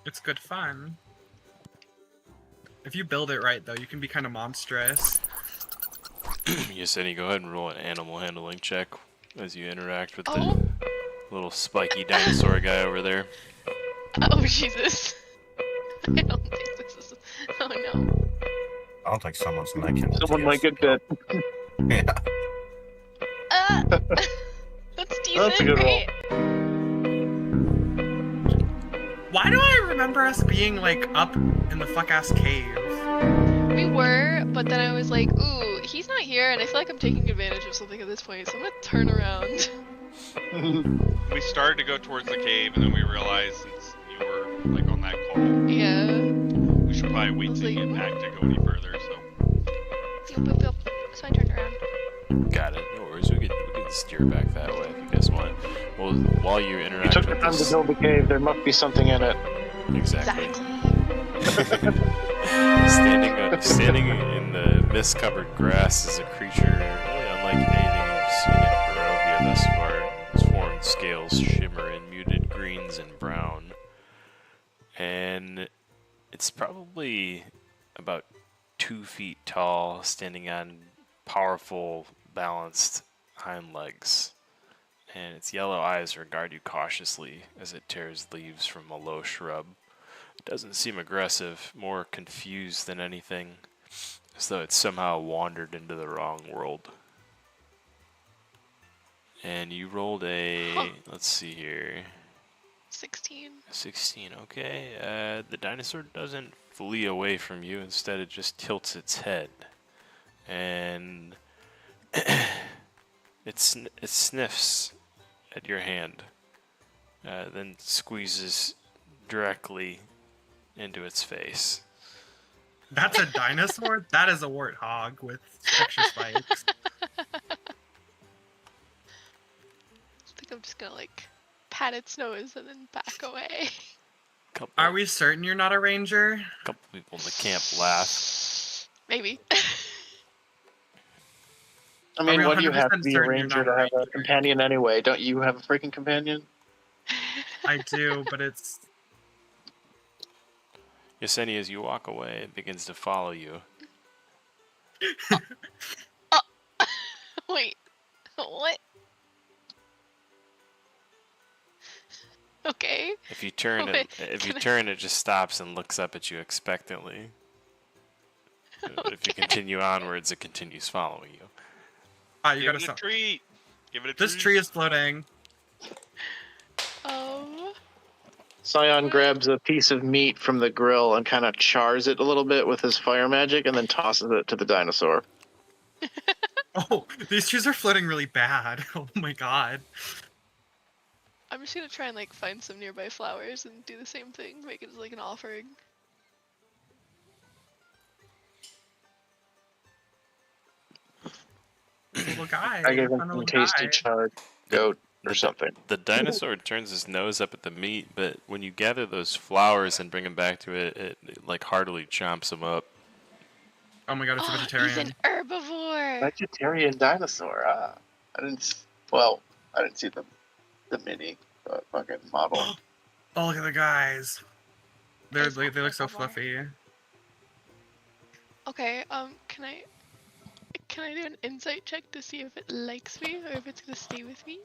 It's good fun. If you build it right, though, you can be kind of monstrous. Yesenia, go ahead and roll an animal handling check as you interact with the little spiky dinosaur guy over there. Oh, Jesus. I don't think this is... Oh, no. I don't think someone's making it. Someone might get bit. Yeah. That's decent, That's a good roll. right? Why do I remember us being, like, up in the fuck-ass cave? We were, but then I was like, ooh, he's not here, and I feel like I'm taking advantage of something at this point, so I'm gonna turn around. We started to go towards the cave, and then we realized since you were like on that call, Yeah. we should probably wait till you get back to go any further. So. Boop, boop, boop. So I turned around. Got it. No worries. We could steer back that way if you guys want. Well, while you You interact took the with time to this, build the cave. There must be something in it. exactly. Standing in the mist-covered grass is a creature really unlike anything you've seen in Barovia thus far. Its horned scales shimmer in muted greens and brown, and it's probably about 2 feet tall, standing on powerful, balanced hind legs, and its yellow eyes regard you cautiously as it tears leaves from a low shrub. It doesn't seem aggressive, more confused than anything, as though it somehow wandered into the wrong world. And you rolled a, let's see here, 16. 16, okay. The dinosaur doesn't flee away from you, instead it just tilts its head. And it sniffs at your hand, then squeezes directly into its face. That's a dinosaur? That is a warthog with extra spikes. I think I'm just gonna, like, pat its nose and then back away. Are we certain you're not a ranger? A couple people in the camp laugh. Maybe. I mean, we what do you have to 100% be a certain you're ranger not to a have a ranger? companion anyway? Don't you have a freaking companion? I do, but it's... Yesenia, as you walk away, it begins to follow you. Wait. What? Okay. If you turn, it just stops and looks up at you expectantly. But if you continue onwards, it continues following you. You Give gotta it a stop. treat. Give it a treat. This tree is floating. Scion grabs a piece of meat from the grill and kind of chars it a little bit with his fire magic and then tosses it to the dinosaur. Oh, these trees are floating really bad. Oh my god. I'm just gonna try and, like, find some nearby flowers and do the same thing. Make it as, like, an offering. Little guy. I gave him fun some little tasty guy. charred goat or something. The dinosaur turns his nose up at the meat, but when you gather those flowers and bring them back to it, it like heartily chomps them up. Oh my god, it's a vegetarian. He's an herbivore! Vegetarian dinosaur. I didn't see the mini fucking model. Oh, look at the guys. They look so fluffy. Okay, can I do an insight check to see if it likes me or if it's gonna stay with me?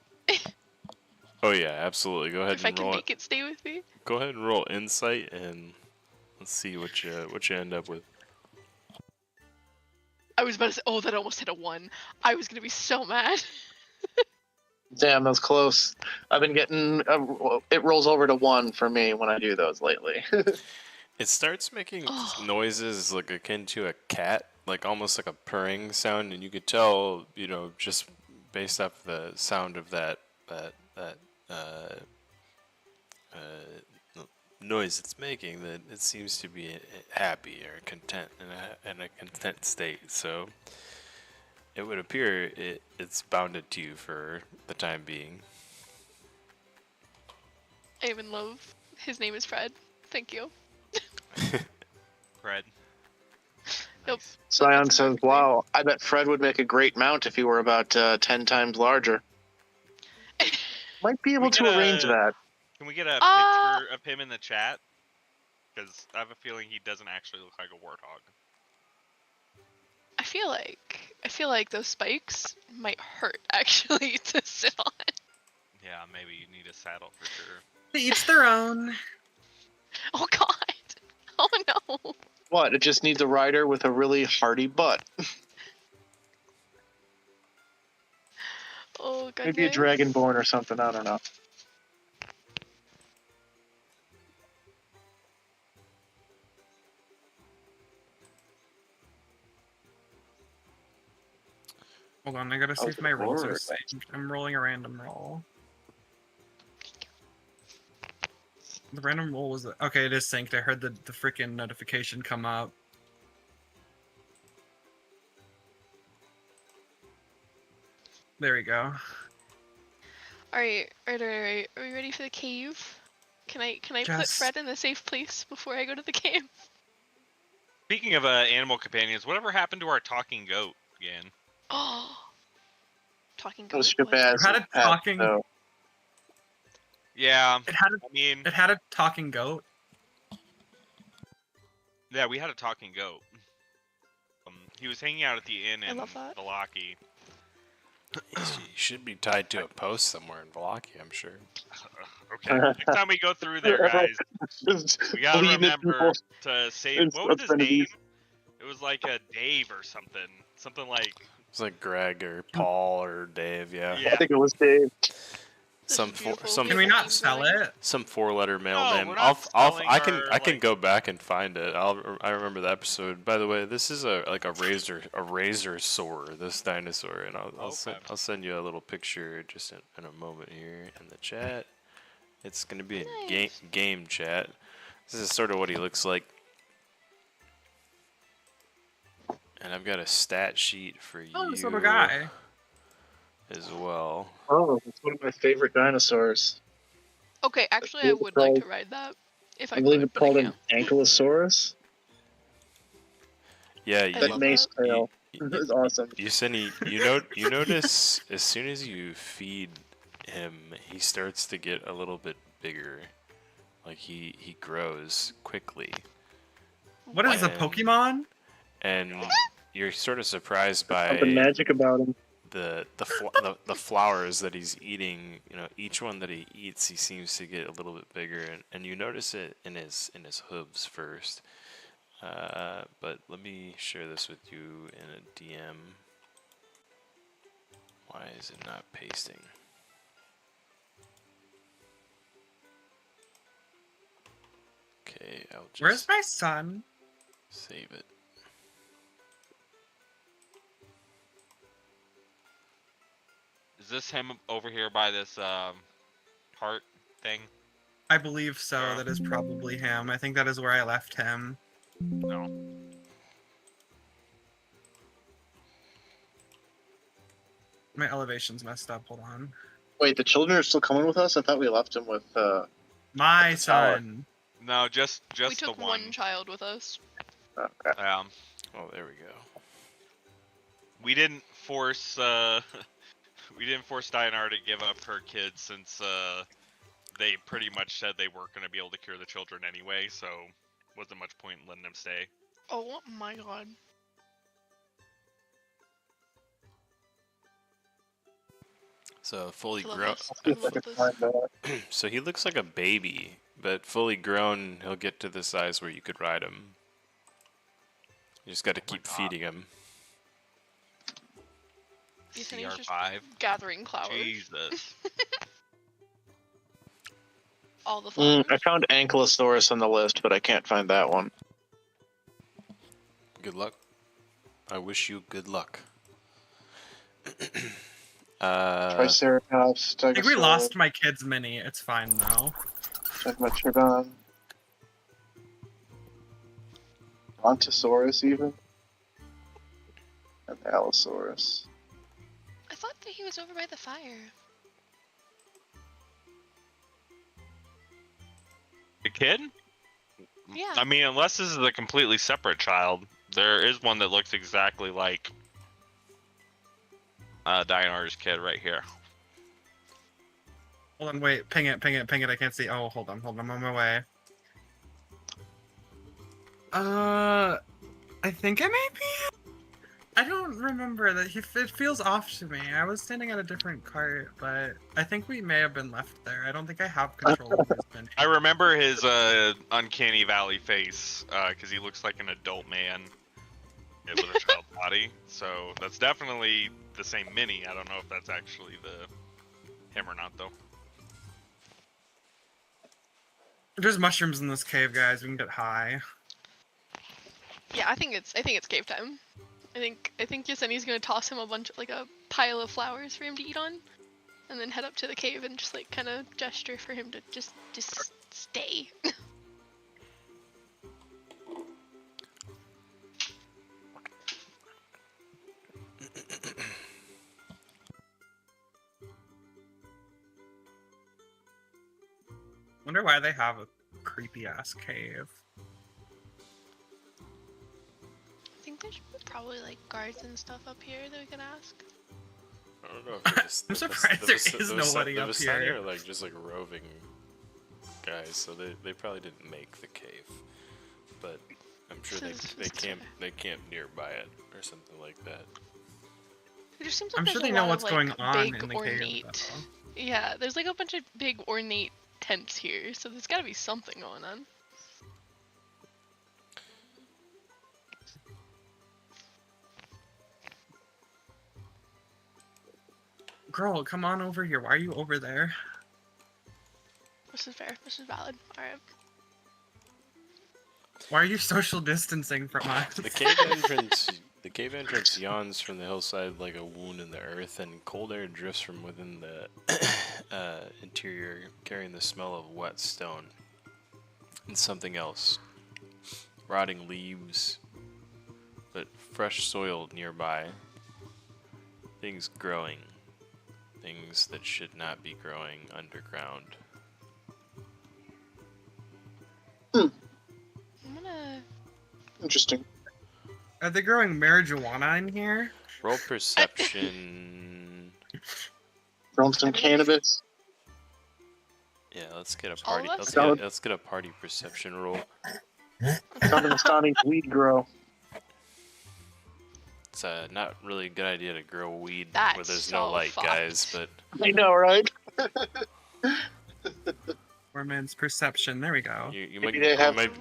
Oh yeah, absolutely. Go ahead If I and can roll make it stay with me? Go ahead and roll insight, and let's see what you end up with. I was about to say, oh, that almost hit a 1. I was gonna be so mad. Damn, that was close. I've been getting it rolls over to 1 for me when I do those lately. It starts making noises like akin to a cat, like almost like a purring sound, and you could tell, just based off the sound of that noise it's making, that it seems to be happy or content in a content state. So it would appear it's bounded to you for the time being. I'm in love. His name is Fred. Thank you. Fred. Nope. Scion says, wow, I bet Fred would make a great mount if he were about 10 times larger. Might be able to arrange that. Can we get a picture of him in the chat? Because I have a feeling he doesn't actually look like a warthog. I feel like those spikes might hurt actually to sit on. Yeah, maybe you need a saddle for sure. To each their own. Oh god. Oh no. What? It just needs a rider with a really hardy butt. Oh goodness. Maybe a dragonborn or something. I don't know. Hold on, I gotta see Oh, if my rolls are Lord. synced. I'm rolling a random roll. The random roll was okay. It is synced. I heard the freaking notification come up. There we go. Alright. Are we ready for the cave? Can I put Just- Fred in a safe place before I go to the cave? Speaking of animal companions, whatever happened to our talking goat again? Oh. Talking It was goat. What? Shabazz Had a and Pat, talking- though. Yeah, It had I mean, it had a talking goat. yeah, we had a talking goat. He was hanging out at the inn I in love that. Valaki. He should be tied to a post somewhere in Valaki, I'm sure. Okay, next time we go through there, guys, we gotta Leading the remember people to save. into What was his name? obscenities. It was like a Dave or something. Something like. It's like Greg or Paul or Dave, yeah. Yeah. I think it was Dave. This Some is for, beautiful. some Can we not Beautiful sell going. it? some 4-letter male No, name. we're not selling I can our, I can like- go back and find it. I remember the episode. By the way, this is a razor saur, this dinosaur, and I'll send you a little picture just in a moment here in the chat. It's gonna be a Nice. game chat. This is sort of what he looks like. And I've got a stat sheet for you Oh, this little guy. as well. Oh, it's one of my favorite dinosaurs. Okay, actually I believe would it's like to called- ride that. If I, I believe could, it's but I called an can't. Ankylosaurus. Yeah, I you, That love mace that. tail you, is awesome. you notice as soon as you feed him, he starts to get a little bit bigger. Like he grows quickly, What is a And- Pokemon? and you're sort of surprised by Something magic about him. the flowers that he's eating. You know, each one that he eats, he seems to get a little bit bigger, and you notice it in his hooves first. But let me share this with you in a DM. Why is it not pasting? Okay, I'll just Where's my son? save it. Is this him over here by this heart thing? I believe so. That is probably him. I think that is where I left him. No. My elevation's messed up. Hold on. Wait, the children are still coming with us? I thought we left them with. My the tower. son. No, just We took the one child with us. Okay. Oh, there we go. We didn't force we didn't force Dianar to give up her kids since they pretty much said they weren't going to be able to cure the children anyway, so wasn't much point in letting them stay. Oh my god. So fully I love grown. this. I See if I love can this. find that. So he looks like a baby, but fully grown, he'll get to the size where you could ride him. You just got to keep God. feeding him. Ethan, he's just CR5. gathering flowers. Jesus. All the flowers. I found Ankylosaurus on the list, but I can't find that one. Good luck. I wish you good luck. Triceratops, I think we Stegosaurus, lost my kid's mini. It's fine now. Tegmatrodon, Brontosaurus even, and Allosaurus. I thought that he was over by the fire. The kid? Yeah. I mean, unless this is a completely separate child, there is one that looks exactly like Dianar's kid right here. Hold on, wait. Ping it, ping it, ping it. I can't see. Oh, hold on, I'm on my way. I think it may be. I don't remember that. It feels off to me. I was standing at a different cart, but I think we may have been left there. I don't think I have control over his spinning. I remember his uncanny valley face, because he looks like an adult man with a child body. So that's definitely the same mini. I don't know if that's actually him or not, though. There's mushrooms in this cave, guys. We can get high. Yeah, I think it's cave time. I think Yeseni's gonna toss him a pile of flowers for him to eat on, and then head up to the cave and just like kind of gesture for him to just stay. Wonder why they have a creepy ass cave. I think there's probably like guards and stuff up here that we can ask. I don't know if they're just, I'm surprised there is nobody up Vistani here. are like just like roving guys, so they probably didn't make the cave, but I'm sure they camp nearby it or something like that. It just seems like I'm there's sure a they know lot what's of, going like, on big in the ornate. cave. Yeah, there's like a bunch of big ornate tents here, so there's gotta be something going on. Girl, come on over here. Why are you over there? This is fair. This is valid. Alright. Why are you social distancing from us? The cave entrance yawns from the hillside like a wound in the earth, and cold air drifts from within the interior, carrying the smell of wet stone and something else. Rotting leaves, but fresh soil nearby. Things growing. Things that should not be growing underground. I'm gonna... Interesting. Are they growing marijuana in here? Roll perception. From some cannabis. Yeah, let's get a All party. of us? Let's get a party perception roll. Some of the Stani weed grow. It's not really a good idea to grow weed That's where there's so no light, fucked. guys. But I know, right? Poor man's perception. There we go. you Maybe they have might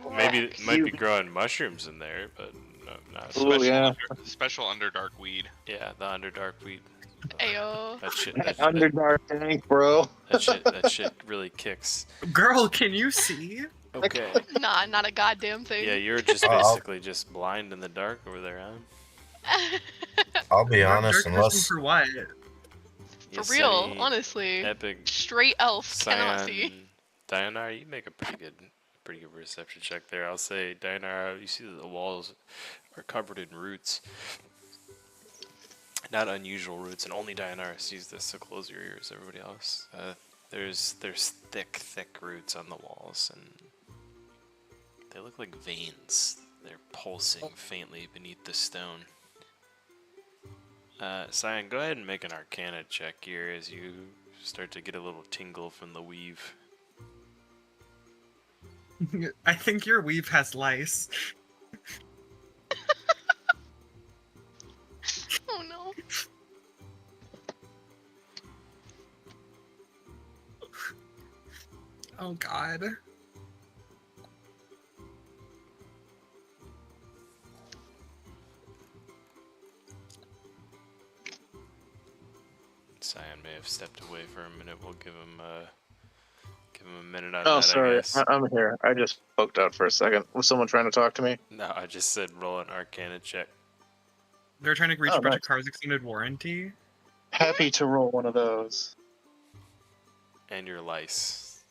be growing mushrooms in there, but no, not. Ooh, yeah. Special Underdark weed. Yeah, the Underdark weed. Ayo. That shit. Underdark tank, bro. That shit really kicks. Girl, can you see? Okay. Nah, not a goddamn thing. Yeah, you're just basically just blind in the dark over there, huh? I'll be Dark honest, vision unless for what? For real, honestly. Epic Straight elf cannot see. Cyan. Dianara, you make a pretty good perception check there. I'll say, Dianara, you see that the walls are covered in roots. Not unusual roots, and only Dianara sees this, so close your ears, everybody else. There's thick roots on the walls, and they look like veins. They're pulsing faintly beneath the stone. Cyan, go ahead and make an Arcana check here as you start to get a little tingle from the weave. I think your weave has lice. Oh no. Oh god. Cyan may have stepped away for a minute. We'll give him a minute on Oh, that, sorry. I guess. I'm here. I just poked out for a second. Was someone trying to talk to me? No, I just said roll an Arcana check. They're trying to reach Oh, a bunch nice. of cars extended warranty. Happy to roll one of those. And your lice.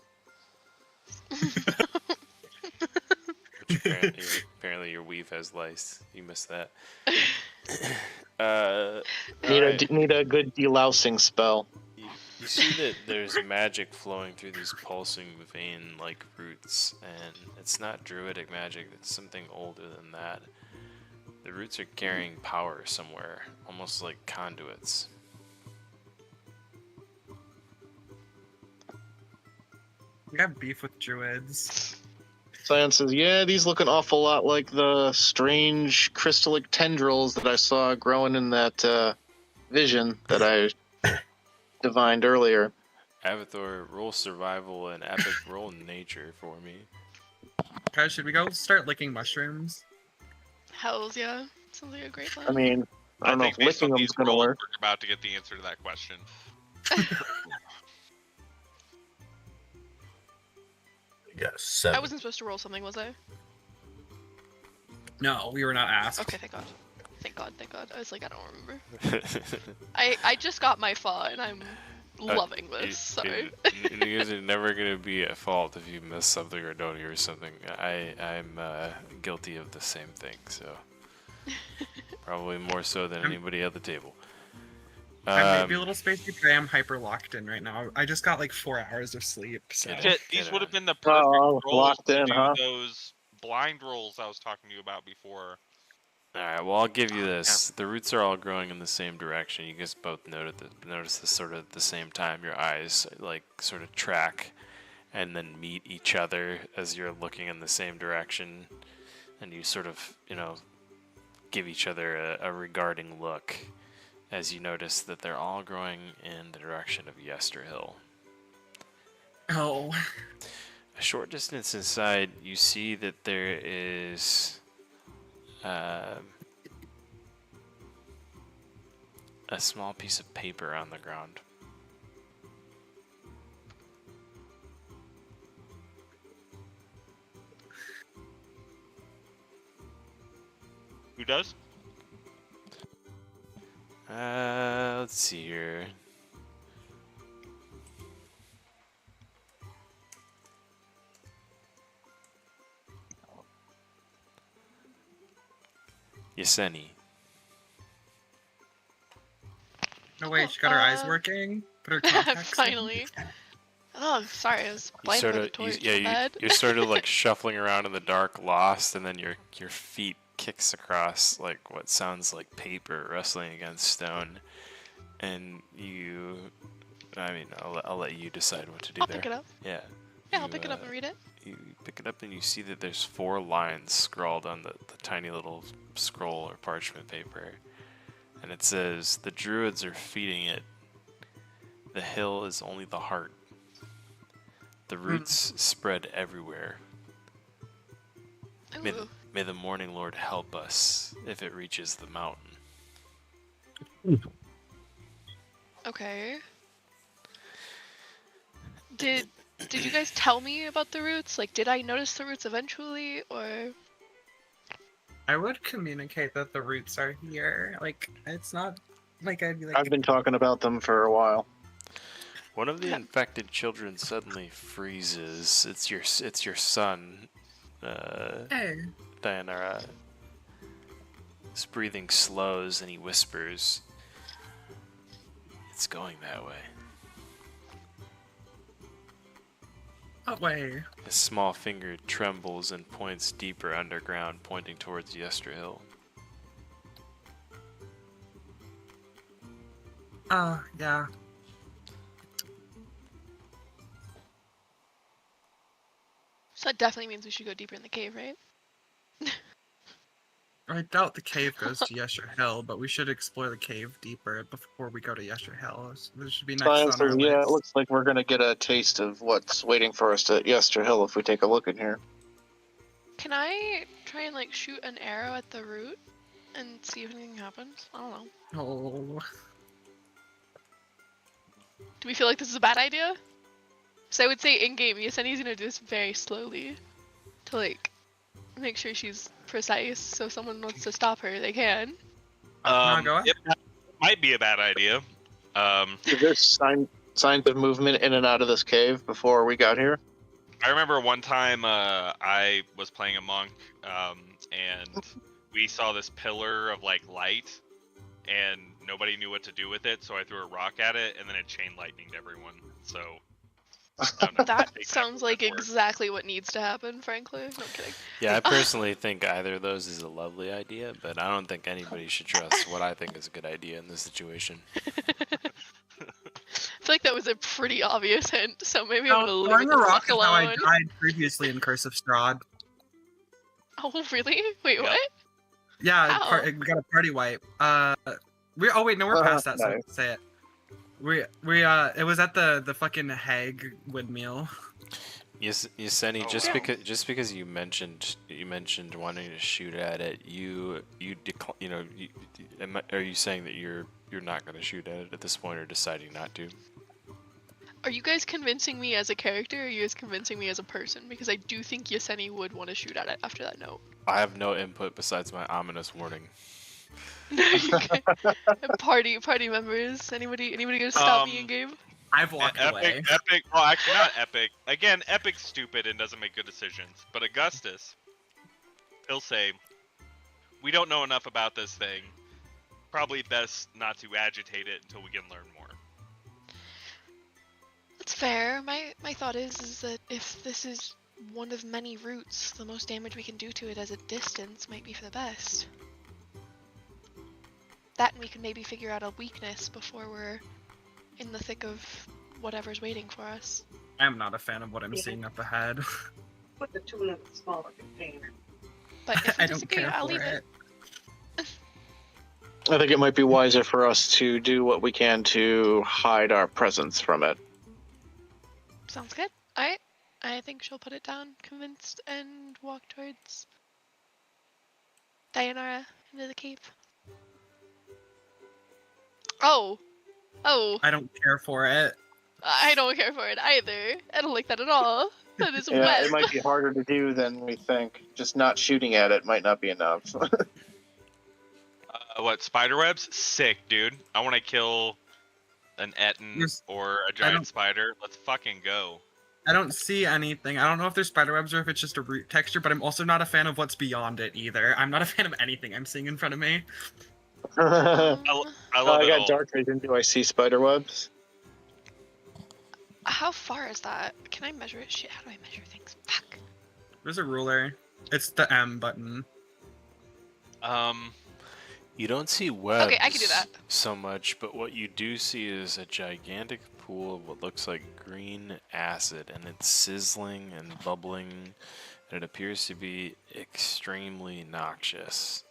Which apparently your weave has lice. You missed that. Need a good delousing spell. You see that there's magic flowing through these pulsing vein-like roots, and it's not druidic magic, it's something older than that. The roots are carrying power somewhere, almost like conduits. We have beef with druids. Scion says, yeah, these look an awful lot like the strange crystallic tendrils that I saw growing in that vision that I divined earlier. Avatar, roll survival and epic roll nature for me. Guys, should we go start licking mushrooms? Hells yeah. Sounds like a great plan. I mean, I don't know think if based licking on them's these going to rolls, work. we're about to get the answer to that question. Yeah, 7. I wasn't supposed to roll something, was I? No, we were not asked. Okay, thank God. Thank God, thank God. I was like, I don't remember. I just got my fa and I'm loving this. Sorry. You guys are never gonna be at fault if you miss something or don't hear something. I'm guilty of the same thing, so probably more so than anybody at the table. I may be a little spacey, but I am hyper locked in right now. I just got like 4 hours of sleep. So. Yeah. Shit, these would have been the perfect Oh, rolls locked to in, do huh? those blind rolls I was talking to you about before. Alright, well, I'll give you this. The roots are all growing in the same direction. You guys both notice this sort of at the same time. Your eyes, like, sort of track and then meet each other as you're looking in the same direction. And you sort of, give each other a regarding look as you notice that they're all growing in the direction of Yester Hill. Oh. A short distance inside, you see that there is a small piece of paper on the ground. Who does? Let's see here. Yeseni. No way, she got her eyes working. Put her contacts in. Finally. Oh, sorry, I was blinded by the torch. You're sort of like shuffling around in the dark, lost, and then your feet kicks across like what sounds like paper wrestling against stone, and I'll let you decide what to do I'll there. pick it up. Yeah. Yeah, I'll pick it up and read it. You pick it up and you see that there's 4 lines scrawled on the tiny little scroll or parchment paper, and it says, "The druids are feeding it. The hill is only the heart. The roots spread everywhere. Ooh. May the Morning Lord help us if it reaches the mountain." Okay. Did you guys tell me about the roots? Like, did I notice the roots eventually, or? I would communicate that the roots are here. Like, it's not like I'd be like. I've been talking about them for a while. One of the infected children suddenly freezes. It's your son, Hey. Dianara. His breathing slows and he whispers, "It's going that way." What way? His small finger trembles and points deeper underground, pointing towards Yester Hill. Yeah. So that definitely means we should go deeper in the cave, right? I doubt the cave goes to Yester Hill, but we should explore the cave deeper before we go to Yester Hill. This should be next Scion on our says, yeah, it list. looks like we're going to get a taste of what's waiting for us at Yester Hill if we take a look in here. Can I try and like shoot an arrow at the root and see if anything happens? I don't know. Oh. Do we feel like this is a bad idea? So I would say in-game, Yeseni's gonna do this very slowly to like make sure she's precise. So if someone wants to stop her, they can. Go ahead. It might be a bad idea. Is there signs of movement in and out of this cave before we got here? I remember one time I was playing a monk, and we saw this pillar of like light, and nobody knew what to do with it, so I threw a rock at it, and then it chain lightninged everyone. So That sounds like exactly what needs to happen, frankly. No kidding. Yeah, I personally think either of those is a lovely idea, but I don't think anybody should trust what I think is a good idea in this situation. I feel like that was a pretty obvious hint, so maybe I'm gonna leave Throwing it a the rock fuck is how I alone. died previously in Curse of Strahd. Oh, really? Wait, Yep. what? Yeah, How? we got a party wipe. Oh wait, no, we're past that. So Nice. say it. It was at the fucking hag windmill. Yes, Yeseni, Oh, just wow. because you mentioned wanting to shoot at it, you are you saying that you're not going to shoot at it at this point, or deciding not to? Are you guys convincing me as a character, or are you guys convincing me as a person? Because I do think Yeseni would want to shoot at it after that note. I have no input besides my ominous warning. Party members. Anybody gonna stop me in game? I've walked away. Epic. Well, actually, not Epic. Again, Epic's stupid and doesn't make good decisions. But Augustus, he'll say, "We don't know enough about this thing. Probably best not to agitate it until we can learn more." That's fair. My thought is that if this is one of many routes, the most damage we can do to it as a distance might be for the best. That, and we can maybe figure out a weakness before we're in the thick of whatever's waiting for us. I'm not a fan of what I'm seeing up ahead. Put the tuna in a smaller container. But if we I don't disagree, care I'll for leave it. it. I think it might be wiser for us to do what we can to hide our presence from it. Sounds good. Alright. I think she'll put it down, convinced, and walk towards Dayanara into the cave. Oh! I don't care for it. I don't care for it either. I don't like that at all. That is Yeah, wet. it might be harder to do than we think. Just not shooting at it might not be enough. What, spiderwebs? Sick, dude. I want to kill an Etten Yes, or a I giant don't- spider. Let's fucking go. I don't see anything. I don't know if there's spiderwebs or if it's just a root texture, but I'm also not a fan of what's beyond it either. I'm not a fan of anything I'm seeing in front of me. I I love it got all. dark vision. Do I see spider webs? How far is that? Can I measure it? Shit, how do I measure things? Fuck. There's a ruler. It's the M button. You don't see webs Okay, I can do that. so much, but what you do see is a gigantic pool of what looks like green acid, and it's sizzling and bubbling, and it appears to be extremely noxious.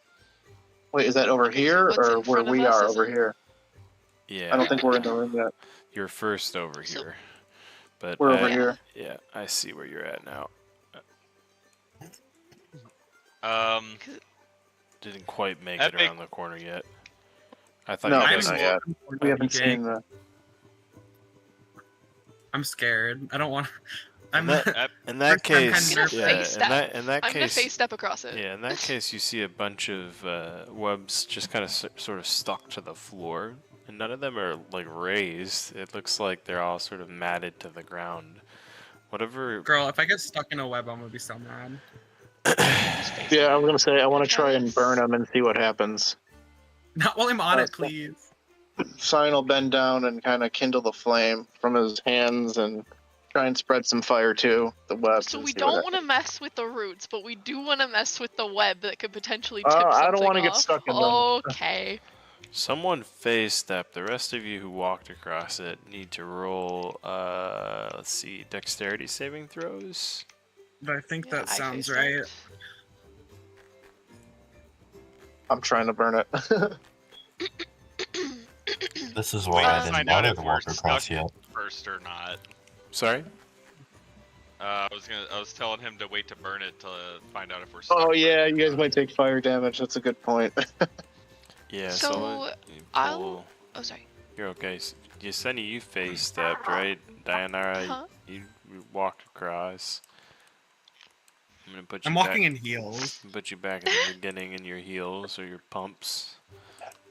Wait, is that over Okay, so here what's or in where front of we us are is over it- here? Yeah, I don't think we're in the room yet. you're first over So- here. But We're over Yeah. here. Yeah, I see where you're at now. Didn't quite make it Epic. around the corner yet. I thought No, you I'm guys. not yet. We haven't seen the. I'm scared. I don't want. I'm. that- In that First time case, kind of yeah, face step. in that I'm gonna case, face step across it. yeah, in that case, you see a bunch of webs just kind of sort of stuck to the floor, and none of them are like raised. It looks like they're all sort of matted to the ground. Whatever. Girl, if I get stuck in a web, I'm gonna be so mad. Just face Yeah, it. I was gonna say I want to Try try and this. burn them and see what happens. Not while I'm on it, That's cool. please. Sign will bend down and kind of kindle the flame from his hands and try and spread some fire too. The web. So and we see don't what want to mess with the roots, but we do want to mess with the web that could potentially tip Oh, something I don't wanna get off. stuck in them. Okay. Someone face step. The rest of you who walked across it need to roll. Let's see, dexterity saving throws. But I think Yeah, that I sounds face right. stepped. I'm trying to burn it. This is Wait, why I Um, didn't find out bother if to we're walk across stuck yet. first or not. Sorry. I was telling him to wait to burn it to find out if we're stuck. Oh first yeah, or you guys not. might take fire damage. That's a good point. Yeah. So, someone, you I'll- pull- Oh, sorry. You're okay. Yeseni, you face stepped, right? Dayanara, Huh? you walked across. I'm gonna put you I'm back. walking in heels. Put you back at the beginning in your heels or your pumps.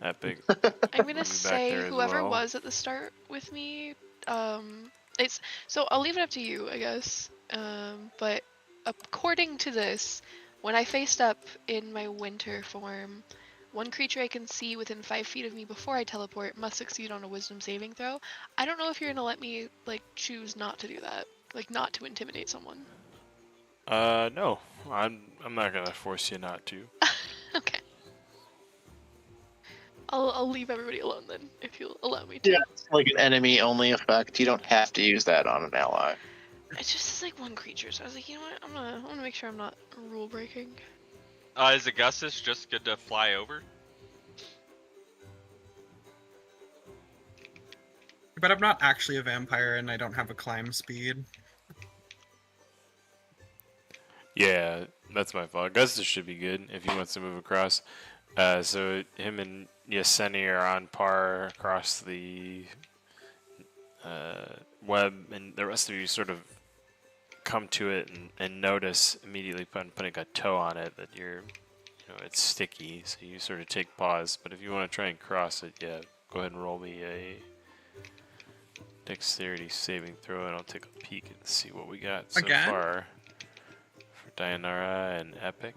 Epic. I'm We'll be gonna back say there as whoever well. was at the start with me, it's so I'll leave it up to you, I guess. But according to this, when I faced up in my winter form, one creature I can see within 5 feet of me before I teleport must succeed on a Wisdom saving throw. I don't know if you're gonna let me like choose not to do that, like not to intimidate someone. No, I'm not gonna force you not to. Okay. I'll leave everybody alone then, if you'll allow me to. Yeah, it's like an enemy only effect. You don't have to use that on an ally. It's just like one creature, so I was like, you know what? I'm gonna make sure I'm not rule breaking. Is Augustus just good to fly over? But I'm not actually a vampire, and I don't have a climb speed. Yeah, that's my fault. Augustus should be good if he wants to move across. So him and Yesenia are on par across the web, and the rest of you sort of come to it and notice immediately putting a toe on it that it's sticky, so you sort of take pause. But if you want to try and cross it, yeah, go ahead and roll me a dexterity saving throw, and I'll take a peek and see what we got so Again? far for Dayanara and Epic.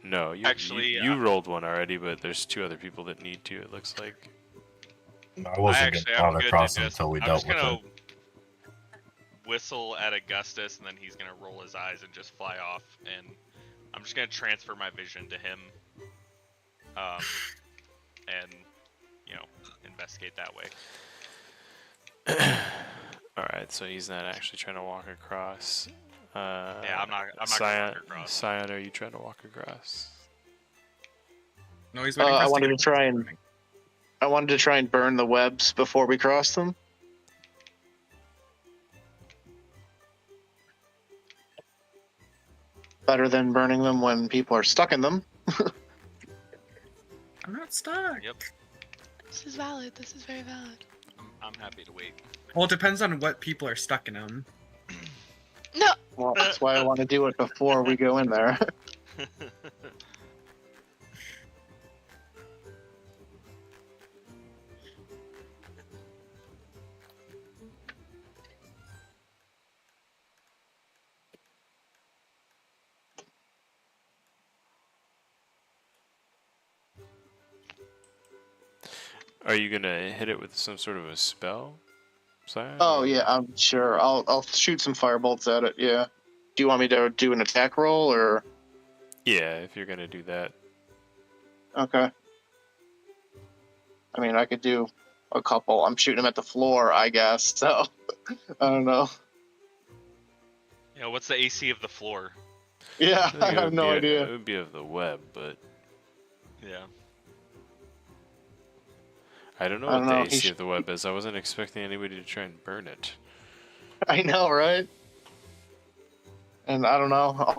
No, Actually, you rolled one already, but there's 2 other people that need to, it looks like. I wasn't I'm going to good cross to him just, until we I'm dealt just with gonna it. whistle at Augustus, and then he's gonna roll his eyes and just fly off, and I'm just gonna transfer my vision to him, and investigate that way. Alright, so he's not actually trying to walk across. Yeah, I'm not gonna walk across. Scion, are you trying to walk across? No, he's waiting for I us wanted to to try and burn the webs before we cross them. Better than burning them when people are stuck in them. I'm not stuck. Yep, This is valid. This is very valid. I'm happy to wait. Well, it depends on what people are stuck in them. No. Well, that's why I want to do it before we go in there. Are you gonna hit it with some sort of a spell, Scion? Oh yeah, I'm sure. I'll shoot some firebolts at it. Yeah. Do you want me to do an attack roll or? Yeah, if you're gonna do that. Okay. I mean, I could do a couple. I'm shooting them at the floor, I guess. So I don't know. What's the AC of the floor? Yeah, think I it have would no be idea. It would be of the web, but Yeah. I don't know I what don't know. the AC of the web is. I wasn't expecting anybody to try and burn it. I know, right? And I don't know.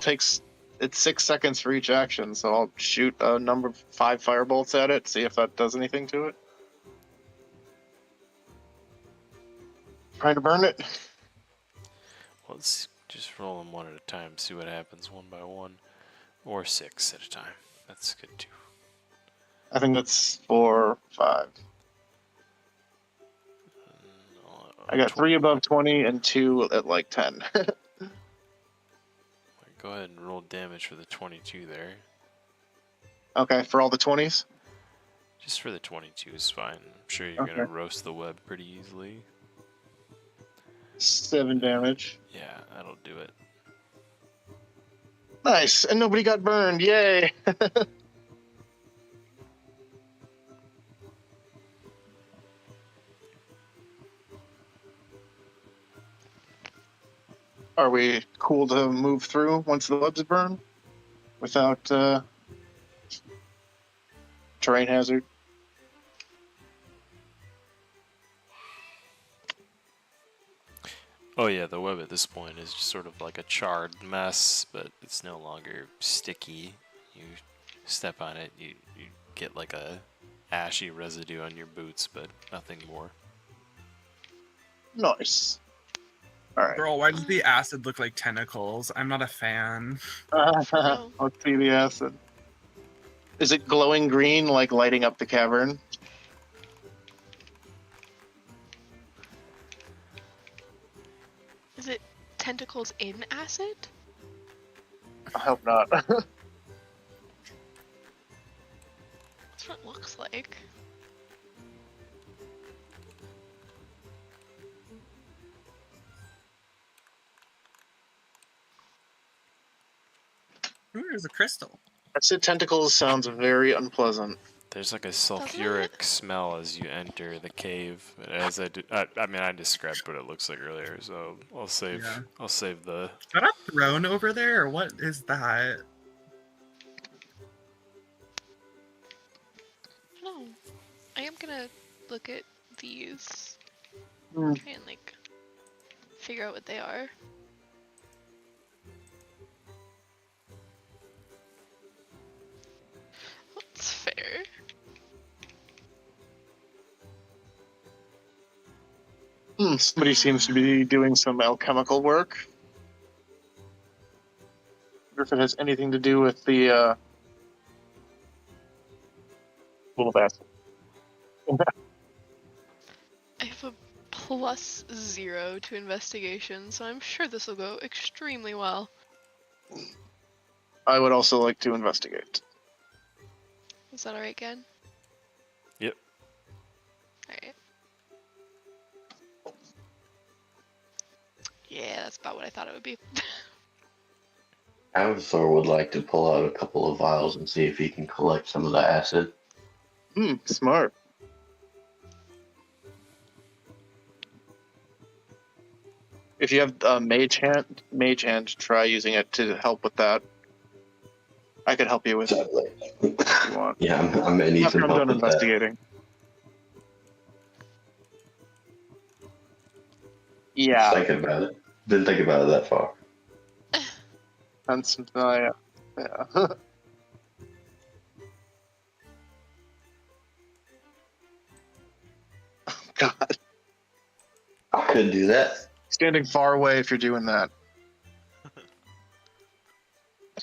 It's 6 seconds for each action, so I'll shoot a number of 5 firebolts at it, see if that does anything to it. Trying to burn it. Well, let's just roll them one at a time, see what happens one by one. Or 6 at a time. That's good too. I think that's 4, 5. I got 3 above 20 and 2 at like 10. Go ahead and roll damage for the 22 there. Okay, for all the 20s? Just for the 22 is fine. I'm sure you're gonna roast the web pretty easily. 7 damage. Yeah, that'll do it. Nice, and nobody got burned. Yay! Are we cool to move through once the webs burn? Without terrain hazard? Oh yeah, the web at this point is just sort of like a charred mess, but it's no longer sticky. You step on it, you get like a ashy residue on your boots, but nothing more. Nice. Alright. Girl, why does the acid look like tentacles? I'm not a fan. Let's see the acid. Is it glowing green, like lighting up the cavern? Is it tentacles in acid? I hope not. That's what it looks like. Ooh, there's a crystal. Acid tentacles sounds very unpleasant. There's like a sulfuric smell as you enter the cave. As I described what it looks like earlier, so I'll save. Yeah. I'll save the. Is that a throne over there, or what is that? I am gonna look at these. Hmm. Try and like figure out what they are. That's fair. Somebody seems to be doing some alchemical work. I wonder if it has anything to do with the little bastard. I have a +0 to investigation, so I'm sure this will go extremely well. I would also like to investigate. Is that alright, Gan? Yep. Alright. Yeah, that's about what I thought it would be. Avatar would like to pull out a couple of vials and see if he can collect some of the acid. Smart. If you have mage hand, try using it to help with that. I could help you with it if you want. Yeah, I'm gonna need After some I'm help done with that. investigating. Yeah, Thinking about it. Didn't think about it that far. that's yeah. Oh, God, I could do that. standing far away if you're doing that.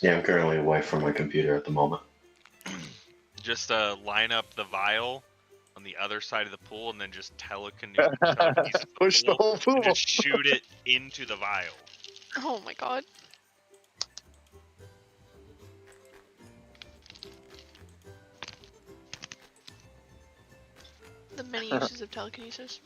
Yeah, I'm currently away from my computer at the moment. Just line up the vial on the other side of the pool and then just telekinesis Push the whole pool. and just shoot it into the vial. Oh my god. The many uses of telekinesis.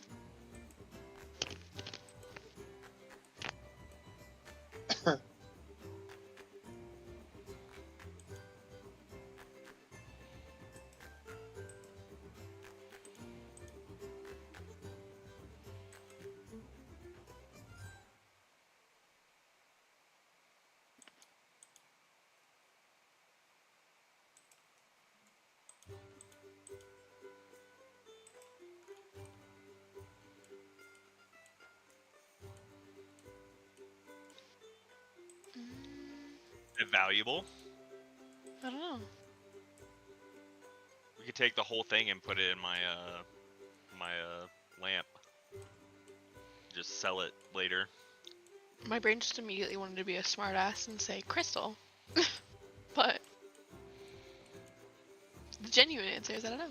Is it valuable? I don't know. We could take the whole thing and put it in my lamp. Just sell it later. My brain just immediately wanted to be a smartass and say crystal. But the genuine answer is I don't know.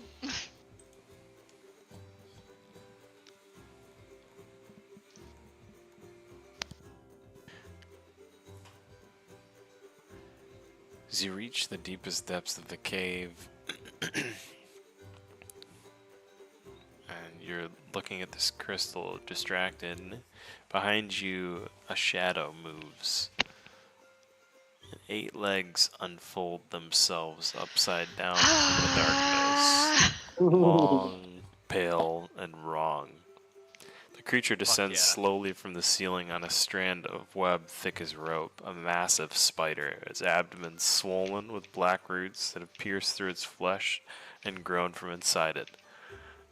As you reach the deepest depths of the cave, and you're looking at this crystal distracted, behind you a shadow moves. And 8 legs unfold themselves upside down from the darkness. Long, pale, and wrong. The creature descends yeah. slowly from the ceiling on a strand of web thick as rope, a massive spider, its abdomen swollen with black roots that have pierced through its flesh and grown from inside it.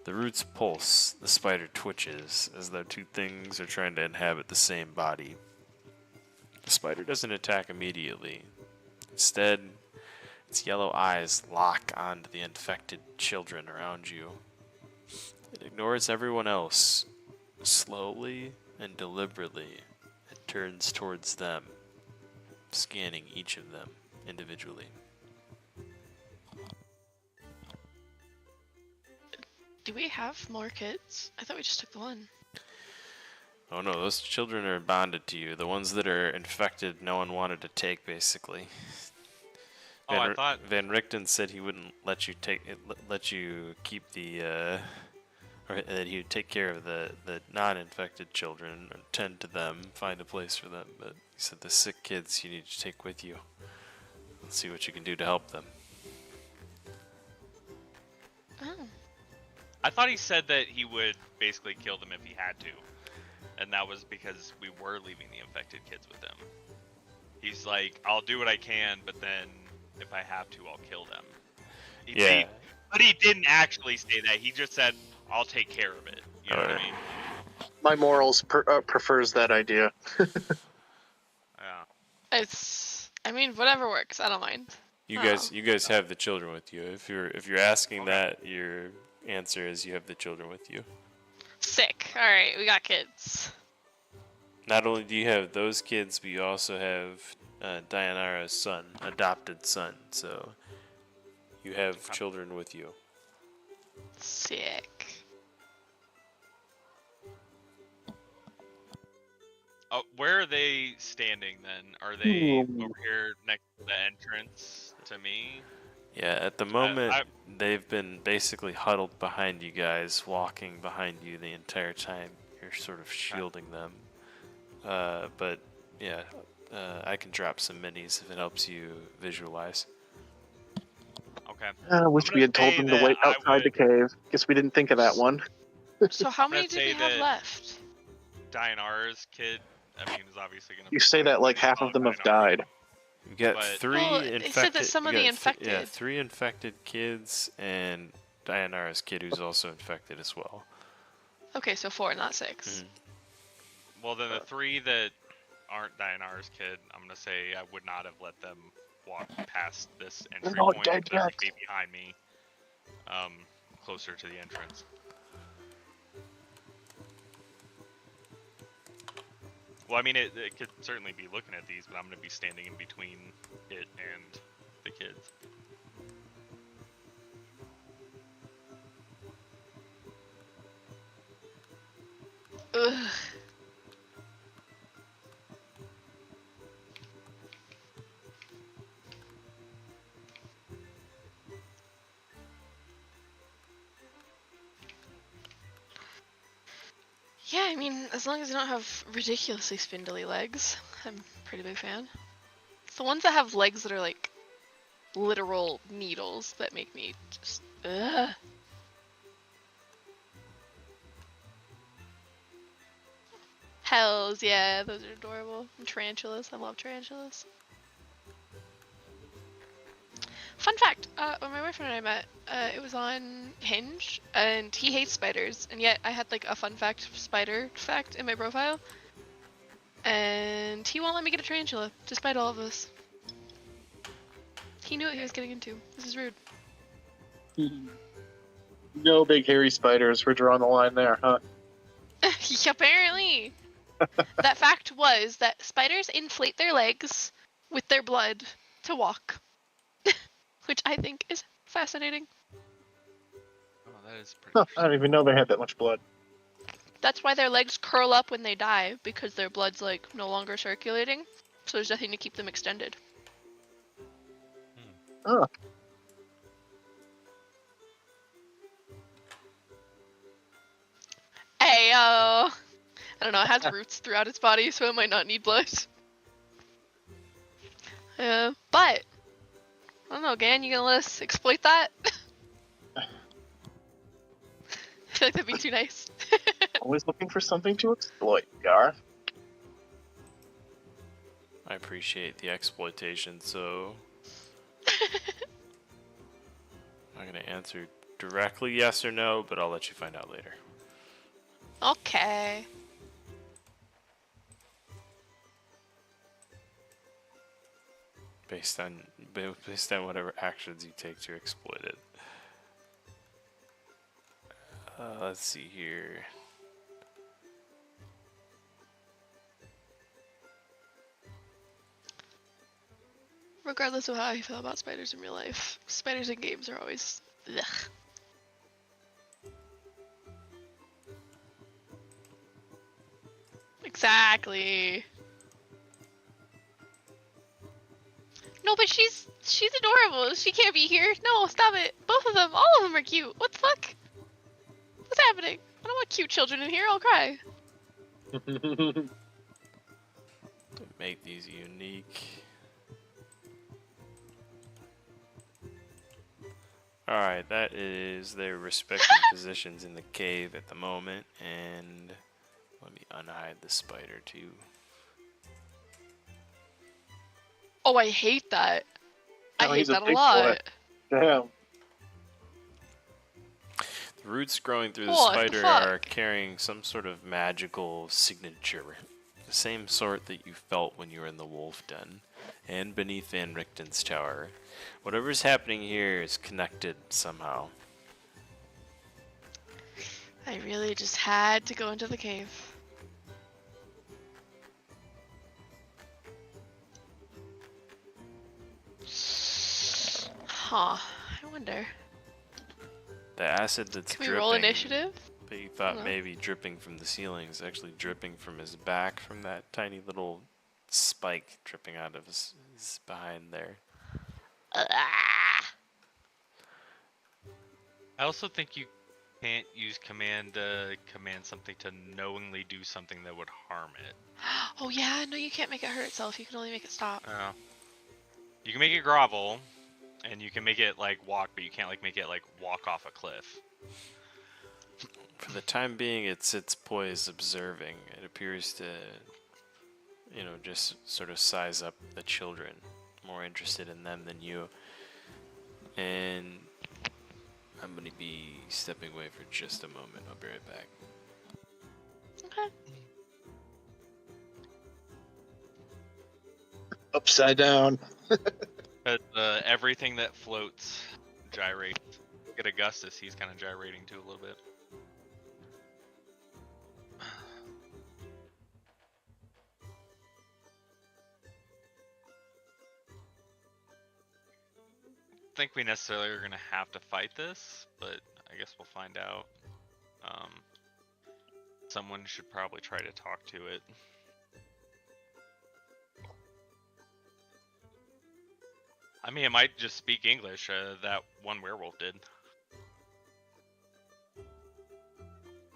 The roots pulse, the spider twitches, as though two things are trying to inhabit the same body. The spider doesn't attack immediately. Instead, its yellow eyes lock onto the infected children around you. It ignores everyone else. Slowly and deliberately, it turns towards them, scanning each of them individually. Do we have more kids? I thought we just took the one. Oh no, those children are bonded to you. The ones that are infected, no one wanted to take, basically. Oh, I thought Van Richten said he wouldn't let you let you keep the, or that he would take care of the non-infected children, or tend to them, find a place for them. But he said the sick kids you need to take with you. Let's see what you can do to help them. Oh. I thought he said that he would basically kill them if he had to. And that was because we were leaving the infected kids with them. He's like, I'll do what I can, but then if I have to, I'll kill them. Yeah. But he didn't actually say that. He just said, "I'll take care of it." You know what I mean? My morals prefers that idea. Yeah. I mean, whatever works. I don't mind. You Oh. guys have the children with you. If you're asking that, your answer is you have the children with you. Sick. All right, we got kids. Not only do you have those kids, but you also have Dayanara's son, adopted son. So you have children with you. Sick. Oh, where are they standing then? Are they over here next to the entrance to me? Yeah, at the moment, they've been basically huddled behind you guys, walking behind you the entire time. You're sort of shielding them. But yeah, I can drop some minis if it helps you visualize. Okay. I wish we had told them to wait outside the cave. Guess we didn't think of that one. So how many did we have left? Dayanara's kid, I mean, is obviously going to. You say that like half of them have died. You got three infected. They said that some of the infected. Yeah, 3 infected kids and Dayanara's kid, who's also infected as well. Okay, so 4, not 6. Well, then the 3 that aren't Dayanara's kid, I'm gonna say I would not have let them walk past this entry point. They're gonna be behind me, closer to the entrance. Well, I mean, it could certainly be looking at these, but I'm going to be standing in between it and the kids. Ugh. Yeah, I mean, as long as you don't have ridiculously spindly legs, I'm a pretty big fan. It's the ones that have legs that are like literal needles that make me just ugh. Hells yeah, those are adorable. And tarantulas, I love tarantulas. Fun fact, when my boyfriend and I met, it was on Hinge, and he hates spiders, and yet I had like a fun fact spider fact in my profile, and he won't let me get a tarantula, despite all of this. He knew what he was getting into. This is rude. No big hairy spiders. We're drawing the line there, huh? Apparently. That fact was that spiders inflate their legs with their blood to walk. Which I think is fascinating. Oh, that is pretty. I don't even know they had that much blood. That's why their legs curl up when they die, because their blood's like no longer circulating, so there's nothing to keep them extended. Oh. Hey, I don't know, it has roots throughout its body, so it might not need blood. But I don't know, Gan, you gonna let us exploit that? I feel like that'd be too nice. Always looking for something to exploit, Gar. I appreciate the exploitation, so I'm not gonna answer directly yes or no, but I'll let you find out later. Okay. Based on whatever actions you take to exploit it. Let's see here. Regardless of how I feel about spiders in real life, spiders in games are always ugh. Exactly. No, but she's adorable. She can't be here. No, stop it. Both of them, all of them are cute. What the fuck? What's happening? I don't want cute children in here. I'll cry. Make these unique. Alright, that is their respective positions in the cave at the moment, and let me unhide the spider too. Oh, I hate that. I hate he's a that a big lot. boy. Damn. Roots growing through the What the spider fuck? are carrying some sort of magical signature. The same sort that you felt when you were in the wolf den and beneath Van Richten's tower. Whatever's happening here is connected somehow. I really just had to go into the cave. Huh. I wonder. The acid that's Can we dripping, roll initiative? that you thought No. maybe dripping from the ceiling is actually dripping from his back from that tiny little spike dripping out of his behind there. Ah. I also think you can't use command to command something to knowingly do something that would harm it. Oh yeah, no, you can't make it hurt itself. You can only make it stop. You can make it grovel, and you can make it like walk, but you can't like make it like walk off a cliff. For the time being, it sits poised observing. It appears to, just sort of size up the children, more interested in them than you. And I'm going to be stepping away for just a moment. I'll be right back. Okay. Upside down. But everything that floats gyrates. Look at Augustus, he's kind of gyrating too a little bit. I think we necessarily are going to have to fight this, but I guess we'll find out. Someone should probably try to talk to it. I mean, it might just speak English, that one werewolf did.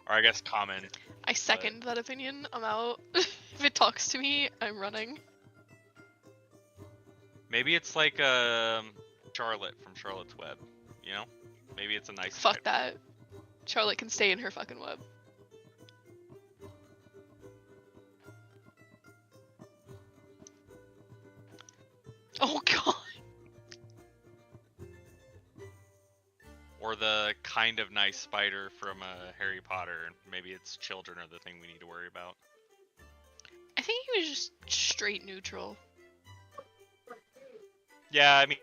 Or I guess common. I second that opinion. I'm out. If it talks to me, I'm running. Maybe it's like Charlotte from Charlotte's Web, you know? Maybe it's a nice Fuck type. that. Charlotte can stay in her fucking web. Oh god. Or the kind of nice spider from Harry Potter. Maybe it's children are the thing we need to worry about. I think he was just straight neutral. Yeah, I mean,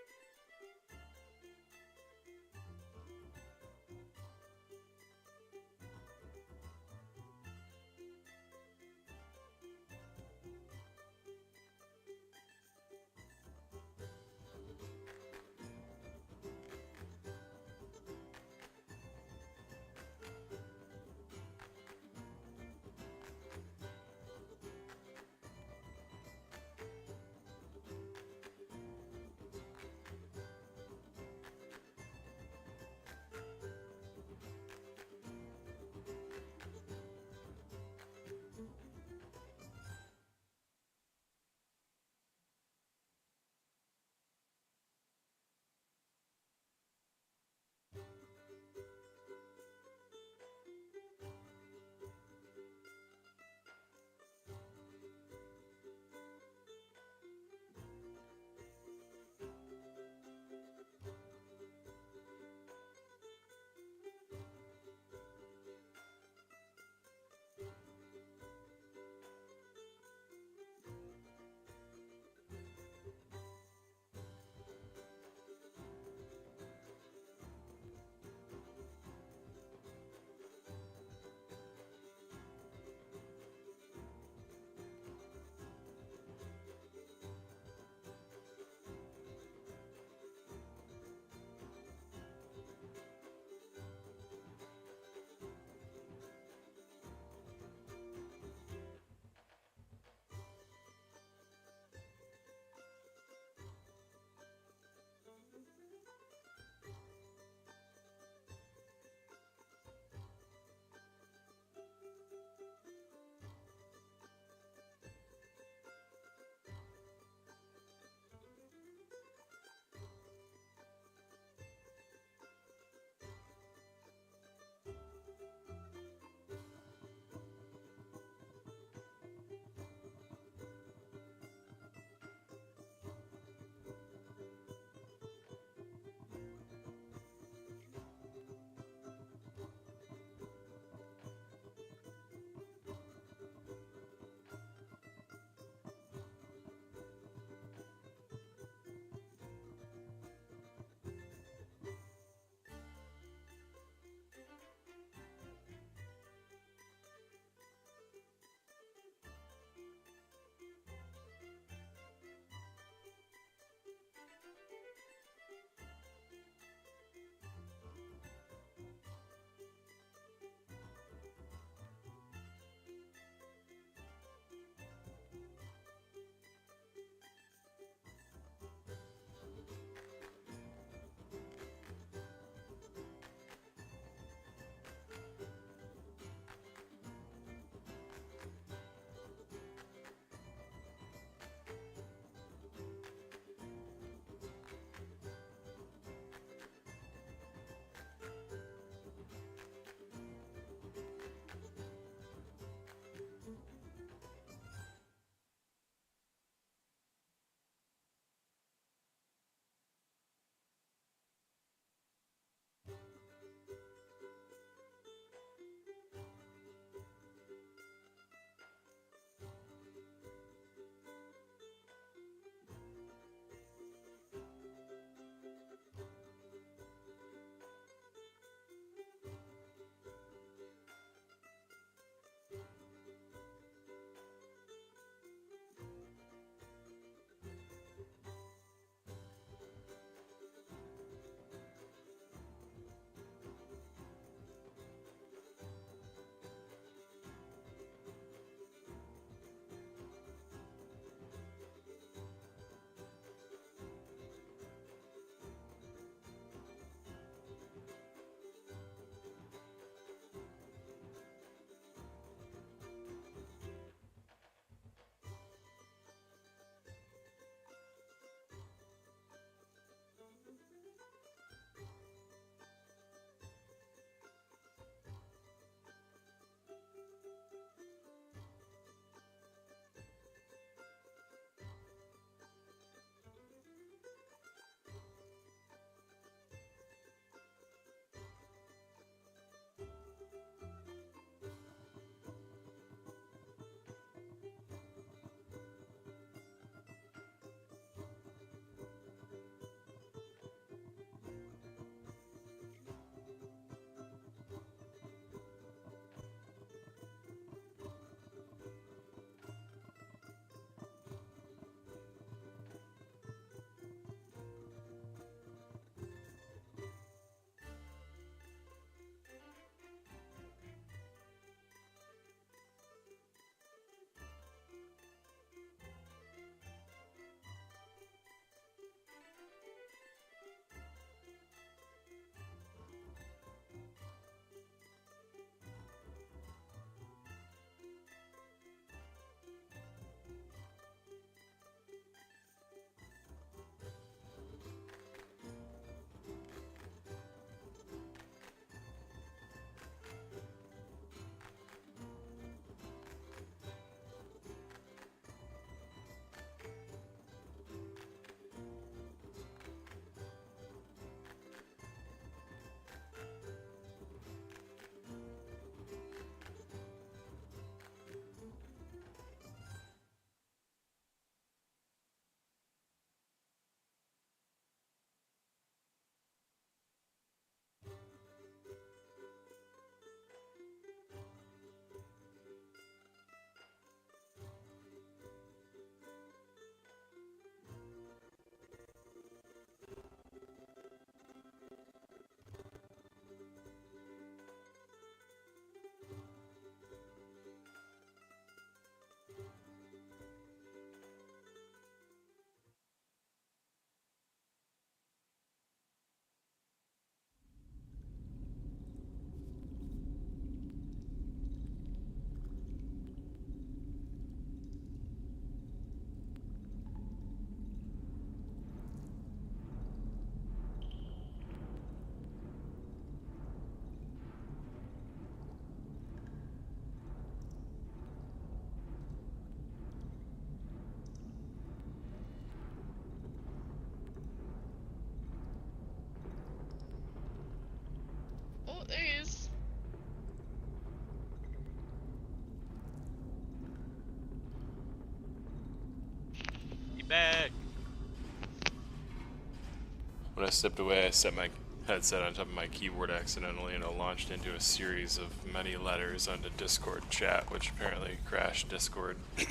When I stepped away, I set my headset on top of my keyboard accidentally, and it launched into a series of many letters onto Discord chat, which apparently crashed Discord. So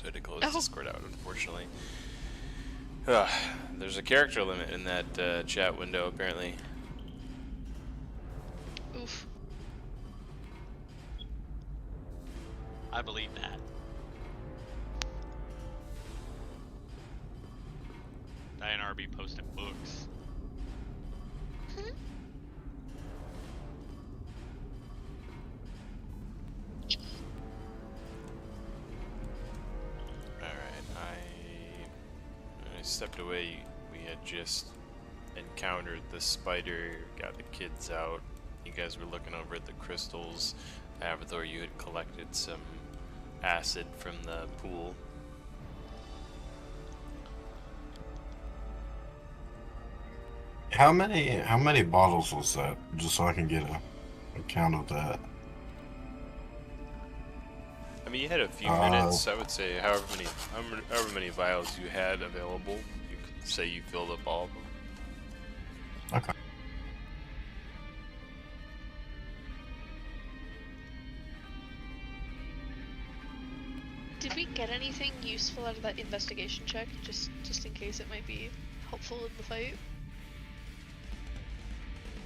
I had to close Discord out, unfortunately. There's a character limit in that chat window, apparently. Oof. I believe that. Diane RB posted books. I stepped away. We had just encountered the spider, got the kids out. You guys were looking over at the crystals. Avatar, you had collected some acid from the pool. How many bottles was that? Just so I can get a count of that. I mean, you had a few minutes. I would say however many vials you had available, you could say you filled up all of them. Okay. Did we get anything useful out of that investigation check? Just in case it might be helpful in the fight.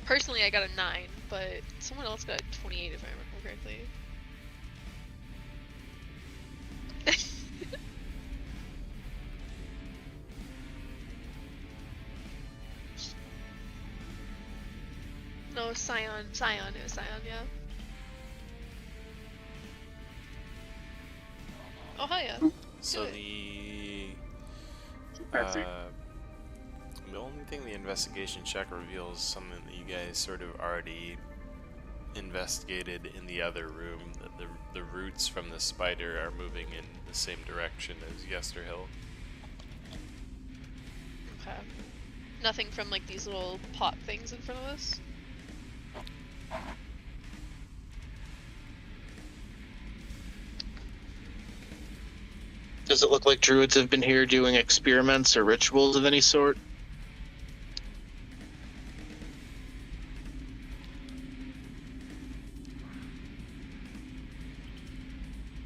Personally, I got a 9, but someone else got a 28 if I remember correctly. No, Scion. It was Scion, yeah. Oh, hi, yeah. So Good. the only thing the investigation check reveals is something that you guys sort of already investigated in the other room. That the roots from the spider are moving in the same direction as Yester Hill. Okay. Nothing from like these little pot things in front of us? Does it look like druids have been here doing experiments or rituals of any sort?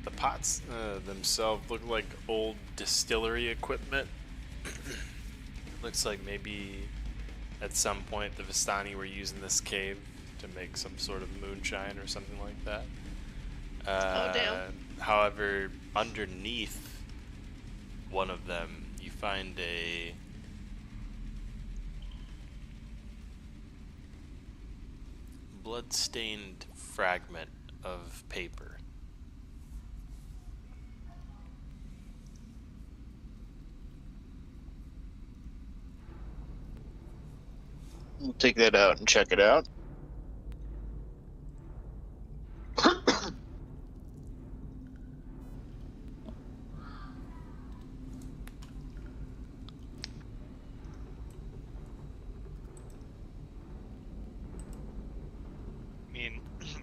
The pots themselves look like old distillery equipment. Looks like maybe at some point the Vistani were using this cave to make some sort of moonshine or something like that. Oh, damn. However, underneath one of them, you find a blood-stained fragment of paper. We'll take that out and check it out.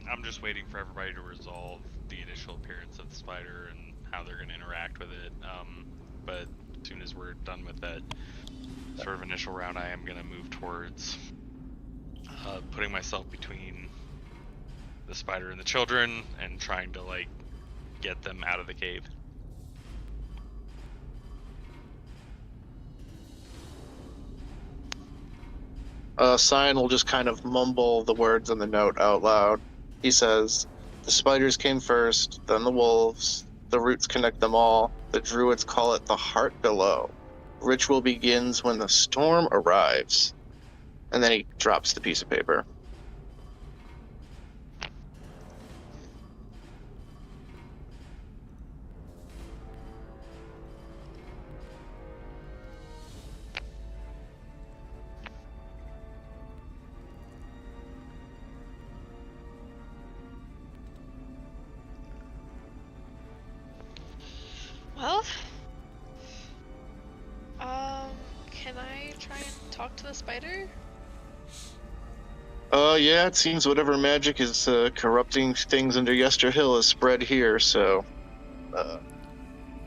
I'm just waiting for everybody to resolve the initial appearance of the spider and how they're going to interact with it. But as soon as we're done with that sort of initial round, I am going to move towards putting myself between the spider and the children and trying to like get them out of the cave. Cyan will just kind of mumble the words on the note out loud. He says, "The spiders came first, then the wolves. The roots connect them all. The druids call it the heart below. Ritual begins when the storm arrives." And then he drops the piece of paper. Well, can I try and talk to the spider? Yeah, it seems whatever magic is corrupting things under Yester Hill is spread here, so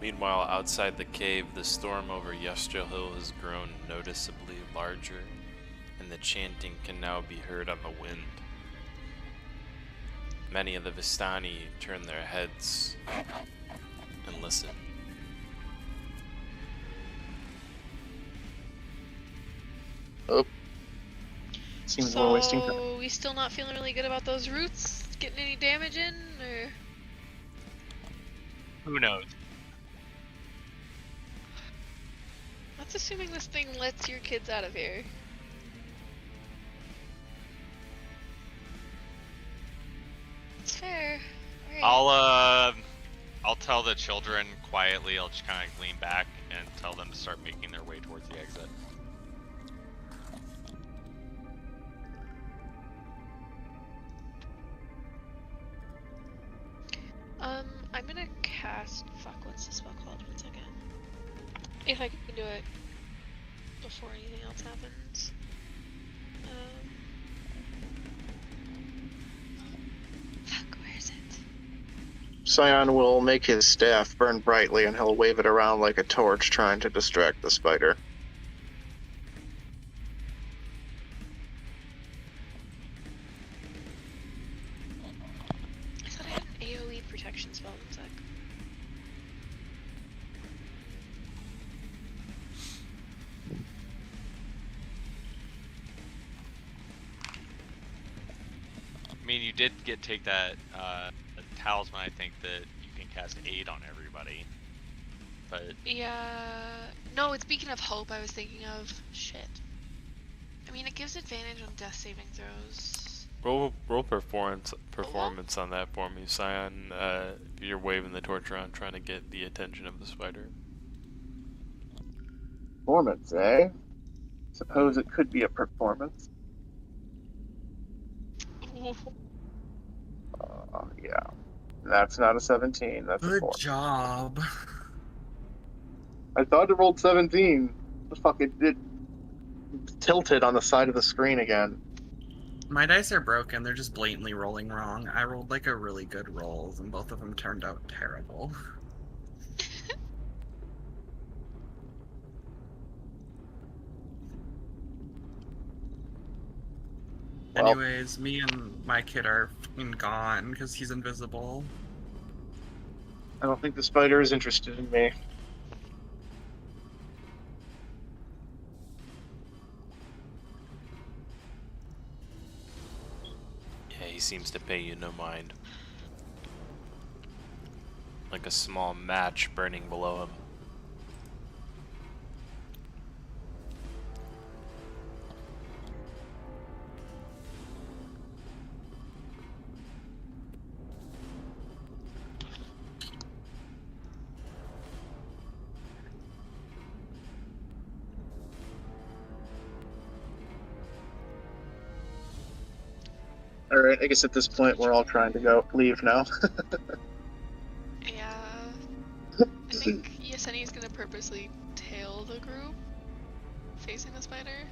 Meanwhile, outside the cave, the storm over Yester Hill has grown noticeably larger, and the chanting can now be heard on the wind. Many of the Vistani turn their heads and listen. Oh. Seems we're wasting time. So, we still not feeling really good about those roots? Getting any damage in, or? Who knows? That's assuming this thing lets your kids out of here. It's fair. Alright. I'll tell the children quietly. I'll just kind of lean back and tell them to start making their way towards the exit. I'm gonna cast. Fuck, what's this spell called? 1 second. If I can do it before anything else happens. Fuck, where is it? Scion will make his staff burn brightly and he'll wave it around like a torch trying to distract the spider. I thought I had an AoE protection spell. 1 sec. I mean, you did take that talisman. I think that you can cast aid on everybody, but Yeah. No, it's Beacon of Hope I was thinking of. Shit. I mean, it gives advantage on death saving throws. Roll performance on that for me, Scion. You're waving the torch around trying to get the attention of the spider. Performance, eh? Suppose it could be a performance. Yeah. That's not a 17, that's a Good 4. job. I thought it rolled 17. The fuck, it tilted on the side of the screen again. My dice are broken. They're just blatantly rolling wrong. I rolled like a really good rolls, and both of them turned out terrible. Well, Anyways, me and my kid are fucking gone because he's invisible. I don't think the spider is interested in me. Yeah, he seems to pay you no mind. Like a small match burning below him. Alright, I guess at this point we're all trying to leave now. Yeah. I think Yeseni's gonna purposely tail the group facing the spider.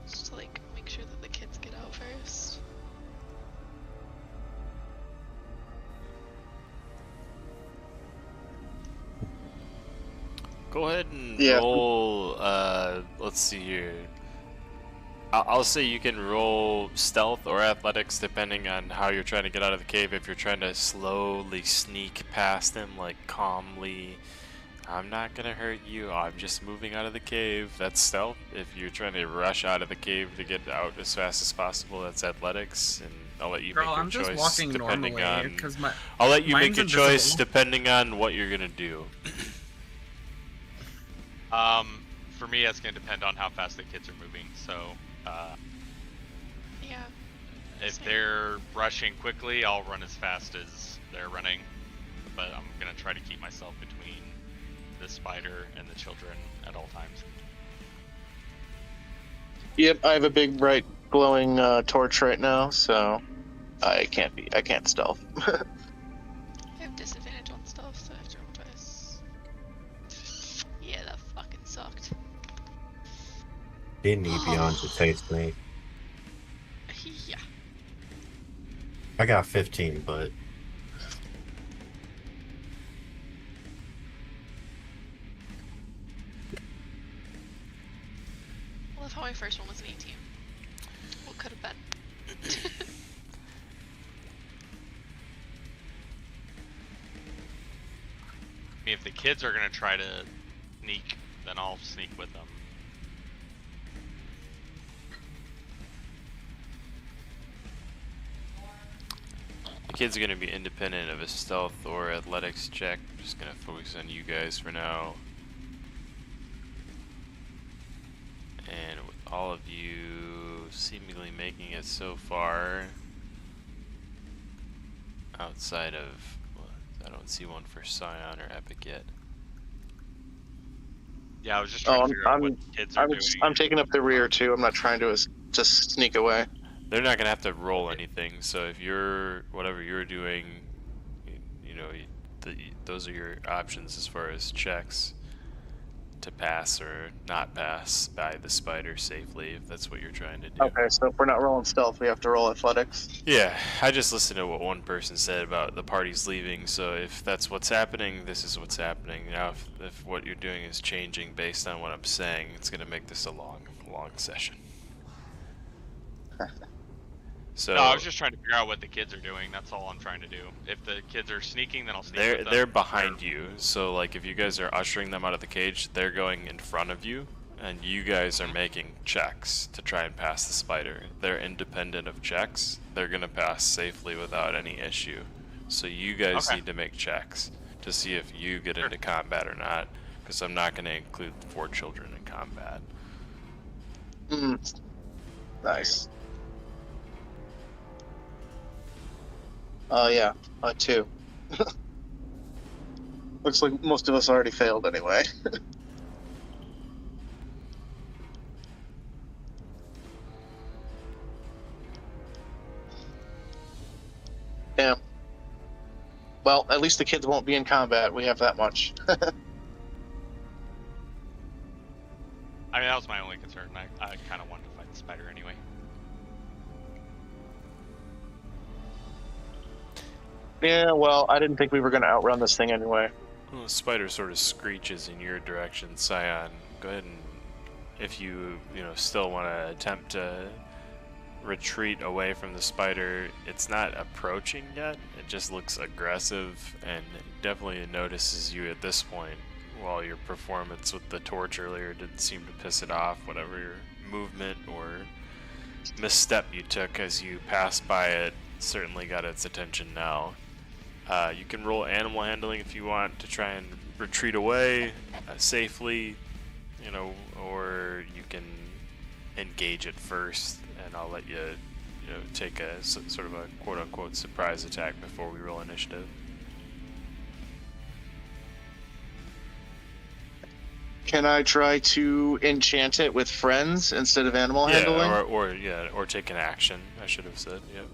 Just to like make sure that the kids get out first. Go ahead and Yeah. roll, let's see here. I'll say you can roll stealth or athletics depending on how you're trying to get out of the cave. If you're trying to slowly sneak past him, like calmly, I'm not gonna hurt you, I'm just moving out of the cave, that's stealth. If you're trying to rush out of the cave to get out as fast as possible, that's athletics. And I'll let you Girl, make your I'm just choice walking depending normally on. because I'll let you make mine's your choice invisible. depending on what you're gonna do. For me, that's gonna depend on how fast the kids are moving. So, Yeah. if Same. they're rushing quickly, I'll run as fast as they're running. But I'm gonna try to keep myself between the spider and the children at all times. Yep, I have a big bright glowing torch right now, so I can't stealth. I have disadvantage on stuff, so I have to roll twice. Yeah, that fucking sucked. Didn't eat beyond to taste me. Yeah. I got 15, but love how my first one was an 18. What could have been? I mean, if the kids are gonna try to sneak, then I'll sneak with them. The kids are going to be independent of a stealth or athletics check. Just going to focus on you guys for now. And with all of you seemingly making it so far, outside of, well, I don't see one for Scion or Epic yet. Yeah, I was just trying to figure out what the kids are doing. I'm taking up the rear too. I'm not trying to just sneak away. They're not gonna have to roll anything, so if you're, whatever you're doing, you know, those are your options as far as checks to pass or not pass by the spider safely, if that's what you're trying to do. Okay, so if we're not rolling stealth, we have to roll athletics. Yeah, I just listened to what one person said about the party's leaving, so if that's what's happening, this is what's happening. Now, if what you're doing is changing based on what I'm saying, it's gonna make this a long session. So No, I was just trying to figure out what the kids are doing. That's all I'm trying to do. If the kids are sneaking, then I'll sneak with them. they're behind you. So like if you guys are ushering them out of the cage, they're going in front of you, and you guys are making checks to try and pass the spider. They're independent of checks. They're gonna pass safely without any issue. So you guys need to make checks to see if you get into combat or not, because I'm not gonna include 4 children in combat. Nice. Yeah, 2. Looks like most of us already failed anyway. Yeah. Well, at least the kids won't be in combat. We have that much. I mean, that was my only concern. I kind of wanted to fight the spider anyway. Yeah, well, I didn't think we were going to outrun this thing anyway. Well, the spider sort of screeches in your direction, Scion. Go ahead and, if you still want to attempt to retreat away from the spider, it's not approaching yet. It just looks aggressive and definitely notices you at this point. While your performance with the torch earlier didn't seem to piss it off, whatever your movement or misstep you took as you passed by it certainly got its attention now. You can roll animal handling if you want to try and retreat away safely, or you can engage it first, and I'll let you, take a sort of a quote-unquote surprise attack before we roll initiative. Can I try to enchant it with friends instead of animal handling? Or take an action, I should have said, yep.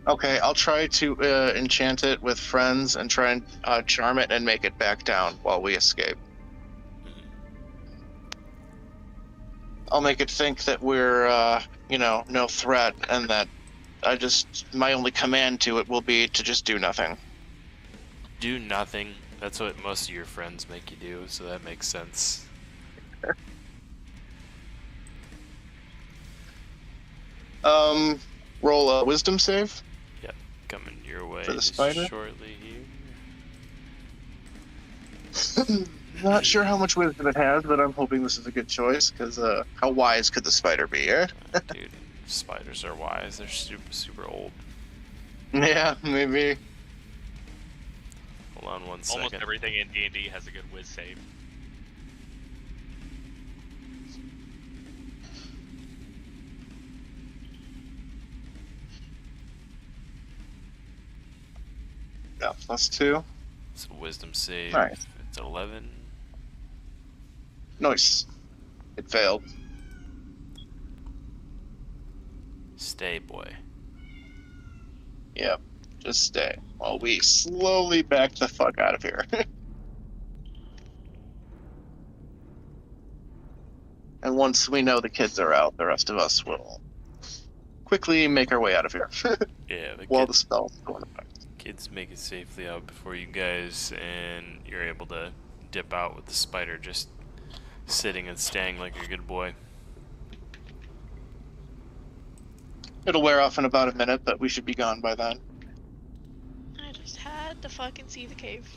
Okay, I'll try to enchant it with friends and try and charm it and make it back down while we escape. I'll make it think that we're, no threat, and that my only command to it will be to just do nothing. Do nothing? That's what most of your friends make you do, so that makes sense. Roll a wisdom save. Yep, coming your way for the spider shortly here. Not sure how much wisdom it has, but I'm hoping this is a good choice, because how wise could the spider be, eh? Dude, spiders are wise. They're super old. Yeah, maybe. Hold on one second. Almost everything in D&D has a good whiz save. Yeah, +2. It's a wisdom save. Nice. It's 11. Nice. It failed. Stay, boy. Yep. Just stay while we slowly back the fuck out of here. And once we know the kids are out, the rest of us will quickly make our way out of here. Yeah, while the spell's going effect. Kids make it safely out before you guys, and you're able to dip out with the spider just sitting and staying like a good boy. It'll wear off in about a minute, but we should be gone by then. I just had to fucking see the cave.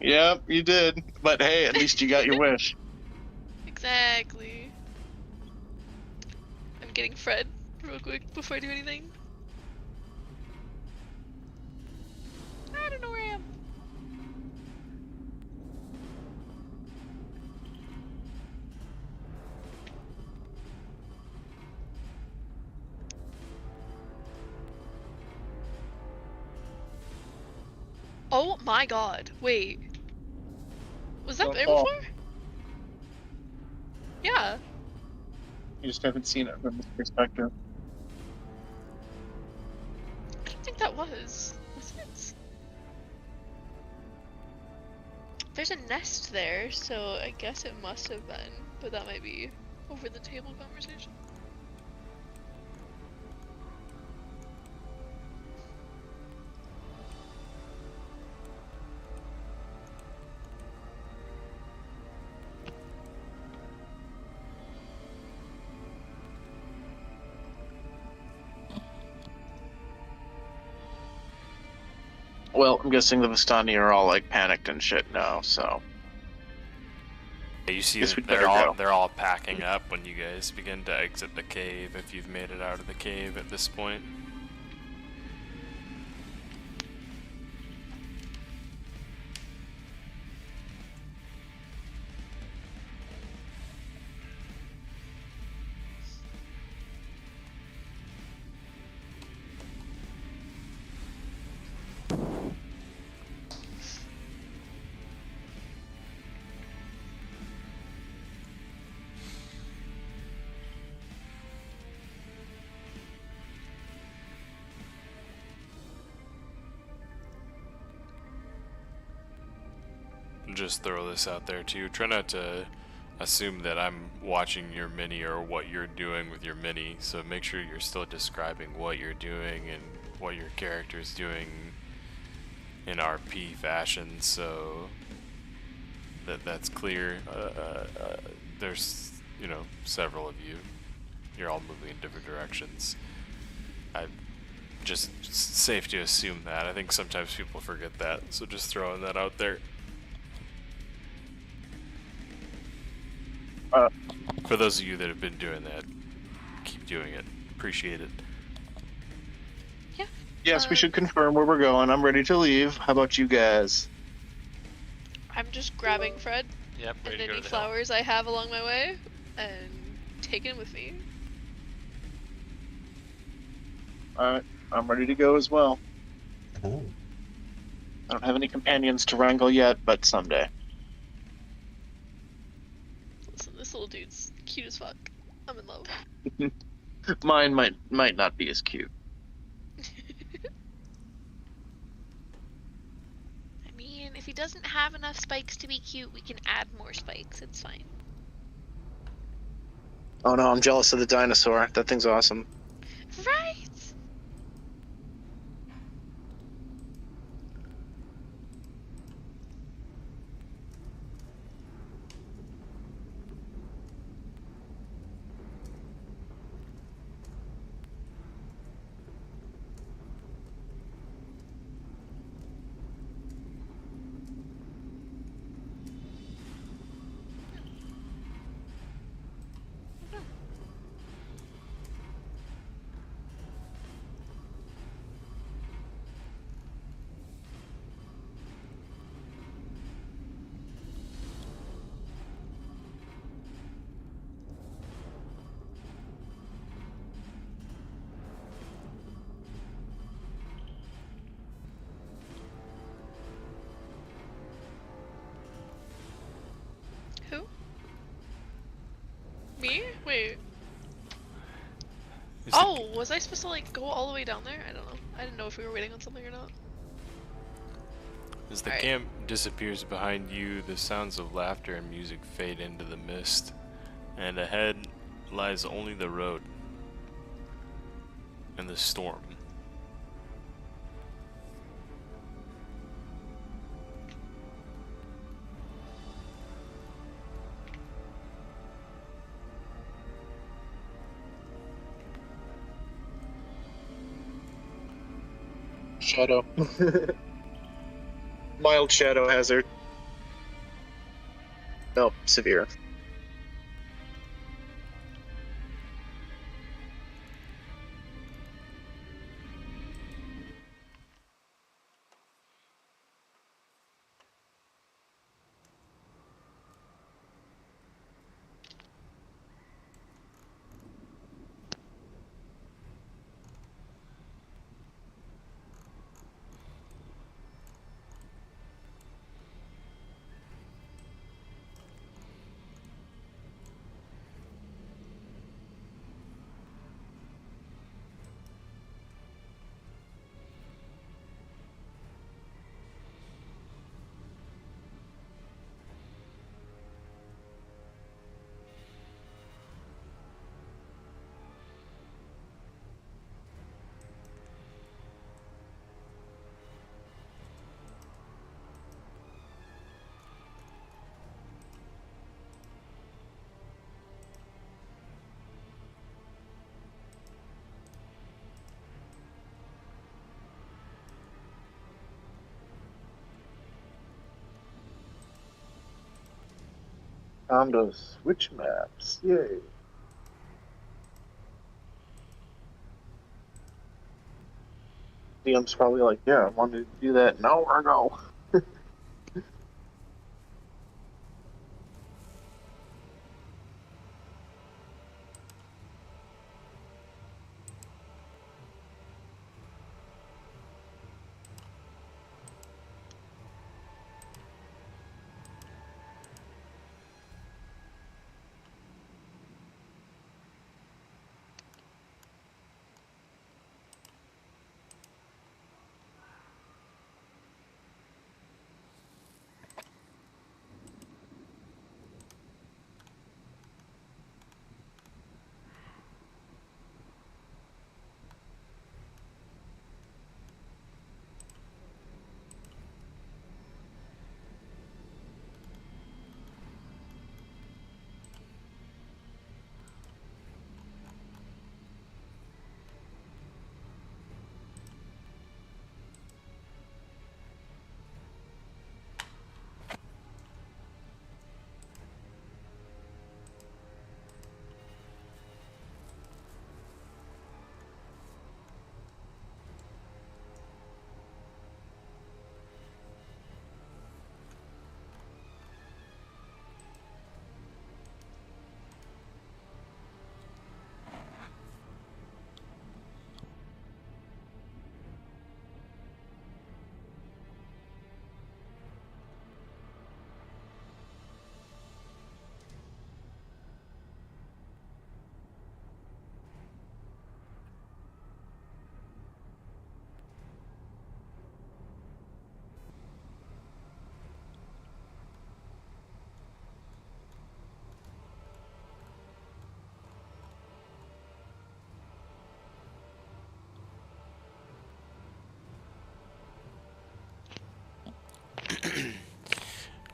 Yep, you did. But hey, at least you got your wish. Exactly. I'm getting Fred real quick before I do anything. I don't know where I am. Oh my god, wait. Was that Don't there fall. before? Yeah. You just haven't seen it from this perspective. I don't think that was. Was it? There's a nest there, so I guess it must have been, but that might be over the table conversation. Well, I'm guessing the Vistani are all like panicked and shit now, so You see Guess that we'd better go. they're all packing up when you guys begin to exit the cave, if you've made it out of the cave at this point. Just throw this out there too. Try not to assume that I'm watching your mini or what you're doing with your mini, so make sure you're still describing what you're doing and what your character's doing in RP fashion, so that's clear. There's, you know, several of you. You're all moving in different directions. I just safe to assume that. I think sometimes people forget that, so just throwing that out there. For those of you that have been doing that, keep doing it. Appreciate it. Yeah. yes, we should confirm where we're going. I'm ready to leave. How about you guys? I'm just grabbing Fred Yep, ready and to go any to the hill. flowers I have along my way and taking them with me. Alright, I'm ready to go as well. Oh. I don't have any companions to wrangle yet, but someday. Listen, this little dude's cute as fuck. I'm in love. Mine might not be as cute. I mean, if he doesn't have enough spikes to be cute, we can add more spikes. It's fine. Oh no, I'm jealous of the dinosaur. That thing's awesome. Right? Who? Me? Wait. Oh, was I supposed to like go all the way down there? I don't know. I didn't know if we were waiting on something or not. As the Alright. camp disappears behind you, the sounds of laughter and music fade into the mist, and ahead lies only the road and the storm. Shadow. Mild shadow hazard. No, severe. Time to switch maps. Yay. DM's probably like, yeah, I wanted to do that an hour ago.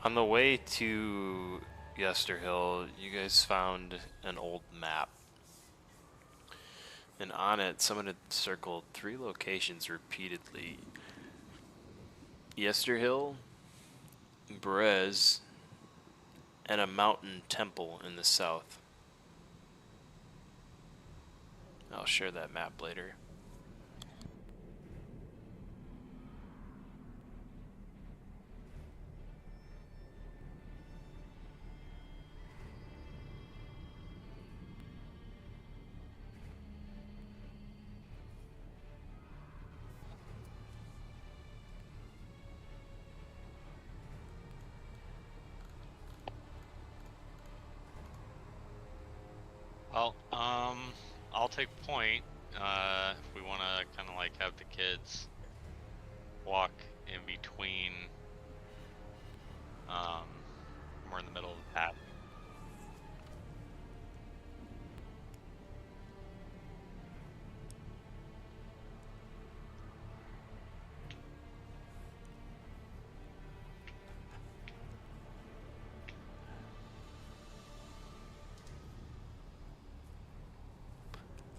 On the way to Yester Hill, you guys found an old map. And on it, someone had circled 3 locations repeatedly. Yester Hill, Brez, and a mountain temple in the south. I'll share that map later. Well, I'll take point. If we want to kind of like have the kids walk in between, more in the middle of the path.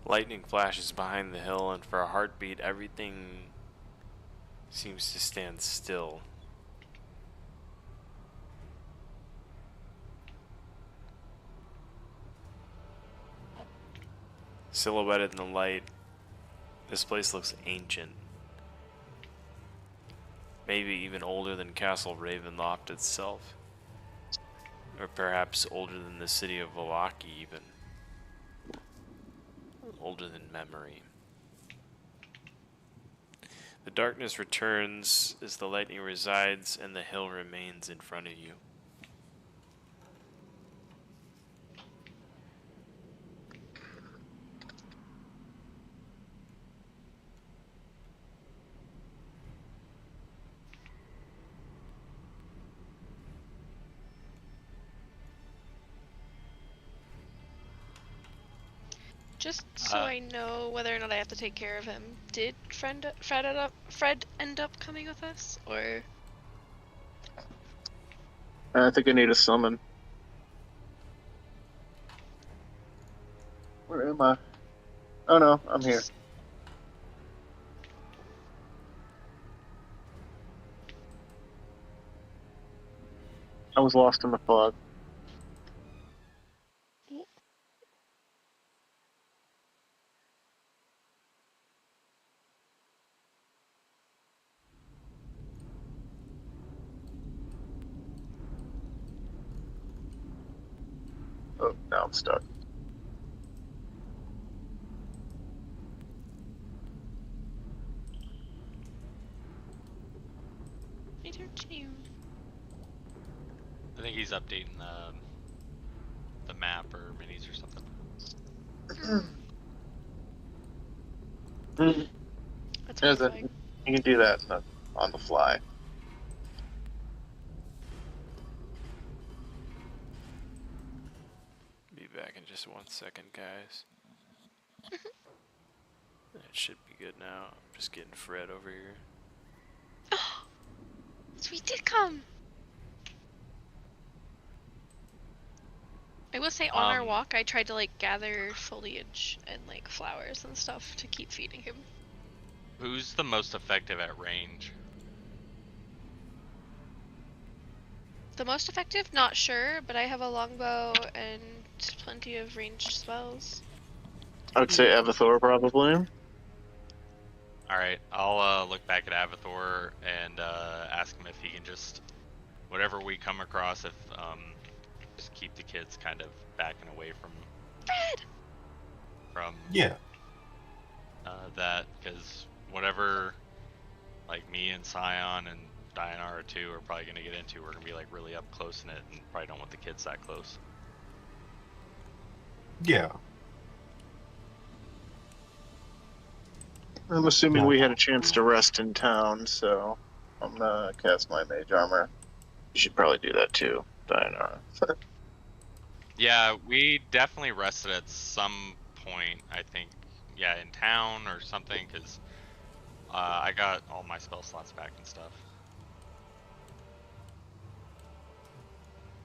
Lightning flashes behind the hill, and for a heartbeat, everything seems to stand still. Silhouetted in the light, this place looks ancient. Maybe even older than Castle Ravenloft itself. Or perhaps older than the city of Vallaki even. Older than memory. The darkness returns as the lightning resides and the hill remains in front of you. Just so I know whether or not I have to take care of him, did Fred end up coming with us, or? I think I need a summon. Where am I? Oh no, I'm here. I was lost in the fog. Oh, now I'm stuck. I don't know. I think he's updating the map or minis or something. That's Yeah, horrifying. you can do that on the fly. Be back in just 1 second, guys. It should be good now. I'm just getting Fred over here. So he did come! I will say on our walk, I tried to like gather foliage and like flowers and stuff to keep feeding him. Who's the most effective at range? The most effective? Not sure, but I have a longbow and plenty of ranged spells. I would say Avathor probably. Alright, I'll look back at Avathor and ask him if he can just, whatever we come across, if just keep the kids kind of backing away from Yeah. that, because whatever like me and Scion and Dianara too are probably going to get into, we're going to be like really up close in it and probably don't want the kids that close. Yeah. I'm assuming we had a chance to rest in town, so I'm gonna cast my mage armor. You should probably do that too, Dianara. Yeah, we definitely rested at some point, I think. Yeah, in town or something, because I got all my spell slots back and stuff.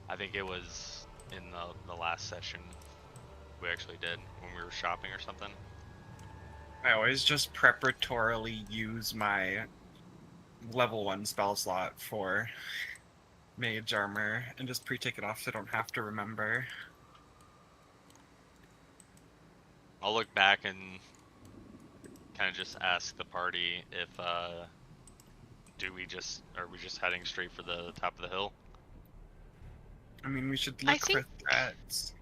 I think it was in the last session we actually did, when we were shopping or something. I always just preparatorily use my level 1 spell slot for mage armor and just pre-take it off so I don't have to remember. I'll look back and kind of just ask the party if are we just heading straight for the top of the hill? I mean, we should look for threats.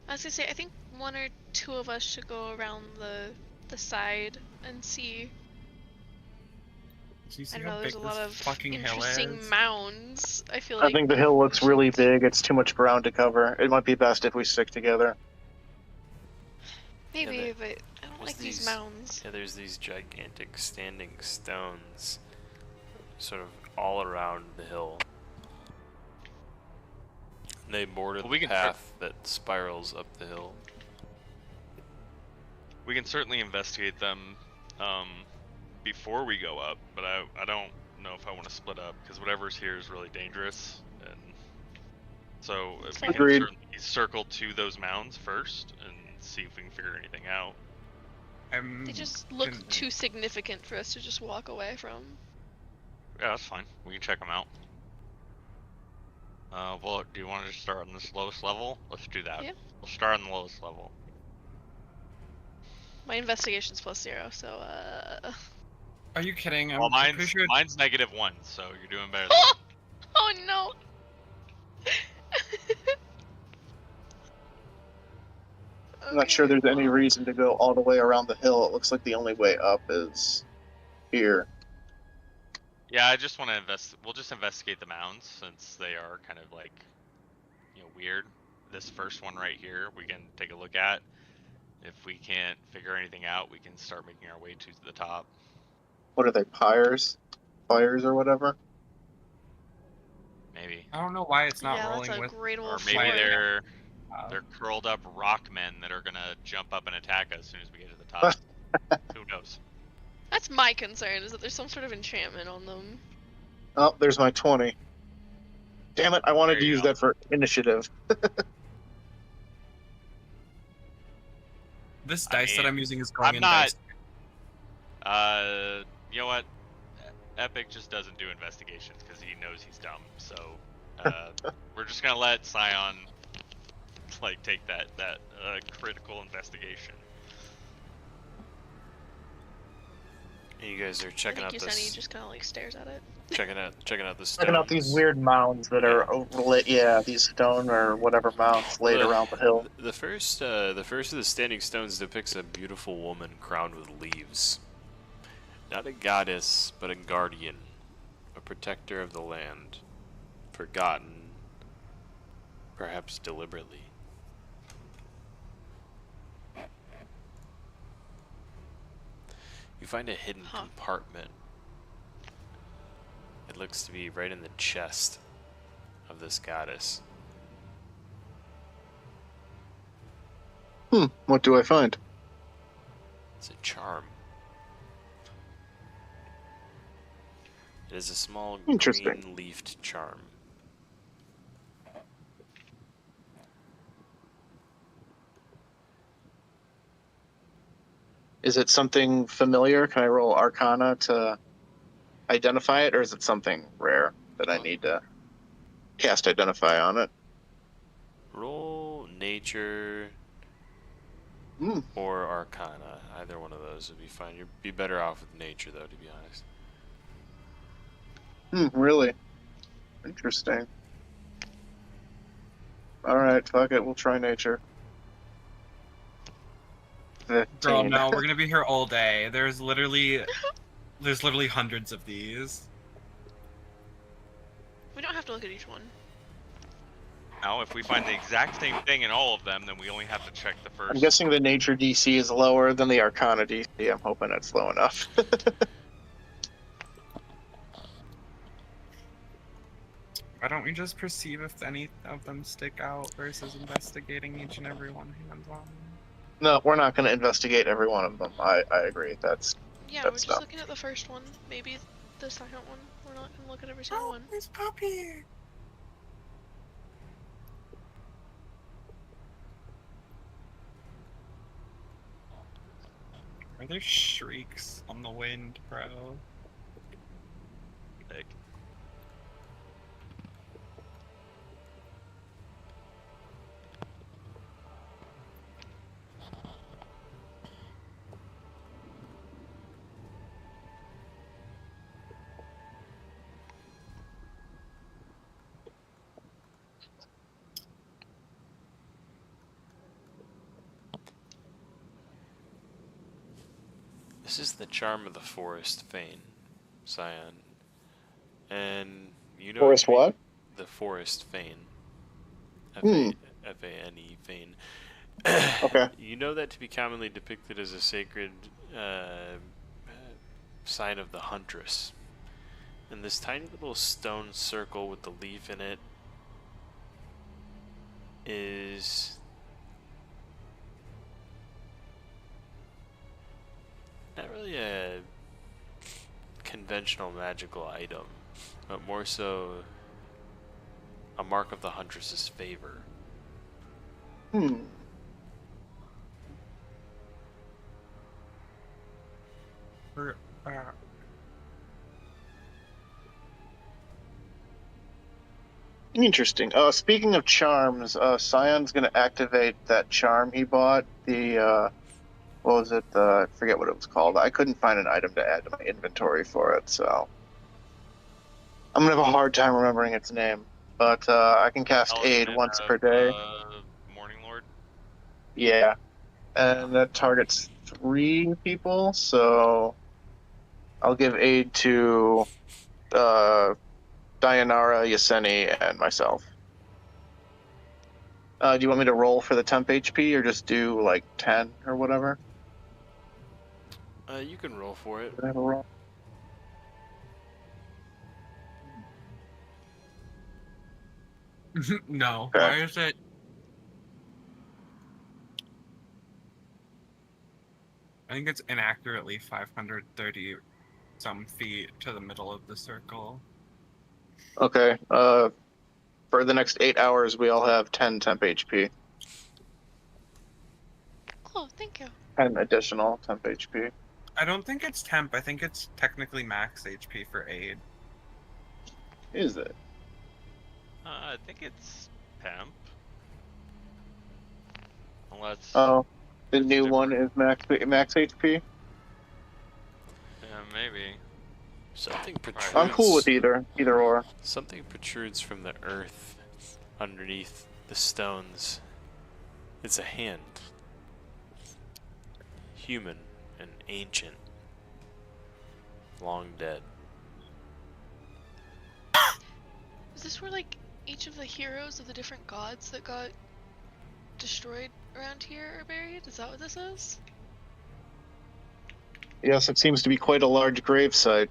I was gonna say, I think one or two of us should go around the side and see. Do you see I don't how know, big there's a lot this of fucking hill interesting is? mounds. I feel I like think the hill looks really big. It's too much ground to cover. It might be best if we stick together. maybe, Yeah, but I don't like these mounds. Yeah, there's these gigantic standing stones sort of all around the hill. They border the path that spirals up the hill. We can certainly investigate them before we go up, but I don't know if I want to split up, because whatever's here is really dangerous. And so if we can certainly circle to those mounds first and see if we can figure anything out. They just look too significant for us to just walk away from. Yeah, that's fine. We can check them out. Well, do you want to start on this lowest level? Let's do that. Yeah. We'll start on the lowest level. My investigation's +0, so Are you kidding? Well, I'm pretty sure. mine's -1, so you're doing better than me. Oh no. I'm not sure Okay, there's any well, reason to go all the way around the hill. It looks like the only way up is here. Yeah, I just want to we'll just investigate the mounds since they are kind of like, weird. This first one right here, we can take a look at. If we can't figure anything out, we can start making our way to the top. What are they, pyres? Fires or whatever? Maybe. I don't know why it's not yeah, that's rolling a with. great Or old maybe floor. they're curled up rock men that are gonna jump up and attack us as soon as we get to the top. Who knows? That's my concern, is that there's some sort of enchantment on them. Oh, there's my 20. Damn it, I wanted There to you use go. that for initiative. This I dice that mean, I'm using is going I'm in not. dice. You know what? Epic just doesn't do investigations because he knows he's dumb. So we're just gonna let Scion take that critical investigation. You guys are I checking think out Yesenia this. just kind of stares at it. Checking out the stones. Checking out these weird mounds that are overlaid. Yeah, these stone or whatever mounds laid around the hill. The first of the standing stones depicts a beautiful woman crowned with leaves. Not a goddess, but a guardian, a protector of the land, forgotten, perhaps deliberately. You find a hidden compartment. It looks to be right in the chest of this goddess. What do I find? It's a charm. It is a small Interesting. green-leafed charm. Is it something familiar? Can I roll Arcana to identify it, or is it something rare that I need to cast Identify on it? Roll Nature or Arcana. Either one of those would be fine. You'd be better off with Nature, though, to be honest. Really? Interesting. Alright, fuck it. We'll try Nature. Girl, 15. no, we're gonna be here all day. There's literally hundreds of these. We don't have to look at each one. Now, if we find the exact same thing in all of them, then we only have to check the first. I'm guessing the Nature DC is lower than the Arcana DC. I'm hoping it's low enough. Why don't we just perceive if any of them stick out versus investigating each and every one hands-on? No, we're not going to investigate every one of them. I agree. That's Yeah, That's we're just dumb. looking at the first one. Maybe the second one. We're not gonna look at every single one. There's Poppy! Are there shrieks on the wind, bro? Sick. This is the charm of the Forest Fane, Scion. And you know Forest what? The Forest Fane. F-A-N-E, Fane. Okay. You know that to be commonly depicted as a sacred sign of the Huntress. And this tiny little stone circle with the leaf in it is not really a conventional magical item, but more so a mark of the Huntress's favor. Interesting. Speaking of charms, Scion's gonna activate that charm he bought. The what was it? I forget what it was called. I couldn't find an item to add to my inventory for it, so I'm gonna have a hard time remembering its name. But I can cast Aid Talisman once of, per day. Morning Lord. Yeah, and that targets 3 people, so I'll give Aid to Dayanara, Yeseni, and myself. Do you want me to roll for the temp HP or just do like 10 or whatever? You can roll for it. Do I have a roll? No. Okay. Why is it? I think it's inaccurately 530 some feet to the middle of the circle. Okay. For the next 8 hours, we all have 10 temp HP. Oh, thank you. 10 additional temp HP. I don't think it's temp. I think it's technically max HP for aid. Is it? I think it's temp. Unless, Oh, the it's new one different. is max HP. Yeah, maybe. Something protrudes. I'm cool with either or. Something protrudes from the earth underneath the stones. It's a hand. Human and ancient. Long dead. Is this where like each of the heroes of the different gods that got destroyed around here are buried? Is that what this is? Yes, it seems to be quite a large gravesite.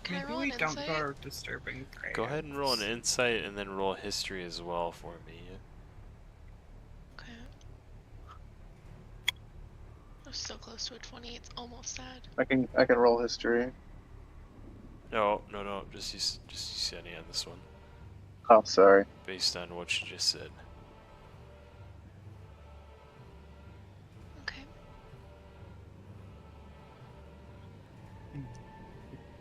Can I Maybe roll we an don't insight? go disturbing graves. Go ahead and roll an insight and then roll history as well for me. Okay. I'm so close to a 20. It's almost sad. I can roll history. No, just use any on this one. Oh, sorry. Based on what you just said. Okay.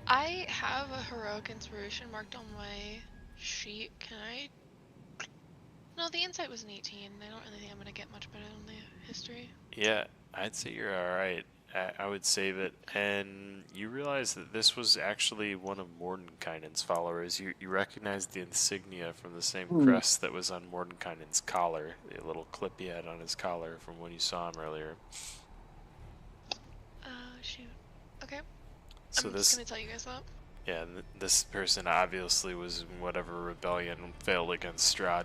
I have a heroic inspiration marked on my sheet. Can I? No, the insight was an 18. I don't really think I'm gonna get much better on the history. Yeah, I'd say you're alright. I would save it. And you realize that this was actually one of Mordenkainen's followers. You recognize the insignia from the same crest that was on Mordenkainen's collar. The little clip he had on his collar from when you saw him earlier. Shoot. Okay. So I'm just gonna tell you guys that. Yeah, and this person obviously was in whatever rebellion failed against Strahd.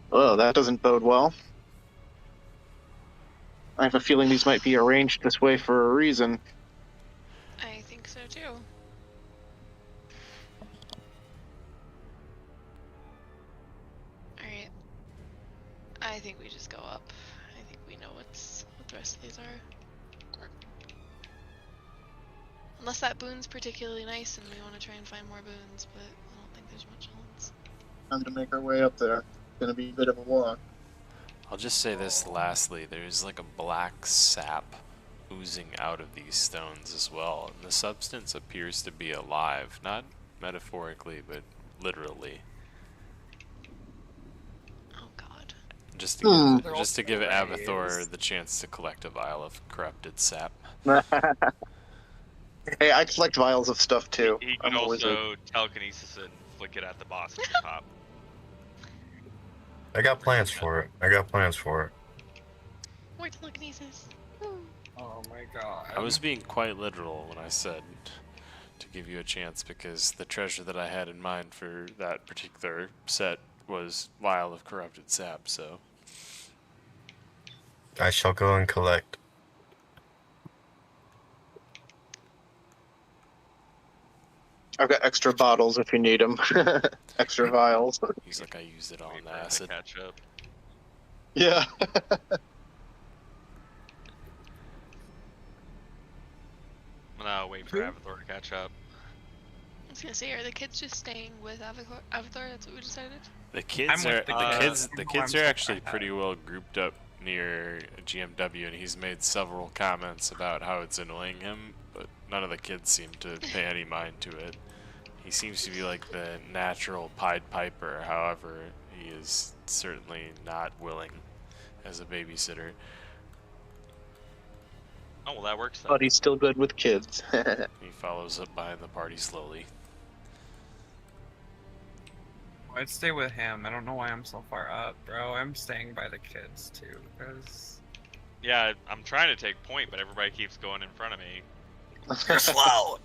Oh, that doesn't bode well. I have a feeling these might be arranged this way for a reason. I think so too. Alright. I think we just go up. I think we know what the rest of these are. Unless that boon's particularly nice and we want to try and find more boons, but I don't think there's much else. Time to make our way up there. It's gonna be a bit of a walk. I'll just say this lastly, there's like a black sap oozing out of these stones as well, and the substance appears to be alive, not metaphorically, but literally. Oh god. Just to give Avathor the chance to collect a vial of corrupted sap. Hey, I collect vials of stuff too. He could I'm a wizard. also telekinesis and flick it at the boss at the top. I got plans for it. More telekinesis. Oh my god. I was being quite literal when I said to give you a chance, because the treasure that I had in mind for that particular set was vial of corrupted sap, so... I shall go and collect. I've got extra bottles if you need them. Extra vials. He's like, I used it all Wait in for him to acid. catch up. Yeah. No, wait for Avathor to catch up. I was gonna say, are the kids just staying with Avatar? That's what we decided? The kids I'm are with the the kids I'm are actually pretty well grouped up near a GMW, and he's made several comments about how it's annoying him, but none of the kids seem to pay any mind to it. He seems to be like the natural Pied Piper, however, he is certainly not willing as a babysitter. Oh, well, that works then. But he's still good with kids. He follows up behind the party slowly. I'd stay with him. I don't know why I'm so far up, bro. I'm staying by the kids too, because Yeah, I'm trying to take point, but everybody keeps going in front of me. you're slow.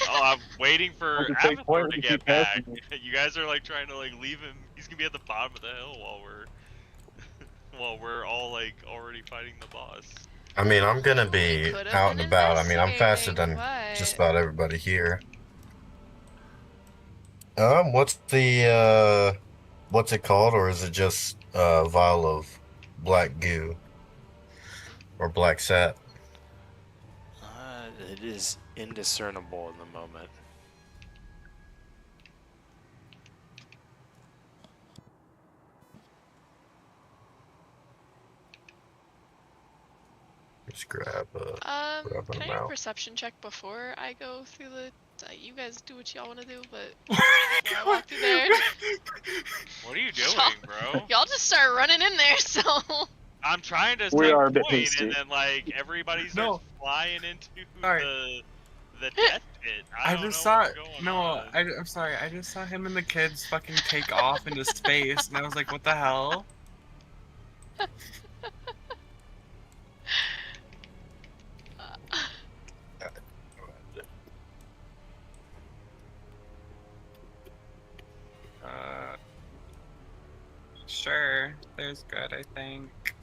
Oh, I'm waiting for I can take Avatar point to when you get keep back. passing me. You guys are like trying to like leave him. He's gonna be at the bottom of the hill while we're all like already fighting the boss. I mean, I'm gonna We be could have out and been about. I mean, I'm faster investigating, than just but- about everybody here. What's the what's it called, or is it just a vial of black goo or black sap? It is indiscernible in the moment. Just grab a grab Can I them do a out. perception check before I go through the? You guys do what y'all want to do, but before I walk through there, What are you doing, bro? y'all just start running in there. So I'm trying to We take are a bit point, hasty. and then like everybody starts No. flying into Sorry. the death pit. I I don't just know saw. what's going on. I'm sorry. I just saw him and the kids fucking take off into space, and I was like, "What the hell?" Sure. There's good, I think.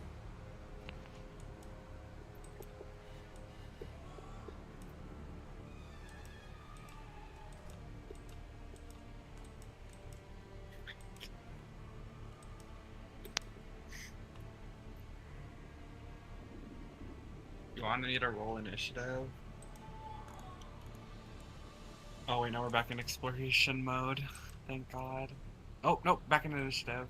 You want me to roll initiative? Oh wait, now we're back in exploration mode. Thank God. Oh, no, back in initiative.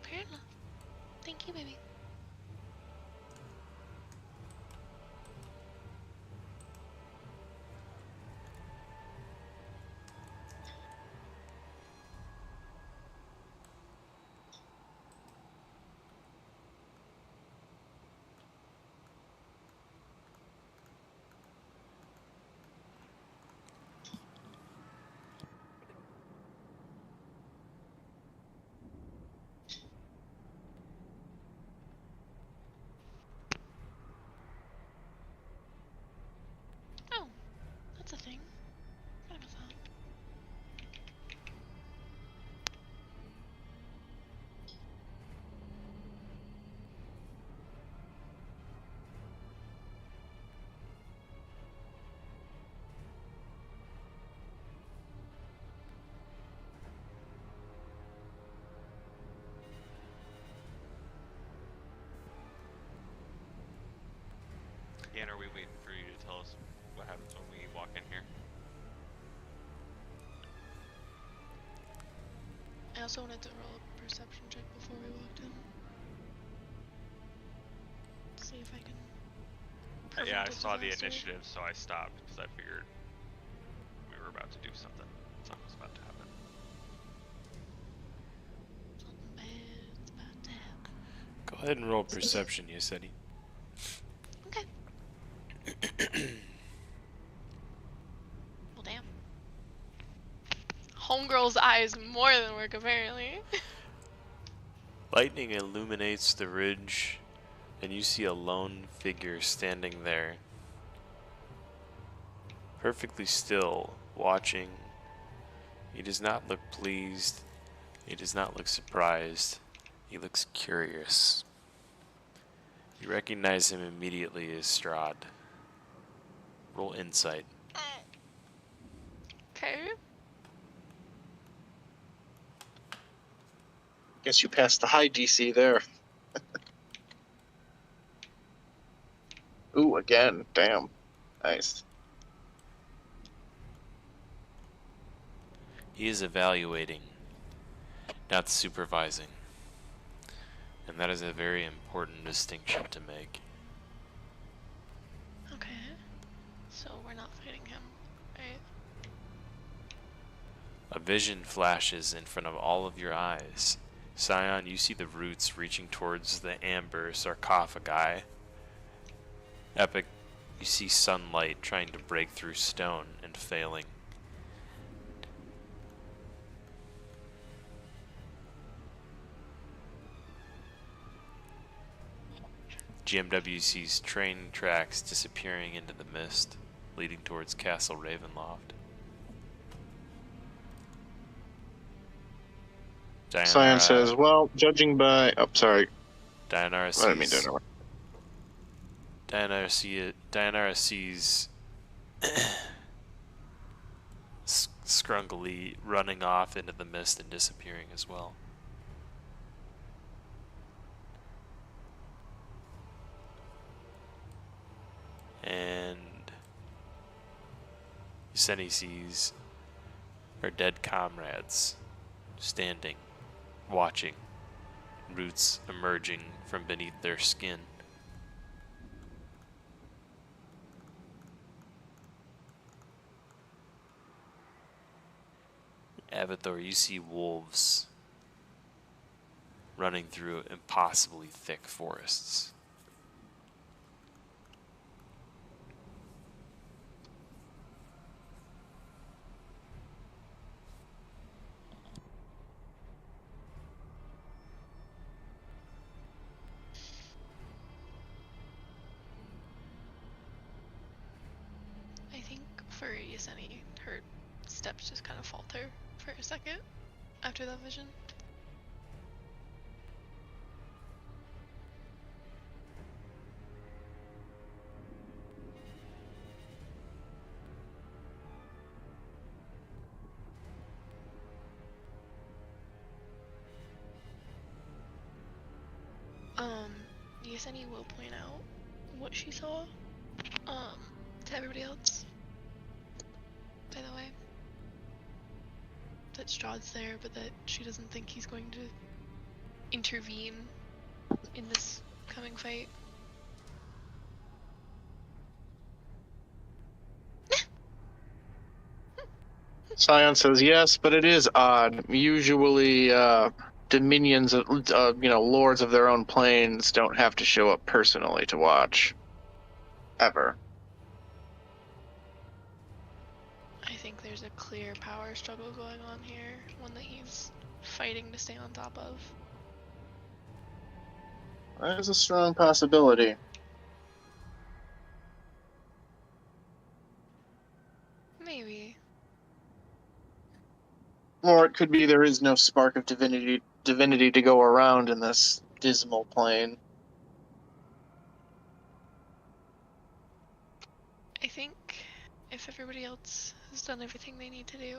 fair enough. Thank you, baby. Oh, that's a thing. Forgot about that. Dan, are we waiting for you to tell us what happens when we walk in here? I also wanted to roll a perception check before we walked in. See if I can. Yeah, I prevent a saw the disaster. initiative, so I stopped because I figured we were about to do something. Something was about to happen. Something bad's about to happen. Go ahead and roll perception, Yeseni. Okay. Well, damn. Homegirl's eyes more than work, apparently. Lightning illuminates the ridge, and you see a lone figure standing there, perfectly still, watching. He does not look pleased. He does not look surprised. He looks curious. You recognize him immediately as Strahd. Roll insight. Okay. Guess you passed the high DC there. again. Damn. Nice. He is evaluating, not supervising. And that is a very important distinction to make. Okay. So we're not fighting him, right? A vision flashes in front of all of your eyes. Scion, you see the roots reaching towards the amber sarcophagi. Epic, you see sunlight trying to break through stone and failing. GMW sees train tracks disappearing into the mist, leading towards Castle Ravenloft. Scion says, well, judging by... Oh, sorry. Dianara I didn't mean to sees... interrupt. Dianara sees... Scrungly running off into the mist and disappearing as well. And Yeseni sees her dead comrades standing, watching, roots emerging from beneath their skin. Avathor, you see wolves running through impossibly thick forests. I think for Yeseni, her steps just kind of falter for a second after that vision. Yeseni will point out what she saw, to everybody else. By the way, that Strahd's there, but that she doesn't think he's going to intervene in this coming fight. Scion says yes, but it is odd. Usually, dominions of, lords of their own planes don't have to show up personally to watch. Ever. I think there's a clear power struggle going on here, one that he's fighting to stay on top of. That is a strong possibility. Maybe. Or it could be there is no spark of divinity to go around in this dismal plane. I think if everybody else has done everything they need to do,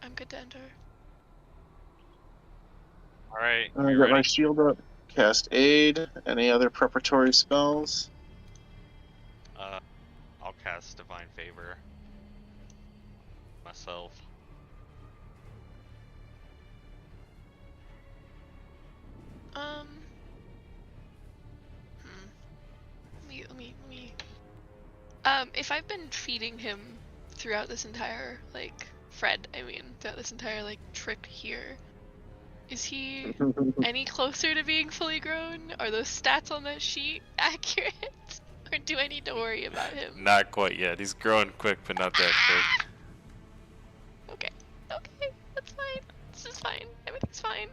I'm good to enter. Alright, I got my shield up. Cast Aid. Any other preparatory spells? I'll cast Divine Favor myself. If I've been feeding him throughout this entire, throughout this entire, trip here, is he any closer to being fully grown? Are those stats on that sheet accurate? Or do I need to worry about him? Not quite yet. He's growing quick, but not that quick. Okay, that's fine. This is fine. Everything's fine.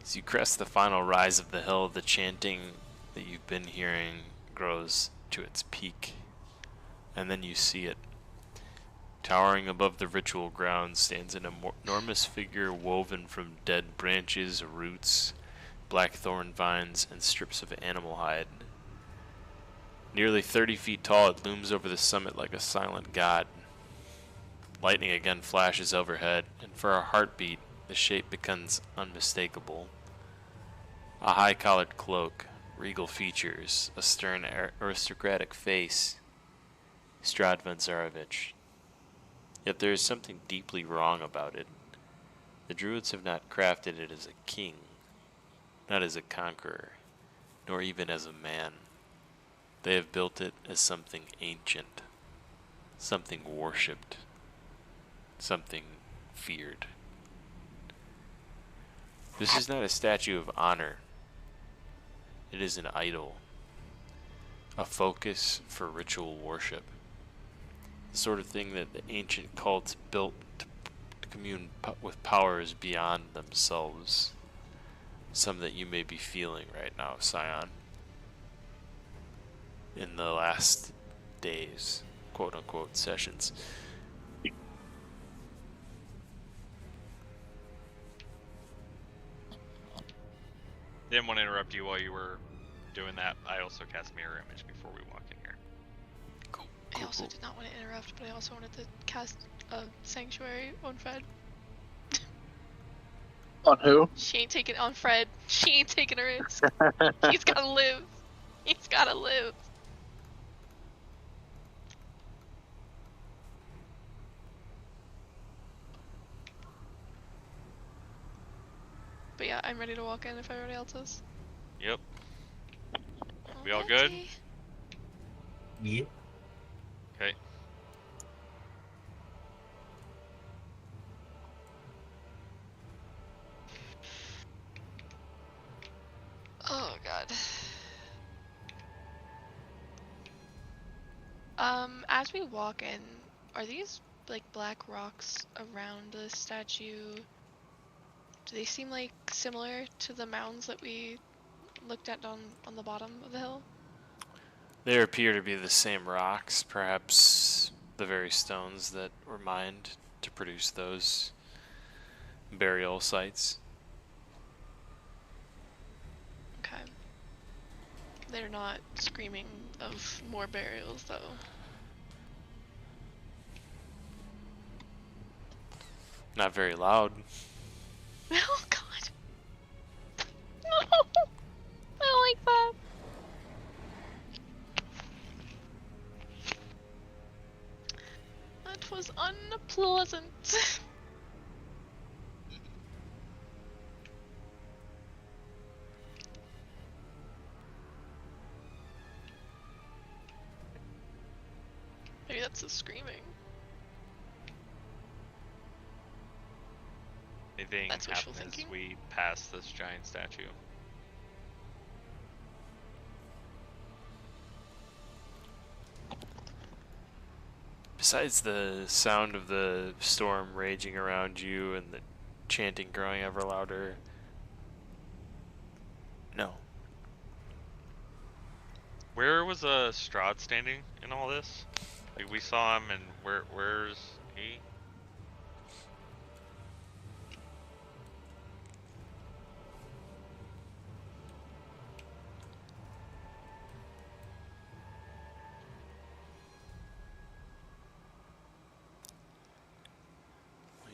As you crest the final rise of the hill, the chanting that you've been hearing grows to its peak, and then you see it. Towering above the ritual grounds stands an enormous figure woven from dead branches, roots, blackthorn vines, and strips of animal hide. Nearly 30 feet tall, it looms over the summit like a silent god. Lightning again flashes overhead, and for a heartbeat, the shape becomes unmistakable. A high-collared cloak, regal features, a stern aristocratic face. Strahd Vanzarovich. Yet there is something deeply wrong about it. The Druids have not crafted it as a king, not as a conqueror, nor even as a man. They have built it as something ancient, something worshipped, something feared. This is not a statue of honor. It is an idol, a focus for ritual worship. The sort of thing that the ancient cults built to commune with powers beyond themselves. Some that you may be feeling right now, Scion. In the last days, quote-unquote, sessions. Didn't want to interrupt you while you were doing that. I also cast Mirror Image before we walk in here. I also did not want to interrupt, but I also wanted to cast a Sanctuary on Fred. On who? She ain't taking on Fred. She ain't taking a risk. He's gotta live. He's gotta live. But yeah, I'm ready to walk in if everybody else is. Yep. We all good? Alrighty. Yeah. Okay. Oh god. As we walk in, are these like black rocks around the statue? Do they seem like similar to the mounds that we looked at on the bottom of the hill? There appear to be the same rocks, perhaps the very stones that were mined to produce those burial sites. Okay. They're not screaming of more burials though. Not very loud. Oh god. No! I don't like that. That was unpleasant. Maybe that's the screaming. Anything That's wishful happen as thinking. we pass this giant statue? Besides the sound of the storm raging around you and the chanting growing ever louder, no. Where was Strahd standing in all this? Like we saw him, and where's he?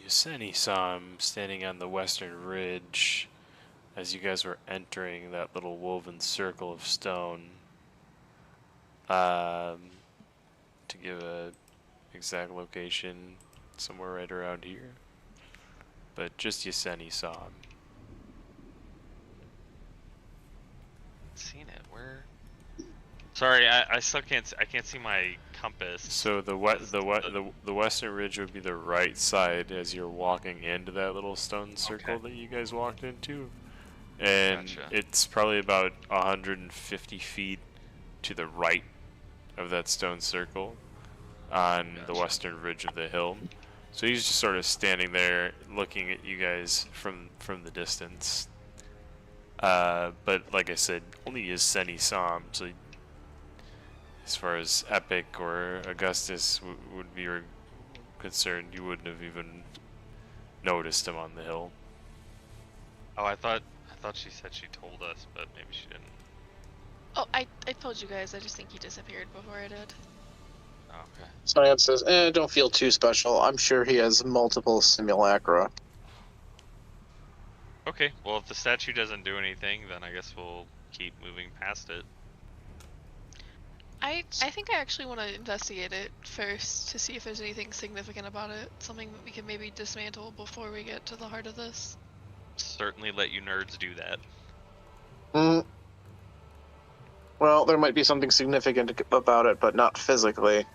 Yeseni saw him standing on the western ridge as you guys were entering that little woven circle of stone. To give a exact location, somewhere right around here. But just Yeseni saw him. Seen it. Where? Sorry, I still can't. I can't see my compass. So the western ridge would be the right side as you're walking into that little stone circle that you guys walked into, and Gotcha. it's probably about 150 feet to the right of that stone circle on the western ridge of the hill. So he's just sort of standing there looking at you guys from the distance. But like I said, only Yeseni saw him, so as far as Epic or Augustus would be concerned, you wouldn't have even noticed him on the hill. Oh, I thought she said she told us, but maybe she didn't. Oh, I told you guys, I just think he disappeared before I did. Oh, okay. Cyan says, don't feel too special. I'm sure he has multiple simulacra. Okay, well if the statue doesn't do anything, then I guess we'll keep moving past it. I think I actually want to investigate it first to see if there's anything significant about it. Something that we can maybe dismantle before we get to the heart of this. Certainly let you nerds do that. Well, there might be something significant about it, but not physically.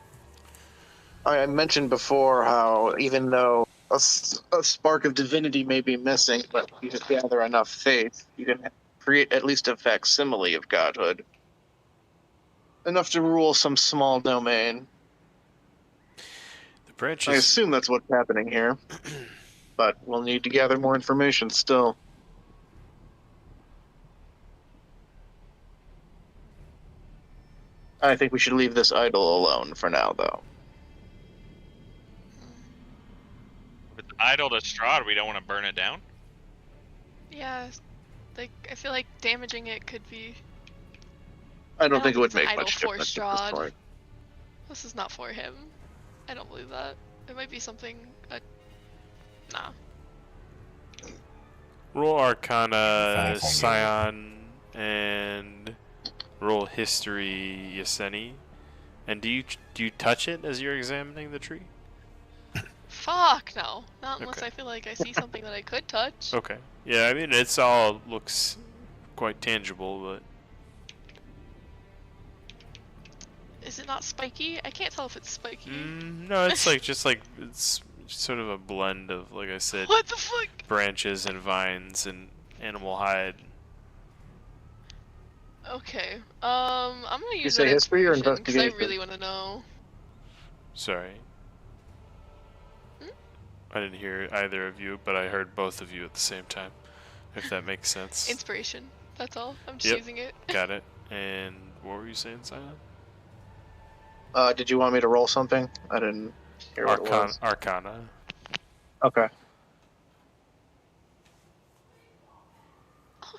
I mentioned before how even though a spark of divinity may be missing, but you just gather enough faith, you can create at least a facsimile of godhood. Enough to rule some small domain. The branches. I assume that's what's happening here, but we'll need to gather more information still. I think we should leave this idol alone for now, though. With idol to Strahd, we don't want to burn it down. Yeah, like I feel like damaging it could be. I don't think it would it's an make idol much for difference at this Strahd. point. This is not for him. I don't believe that. It might be something. Nah. Roll Arcana, Thank you. Scion, and roll History, Yeseni. And do you touch it as you're examining the tree? Fuck no. Not unless Okay. I feel like I see something that I could touch. Okay. Yeah, I mean, it's all looks quite tangible, but Is it not spiky? I can't tell if it's spiky. no, it's like it's sort of a blend of, like I said, What the fuck? branches and vines and animal hide. Okay. I'm gonna use say that history or inspiration because I investigation? really want to know. Sorry. Hmm? I didn't hear either of you, but I heard both of you at the same time. If that makes sense. Inspiration. That's all. I'm just Yep. using it. Got it. And what were you saying, Scion? Did you want me to roll something? I didn't hear what it was. Arcana. Okay. Oh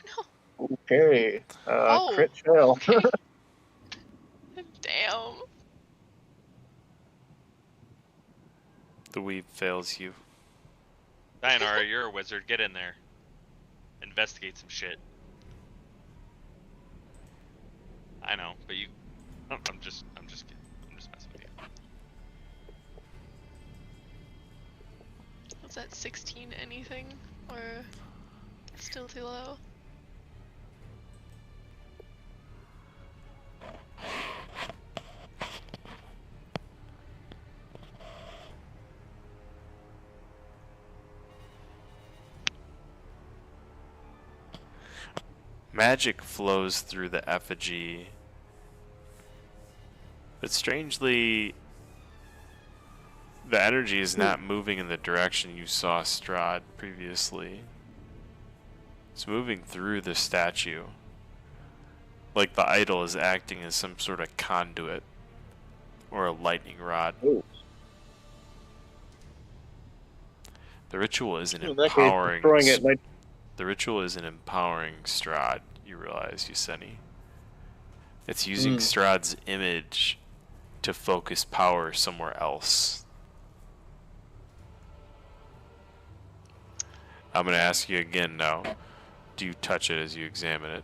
no. Okay. Oh. Crit fail. Okay. Damn. The weave fails you. Dianara, you're a wizard. Get in there. Investigate some shit. I know, but you. I'm just kidding. I'm just messing with you. Was that 16 anything? Or still too low? Magic flows through the effigy, but strangely, the energy is not moving in the direction you saw Strahd previously. It's moving through the statue, like the idol is acting as some sort of conduit or a lightning rod. Ooh. The ritual isn't In that case, empowering. destroying it might. The ritual isn't empowering Strahd, you realize, Yeseni. It's using Strahd's image to focus power somewhere else. I'm going to ask you again now. Do you touch it as you examine it?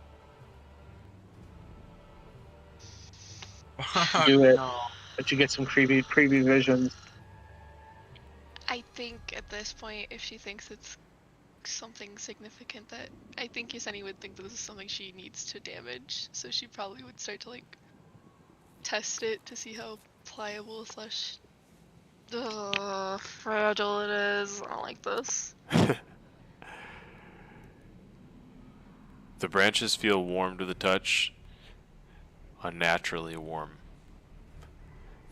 Do it. But you get some creepy visions. I think at this point, if she thinks it's something significant, that I think Yeseni would think that this is something she needs to damage, so she probably would start to like test it to see how pliable slash fragile it is. I don't like this. The branches feel warm to the touch, unnaturally warm.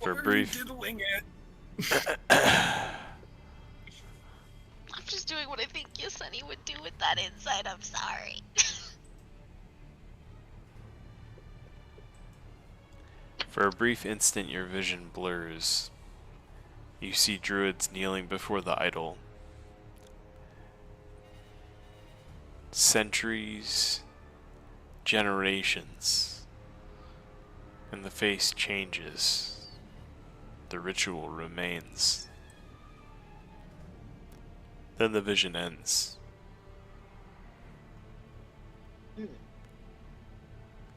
For a brief. Diddling it. I'm just doing what I think Yeseni would do with that inside. I'm sorry. For a brief instant, your vision blurs. You see druids kneeling before the idol. Centuries, generations, and the face changes. The ritual remains. Then the vision ends.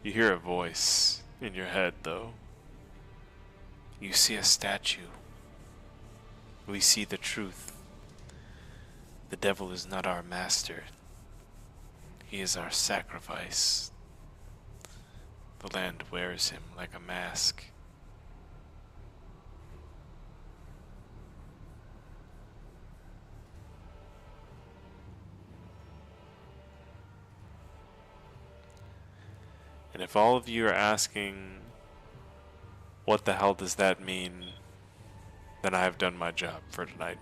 You hear a voice in your head, though. You see a statue. We see the truth. The devil is not our master. He is our sacrifice. The land wears him like a mask. And if all of you are asking, what the hell does that mean? Then I have done my job for tonight.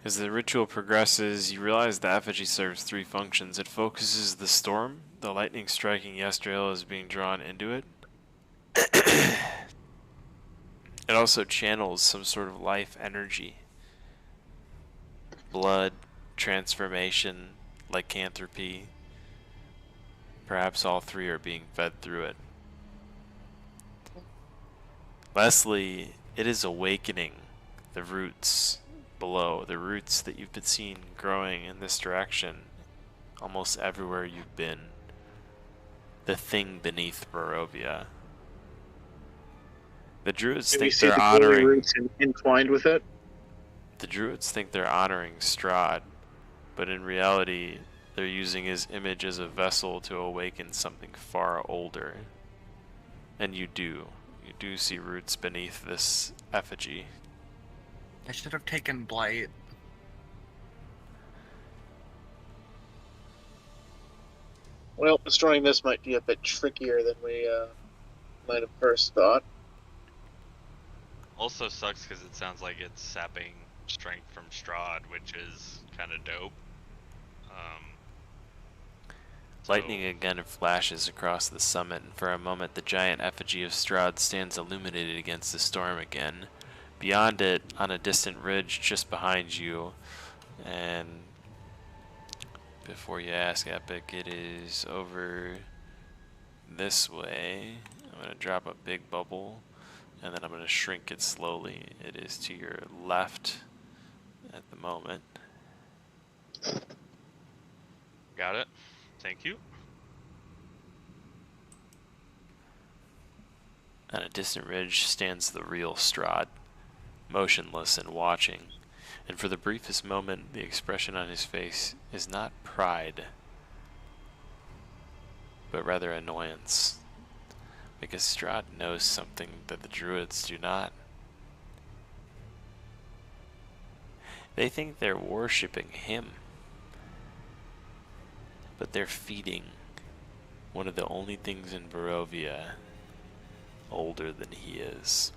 As the ritual progresses, you realize the effigy serves three functions. It focuses the storm, the lightning striking Yester is being drawn into it. It also channels some sort of life energy. Blood, transformation, lycanthropy. Perhaps all three are being fed through it. Leslie, it is awakening the roots below, the roots that you've been seeing growing in this direction almost everywhere you've been. The thing beneath Barovia. The druids Do we think see they're the glowing honoring. roots entwined with it? The druids think they're honoring Strahd, but in reality, they're using his image as a vessel to awaken something far older. And you do see roots beneath this effigy. I should have taken Blight. Well, destroying this might be a bit trickier than we might have first thought. Also sucks because it sounds like it's sapping strength from Strahd, which is kind of dope. Lightning again flashes across the summit, and for a moment the giant effigy of Strahd stands illuminated against the storm again. Beyond it, on a distant ridge just behind you, and before you ask, Epic, it is over this way. I'm going to drop a big bubble, and then I'm going to shrink it slowly. It is to your left at the moment. Got it. Thank you. On a distant ridge stands the real Strahd, motionless and watching, and for the briefest moment the expression on his face is not pride, but rather annoyance, because Strahd knows something that the druids do not. They think they're worshipping him, but they're feeding one of the only things in Barovia older than he is.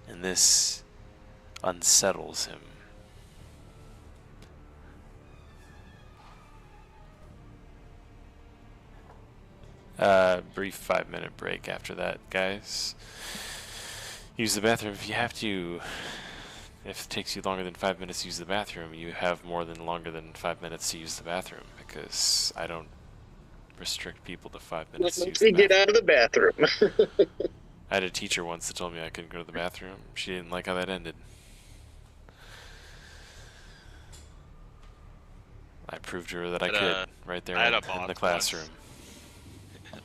And this unsettles him. Brief 5-minute break after that, guys. Use the bathroom if you have to. If it takes you longer than 5 minutes to use the bathroom, you have more than longer than 5 minutes to use the bathroom, because I don't restrict people to 5 minutes to use the Get bathroom. out of the bathroom. I had a teacher once that told me I couldn't go to the bathroom. She didn't like how that ended. I proved to her that I could, right there I had a in boss the classroom.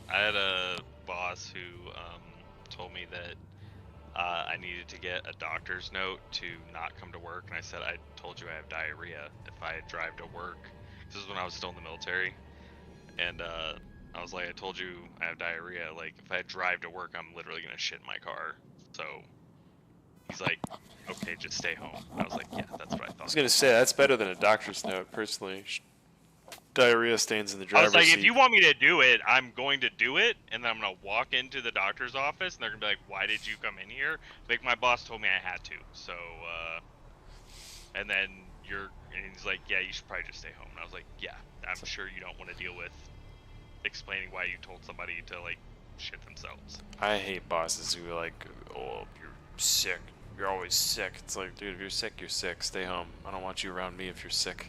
I had a boss who told me that I needed to get a doctor's note to not come to work, and I said, I told you I have diarrhea if I drive to work. This is when I was still in the military, and I was like, I told you I have diarrhea, like, if I drive to work, I'm literally gonna shit in my car. So he's like, okay, just stay home. And I was like, yeah, that's what I thought. I was gonna say, that's better than a doctor's note, personally. Diarrhea stains in the I driver's was like, seat. if you want me to do it, I'm going to do it, and then I'm gonna walk into the doctor's office, and they're gonna be like, why did you come in here? Like, my boss told me I had to, so, and then and he's like, yeah, you should probably just stay home. And I was like, yeah, I'm sure you don't want to deal with explaining why you told somebody to, like, shit themselves. I hate bosses who are like, oh, you're sick. You're always sick. It's like, dude, if you're sick, you're sick. Stay home. I don't want you around me if you're sick.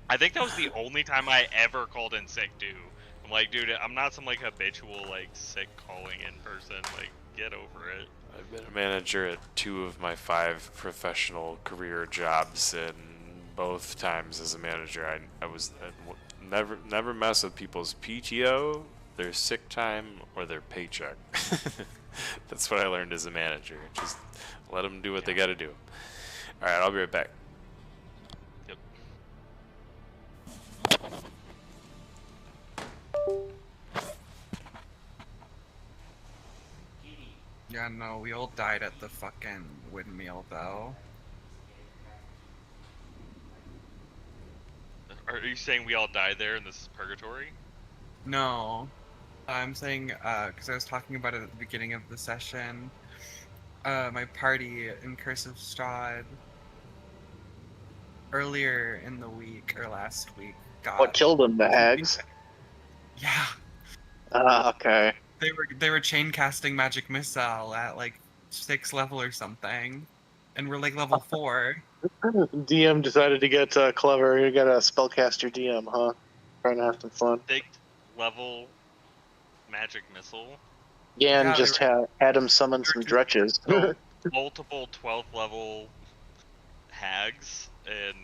I think that was the only time I ever called in sick, too. I'm like, dude, I'm not some like habitual like sick calling in person. Like, get over it. I've been a manager at 2 of my 5 professional career jobs, and both times as a manager, I was never mess with people's PTO, their sick time, or their paycheck. That's what I learned as a manager. Just let them do what they got to do. All right, I'll be right back. Yep. Yeah, no, we all died at the fucking windmill, though. Are you saying we all died there and this is purgatory? No, I'm saying, because I was talking about it at the beginning of the session. My party in Curse of Strahd earlier in the week or last week got. What killed them? The hags? Yeah. Okay. They were chain casting magic missile at like 6th level or something, and we're like level 4. DM decided to get clever. You got a spellcaster DM, huh? Trying to have some fun. 6th level magic missile. Yan Yeah, just had him summon some dretches. So multiple 12th level hags, and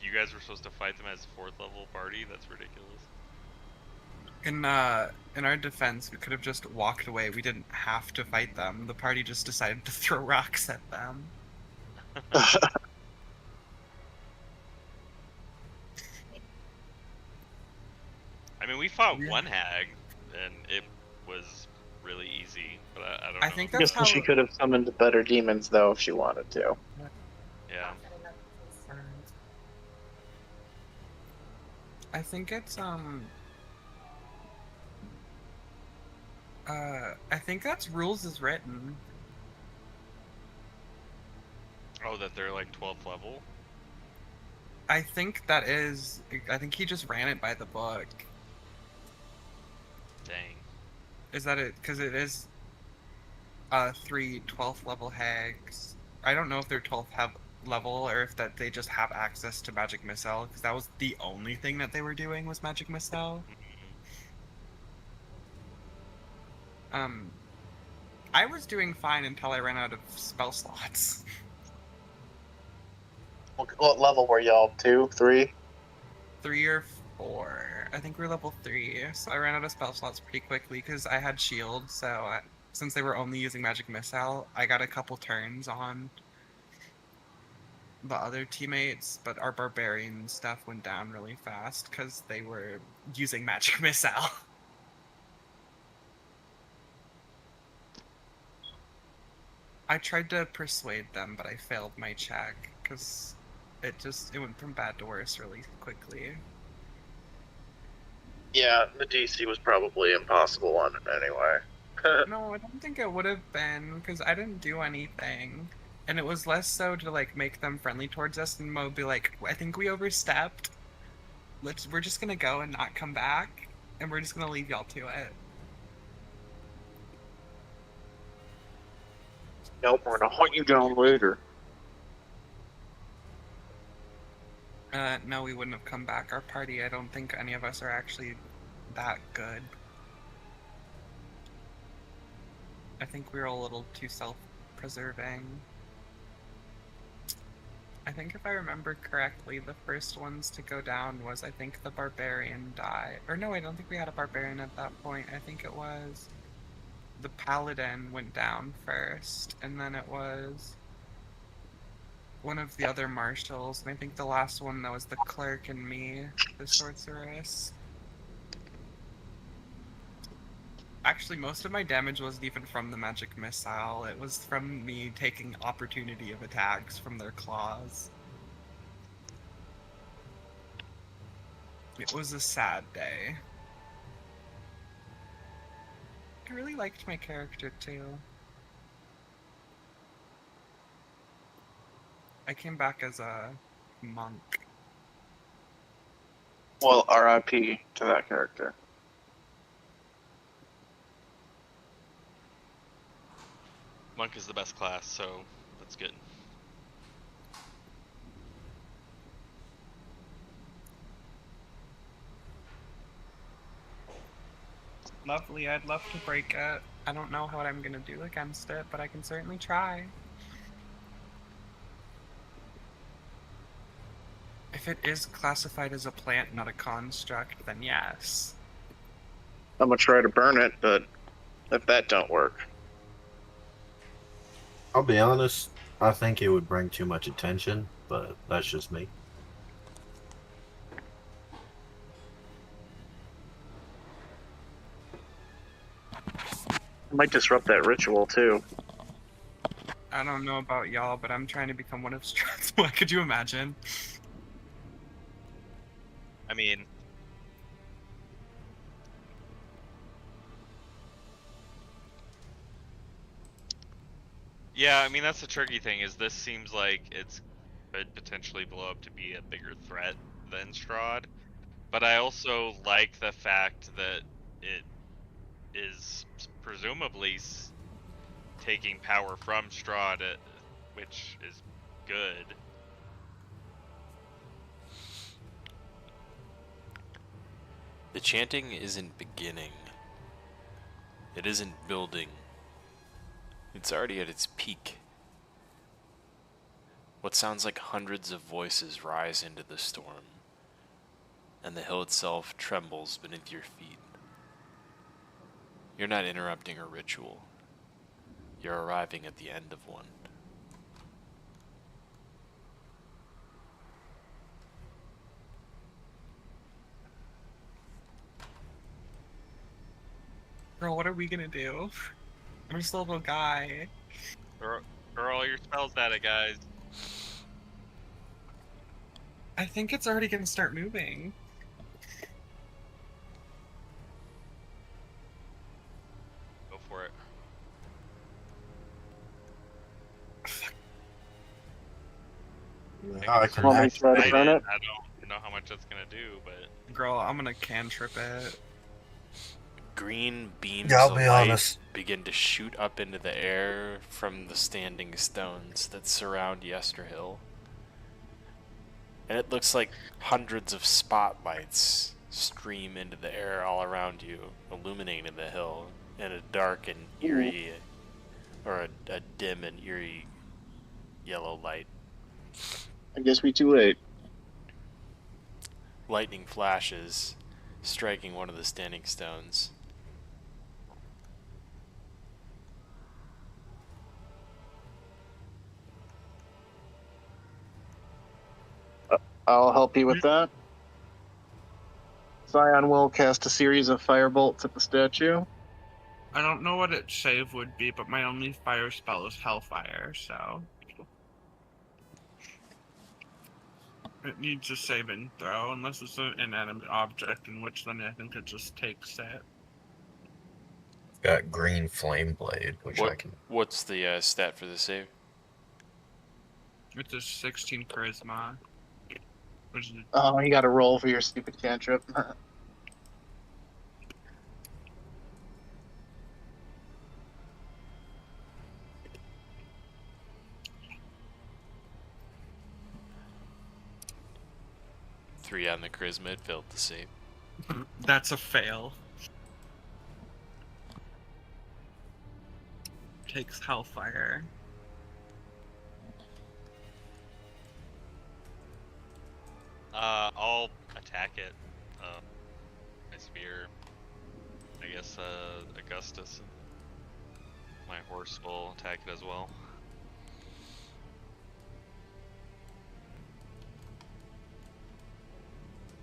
you guys were supposed to fight them as 4th level party. That's ridiculous. In our defense, we could have just walked away. We didn't have to fight them. The party just decided to throw rocks at them. I mean, we fought one hag, and it was really easy, but I don't know. I think that's how she could have summoned better demons, though, if she wanted to. Yeah. I think it's I think that's rules as written. Oh, that they're like 12th level? I think that is. I think he just ran it by the book. Dang. Is that it? Because it is 3 12th level hags. I don't know if they're 12th level or if that they just have access to magic missile, because that was the only thing that they were doing was magic missile. I was doing fine until I ran out of spell slots. What level were y'all? 2, 3? 3 or 4. I think we're level 3, so I ran out of spell slots pretty quickly because I had shield, so since they were only using magic missile, I got a couple turns on the other teammates, but our barbarian stuff went down really fast because they were using magic missile. I tried to persuade them, but I failed my check because it went from bad to worse really quickly. Yeah, the DC was probably impossible on it anyway. No, I don't think it would have been, because I didn't do anything. And it was less so to, like, make them friendly towards us and Mo be like, I think we overstepped. We're just gonna go and not come back, and we're just gonna leave y'all to it. Nope, we're gonna hunt you down later. No, we wouldn't have come back. Our party, I don't think any of us are actually that good. I think we were a little too self-preserving. I think if I remember correctly, the first ones to go down was, I think, the barbarian died. Or no, I don't think we had a barbarian at that point. I think it was the paladin went down first, and then it was one of the other marshals, and I think the last one, that was the clerk and me, the sorceress. Actually, most of my damage wasn't even from the magic missile. It was from me taking opportunity of attacks from their claws. It was a sad day. I really liked my character too. I came back as a monk. Well, RIP to that character. Monk is the best class, so that's good. Lovely, I'd love to break it. I don't know what I'm gonna do against it, but I can certainly try. If it is classified as a plant, not a construct, then yes. I'm gonna try to burn it, but if that don't work, I'll be honest, I think it would bring too much attention, but that's just me. it might disrupt that ritual too. I don't know about y'all, but I'm trying to become one of Strahd's. What could you imagine? I mean, yeah, I mean that's the tricky thing. Is this seems like it's could potentially blow up to be a bigger threat than Strahd, but I also like the fact that it is presumably taking power from Strahd, which is good. The chanting isn't beginning. It isn't building. It's already at its peak. What sounds like hundreds of voices rise into the storm, and the hill itself trembles beneath your feet. You're not interrupting a ritual. You're arriving at the end of one. Girl, what are we gonna do? I'm just a little guy. Throw all your spells at it, guys. I think it's already gonna start moving. Go for it. I can Want me to act- try to burn it? I don't know how much that's gonna do, but Girl, I'm gonna cantrip it. Green beams Yeah, I'll of be light honest. begin to shoot up into the air from the standing stones that surround Yester Hill. And it looks like hundreds of spotlights stream into the air all around you, illuminating the hill in a dark and eerie, or a dim and eerie yellow light. I guess we too late. Lightning flashes, striking one of the standing stones. I'll help you with that. Scion will cast a series of firebolts at the statue. I don't know what its save would be, but my only fire spell is Hellfire, so it needs a save and throw, unless it's an inanimate object, in which then I think it just takes it. Got green flame blade, which I can. What's the stat for the save? It's a 16 charisma. Which is, Oh, you got to roll for your stupid cantrip. Three on the charisma, it failed the save. that's a fail. Takes Hellfire. I'll attack it. My spear. I guess Augustus and my horse will attack it as well.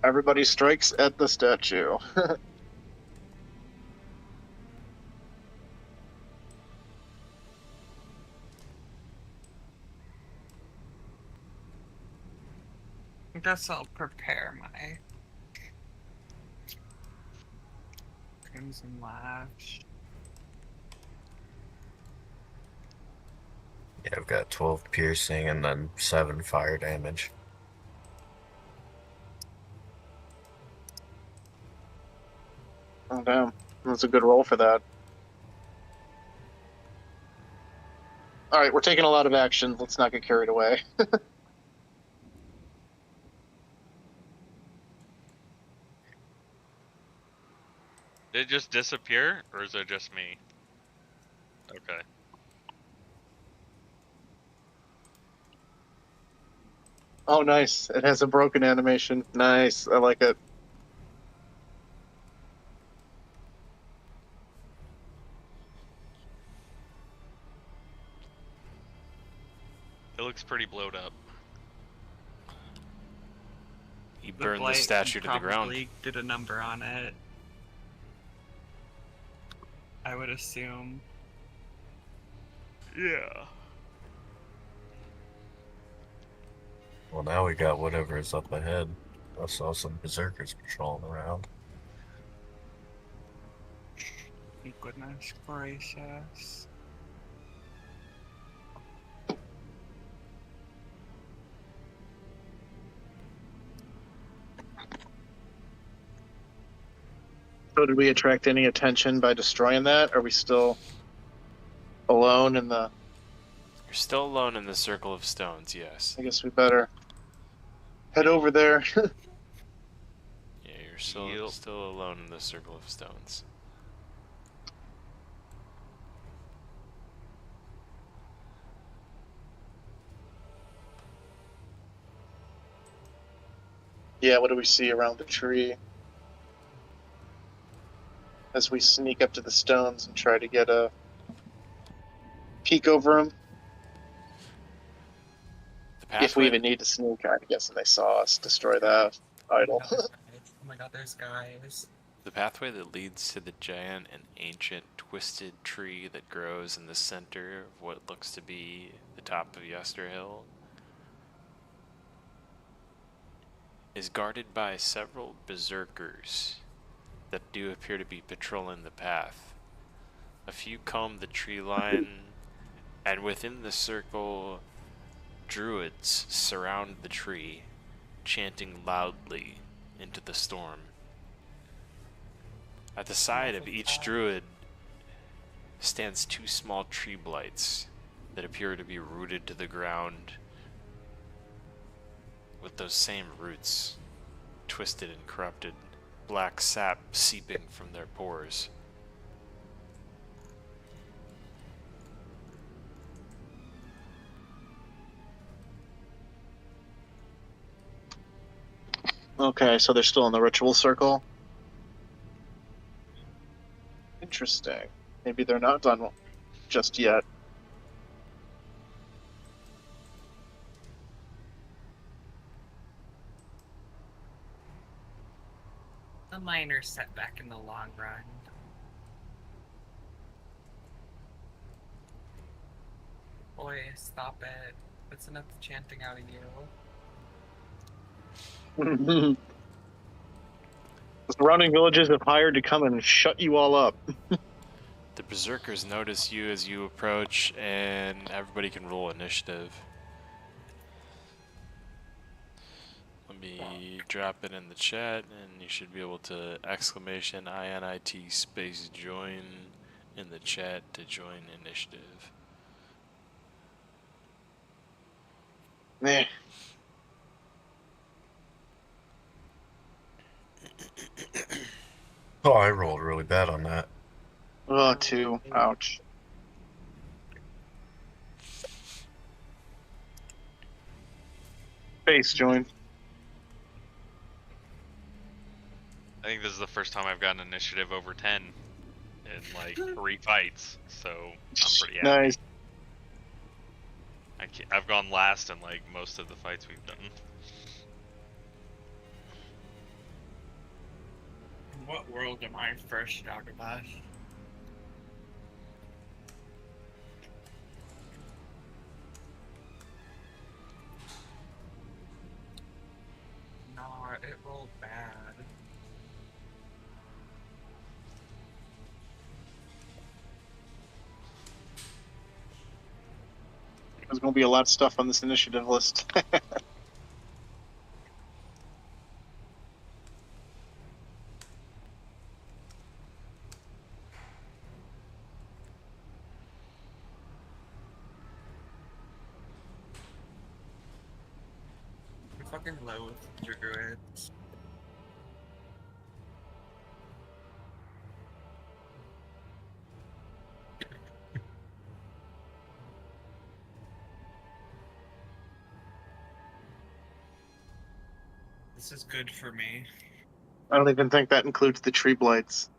Everybody strikes at the statue. I guess I'll prepare my Crimson Lash. Yeah, I've got 12 piercing and then 7 fire damage. Oh, damn. That's a good roll for that. Alright, we're taking a lot of action. Let's not get carried away. Did it just disappear, or is it just me? Okay. Oh, nice. It has a broken animation. Nice. I like it. It looks pretty blowed up. He The burned the blight statue to the ground. probably did a number on it. I would assume. Yeah. Well, now we got whatever is up ahead. I saw some berserkers patrolling around. Goodness gracious. So did we attract any attention by destroying that? Are we still alone in the... You're still alone in the circle of stones, yes. I guess we better head over there. Yeah, you're still alone in the circle of stones. Yeah, what do we see around the tree? As we sneak up to the stones and try to get a peek over them. If we even need to sneak, I'm guessing they saw us destroy that idol. Oh my god, there's guys. The pathway that leads to the giant and ancient twisted tree that grows in the center of what looks to be the top of Yester Hill is guarded by several berserkers that do appear to be patrolling the path. A few comb the tree line, and within the circle, druids surround the tree, chanting loudly into the storm. At the side of each druid stands two small tree blights that appear to be rooted to the ground with those same roots, twisted and corrupted, black sap seeping from their pores. Okay, so they're still in the ritual circle. Interesting. Maybe they're not done just yet. A minor setback in the long run. Boy, stop it. That's enough chanting out of you. The surrounding villages have hired to come and shut you all up. The berserkers notice you as you approach, and everybody can roll initiative. Let me drop it in the chat, and you should be able to exclamation INIT space join in the chat to join initiative. Meh. Oh, I rolled really bad on that. Oh, 2. Ouch. Base join. I think this is the first time I've gotten initiative over 10 in like 3 fights, so I'm pretty happy. Nice. I've gone last in like most of the fights we've done. In what world am I first out of us? No, it rolled bad. There's going to be a lot of stuff on this initiative list. I fucking loathe druids. This is good for me. I don't even think that includes the tree blights.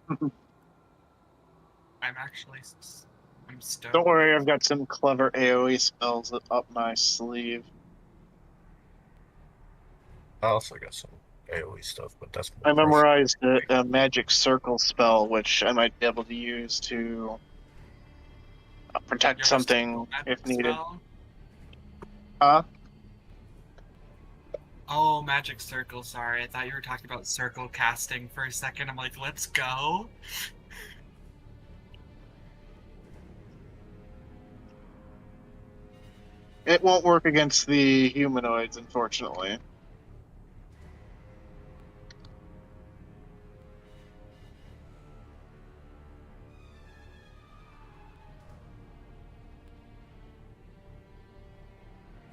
I'm stoked. Don't worry, I've got some clever AoE spells up my sleeve. I also got some AoE stuff, but that's I more memorized a magic circle spell, which I might be able to use to protect Your something magic if needed. spell? Huh? Oh, magic circle. Sorry, I thought you were talking about circle casting for a second. I'm like, let's go. It won't work against the humanoids, unfortunately.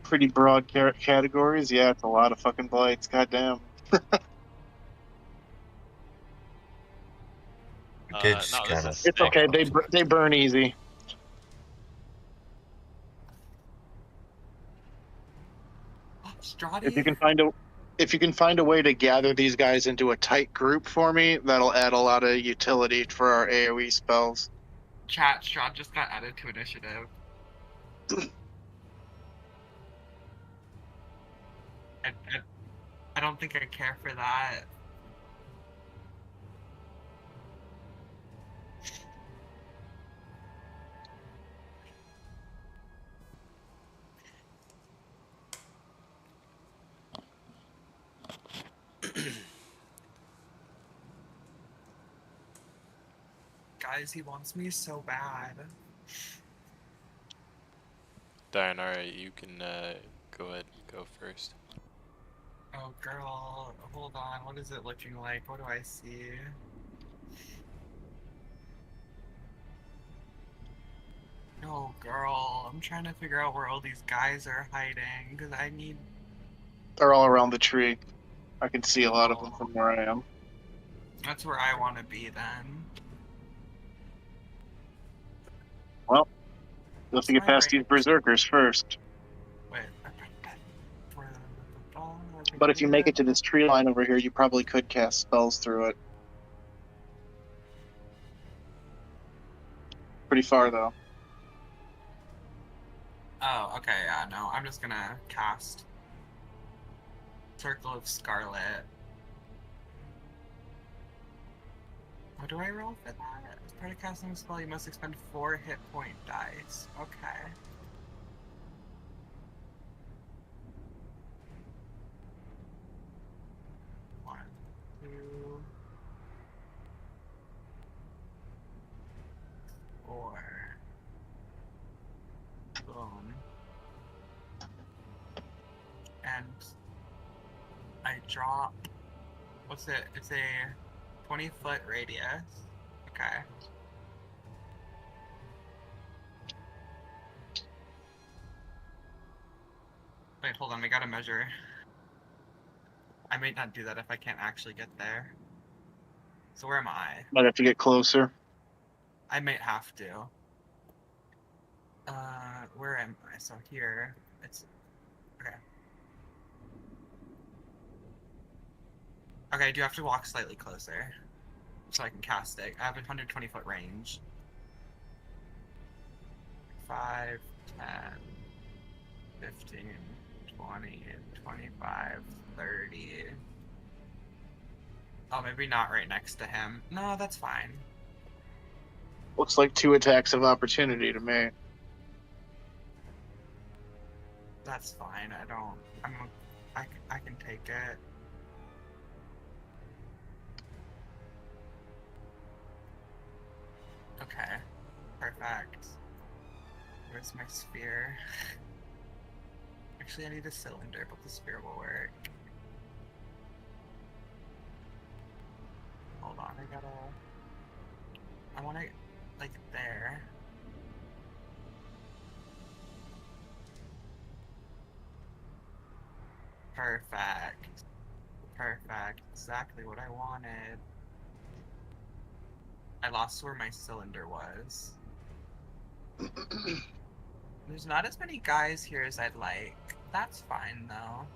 Pretty broad categories. Yeah, it's a lot of fucking blights. Goddamn. Kids No, this kinda- is It's sick. okay. They burn easy. Strahd. If you can find a way to gather these guys into a tight group for me, that'll add a lot of utility for our AoE spells. Chat, Strahd just got added to initiative. I don't think I care for that. Guys, he wants me so bad. Dianara, you can go ahead and go first. Oh, girl, hold on. What is it looking like? What do I see? Oh, girl, I'm trying to figure out where all these guys are hiding, because I need... They're all around the tree. I can see a lot of them from where I am. That's where I want to be, then. Well, you'll have to get past these berserkers first. Wait. But if you make it to this tree line over here, you probably could cast spells through it. Pretty far, though. Oh, okay, yeah, no, I'm just gonna cast Circle of Scarlet. What do I roll for that? As part of casting a spell, you must expend 4 hit point dice. Okay. One, two, 4. Boom. And I drop. What's it? It's a 20-foot radius. Okay. Wait, hold on. I gotta measure. I might not do that if I can't actually get there. So where am I? Might have to get closer. I might have to. Where am I? So here, it's... Okay. Okay, I do have to walk slightly closer. So I can cast it. I have a 120-foot range. 5, 10, 15, 20, 25, 30. Oh, maybe not right next to him. No, that's fine. Looks like 2 attacks of opportunity to me. That's fine. I can take it. Okay. Perfect. Where's my sphere? Actually, I need a cylinder, but the sphere will work. Hold on, I want it, like, there. Perfect. Perfect. Exactly what I wanted. I lost where my cylinder was. There's not as many guys here as I'd like. That's fine, though.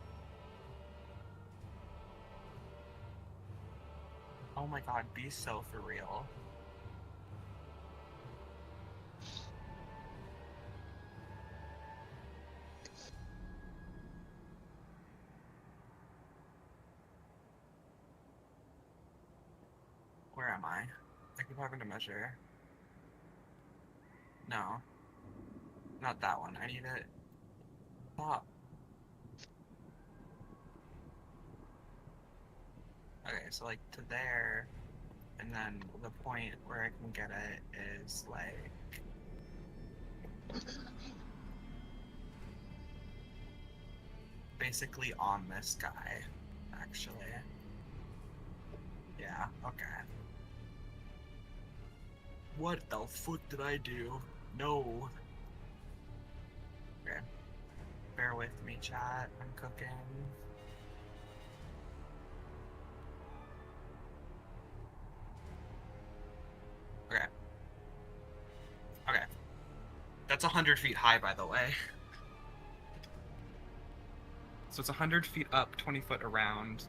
Oh my god, be so for real. Where am I? I keep having to measure. No. Not that one. I need it. Stop. Okay, so like to there, and then the point where I can get it is like basically on this guy, actually. Yeah, okay. What the fuck did I do? No. Okay. Bear with me, chat. I'm cooking. Okay. Okay. That's 100 feet high, by the way. So it's 100 feet up, 20 foot around.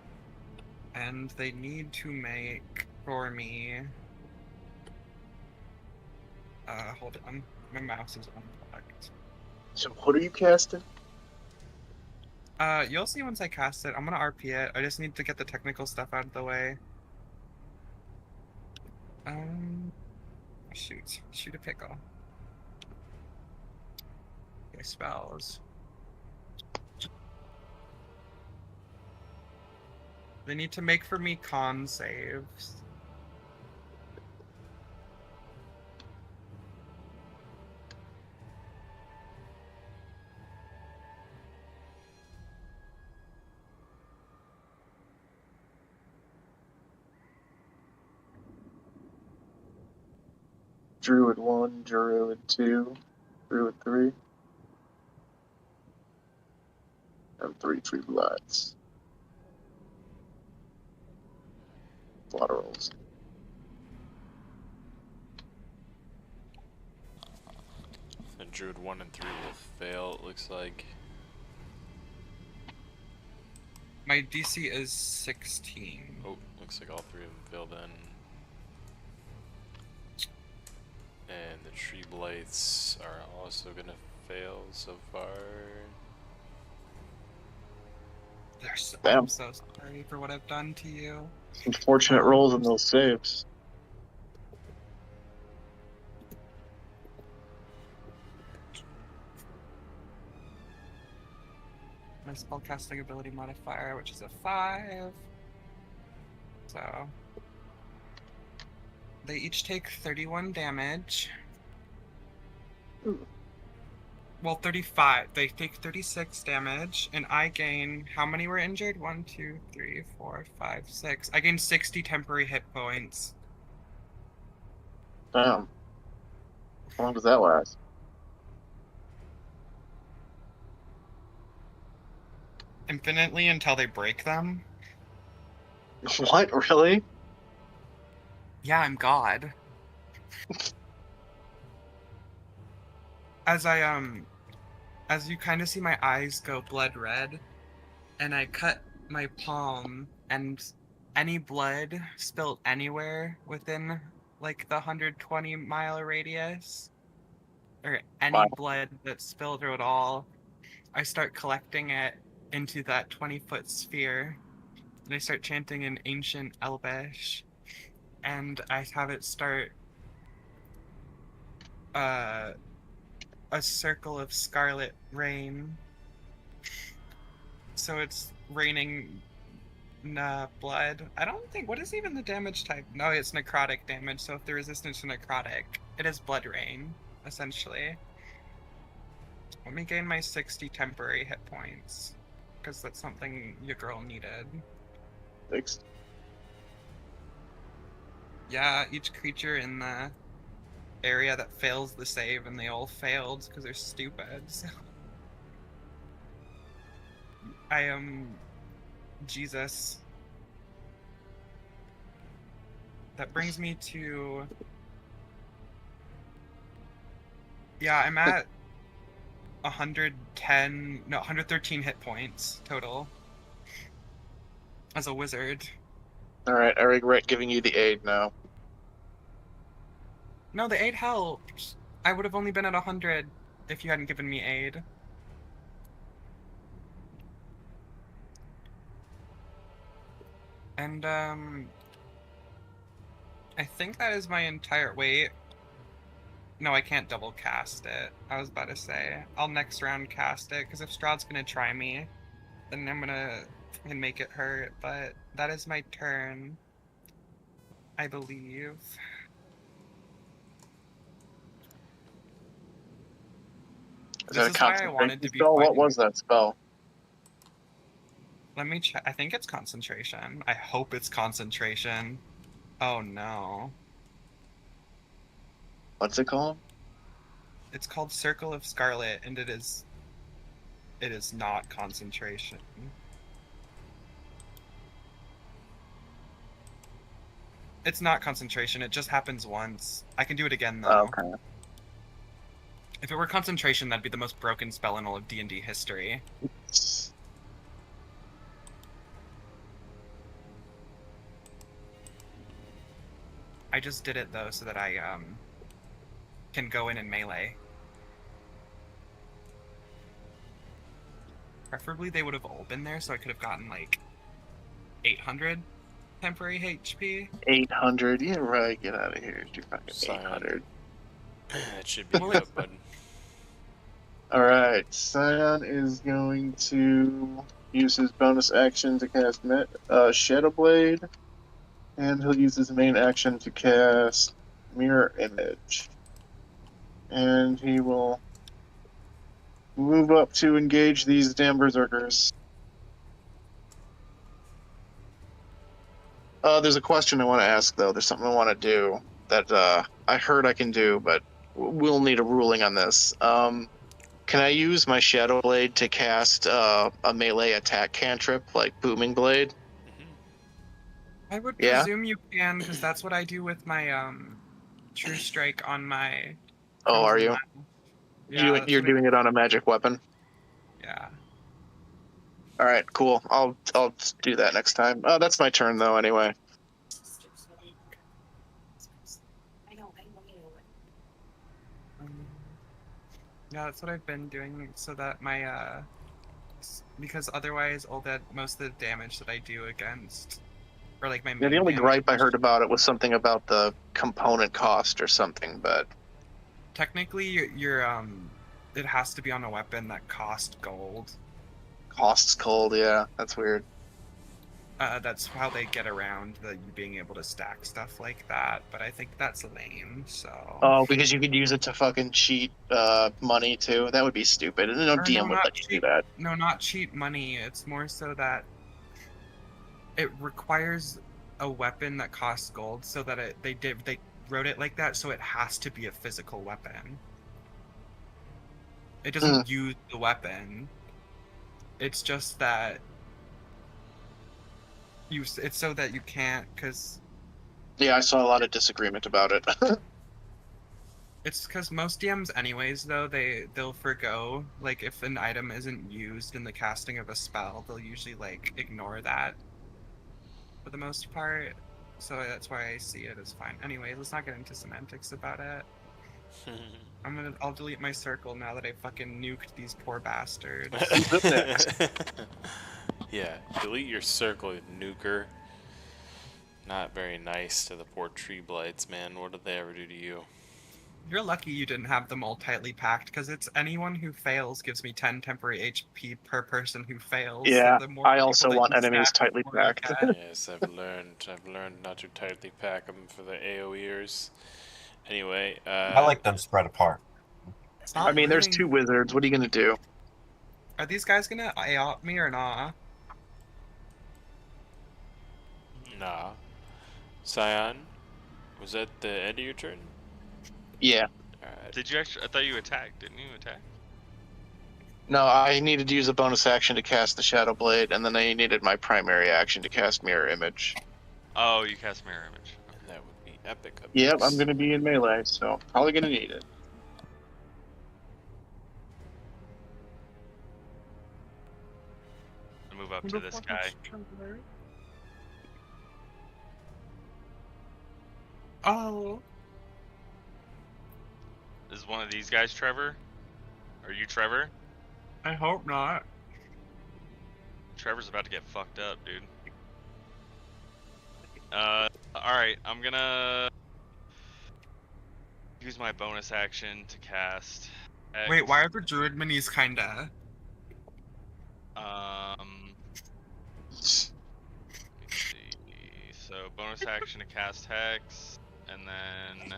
And they need to make for me. Hold on. My mouse is unplugged. So what are you casting? You'll see once I cast it. I'm gonna RP it. I just need to get the technical stuff out of the way. Shoot. Shoot a pickle. Okay, spells. They need to make for me con saves. Druid 1, Druid 2, Druid 3. And 3 tree lights. A lot of rolls. And Druid 1 and 3 will fail, it looks like. My DC is 16. Oh, looks like all 3 of them failed then. And the tree blights are also gonna fail so far. Damn. I'm so sorry for what I've done to you. Unfortunate rolls in those saves. My spellcasting ability modifier, which is a 5. So they each take 31 damage. Ooh. Well, 35. They take 36 damage, and I gain. How many were injured? 1, 2, 3, 4, 5, 6. I gain 60 temporary hit points. Damn. How long does that last? Infinitely until they break them. What? Really? Yeah, I'm God. As you kind of see my eyes go blood red, and I cut my palm, and any blood spilled anywhere within like the 120-mile radius, or any blood that spilled through at all, I start collecting it into that 20-foot sphere, and I start chanting in ancient Elvish, and I have it start a circle of scarlet rain. So it's raining blood. I don't think. What is even the damage type? No, it's necrotic damage. So if the resistance to necrotic, it is blood rain, essentially. Let me gain my 60 temporary hit points, because that's something your girl needed. Thanks. Yeah, each creature in the area that fails the save, and they all failed because they're stupid. So. I am Jesus. That brings me to. Yeah, I'm at 113 hit points total as a wizard. Alright, I regret giving you the aid now. No, the aid helped. I would have only been at 100 if you hadn't given me aid. And, I think that is my entire... Wait. No, I can't double cast it. I was about to say. I'll next round cast it, because if Strahd's gonna try me, then I'm gonna make it hurt, but that is my turn. I believe. Is that a This is why I wanted concentration to be spell? What fighting. was that spell? Let me check. I think it's concentration. I hope it's concentration. Oh no. What's it called? It's called Circle of Scarlet, and it is not concentration. It's not concentration, it just happens once. I can do it again though. Okay. If it were concentration, that'd be the most broken spell in all of D&D history. I just did it though so that I can go in and melee. Preferably they would have all been there so I could have gotten like 800 temporary HP. 800? Yeah, right. Get out of here. You're fucking Scion. 800. That should be Well, the button. Alright, Scion is going to use his bonus action to cast Shadow Blade, and he'll use his main action to cast Mirror Image. And he will move up to engage these damn berserkers. There's a question I want to ask, though. There's something I want to do that I heard I can do, but we'll need a ruling on this. Can I use my Shadow Blade to cast a melee attack cantrip like Booming Blade? I would Yeah? presume you can, because that's what I do with my True Strike on my... Oh, are you? Yeah, You're doing it on a magic weapon? Yeah. Alright, cool. I'll do that next time. That's my turn, though, anyway. Yeah, that's what I've been doing, so that my, because otherwise most of the damage that I do against, or like my Yeah, main the only damage, gripe I heard about it was something about the component cost or something, but... technically, it has to be on a weapon that costs gold. Costs cold, yeah. That's weird. That's how they get around you being able to stack stuff like that, but I think that's lame, so... Oh, because you could use it to fucking cheat money, too? That would be stupid. No Or DM would not let you do that. No, not cheat money. It's more so that it requires a weapon that costs gold, so that they wrote it like that, so it has to be a physical weapon. It doesn't use the weapon. It's just that it's so that you can't, because... Yeah, I saw a lot of disagreement about it. It's because most DMs anyways, though, they'll forgo, like, if an item isn't used in the casting of a spell, they'll usually, like, ignore that for the most part. So that's why I see it as fine. Anyway, let's not get into semantics about it. I'll delete my circle now that I fucking nuked these poor bastards. Yeah, delete your circle, you nuker. Not very nice to the poor tree blights, man. What did they ever do to you? You're lucky you didn't have them all tightly packed, because it's anyone who fails gives me 10 temporary HP per person who fails. Yeah, so the more I people also that want you enemies stack, tightly the more I packed. get. Yes, I've learned not to tightly pack them for the AoEers. Anyway, I like them spread apart. Stop I mean, there's looting. 2 wizards. What are you gonna do? Are these guys gonna AOP me or not? nah. Scion, was that the end of your turn? Yeah. Alright. Did you actually? I thought you attacked. Didn't you attack? No, I needed to use a bonus action to cast the Shadow Blade, and then I needed my primary action to cast Mirror Image. Oh, you cast Mirror Image. And that would be epic. Up Yep, I'm next. gonna be in melee, so probably gonna need it. move up to this guy. Oh. Is one of these guys Trevor? Are you Trevor? I hope not. Trevor's about to get fucked up, dude. Alright, I'm gonna use my bonus action to cast X. Wait, why are the druid minis kinda? Let me see. So bonus action to cast Hex, and then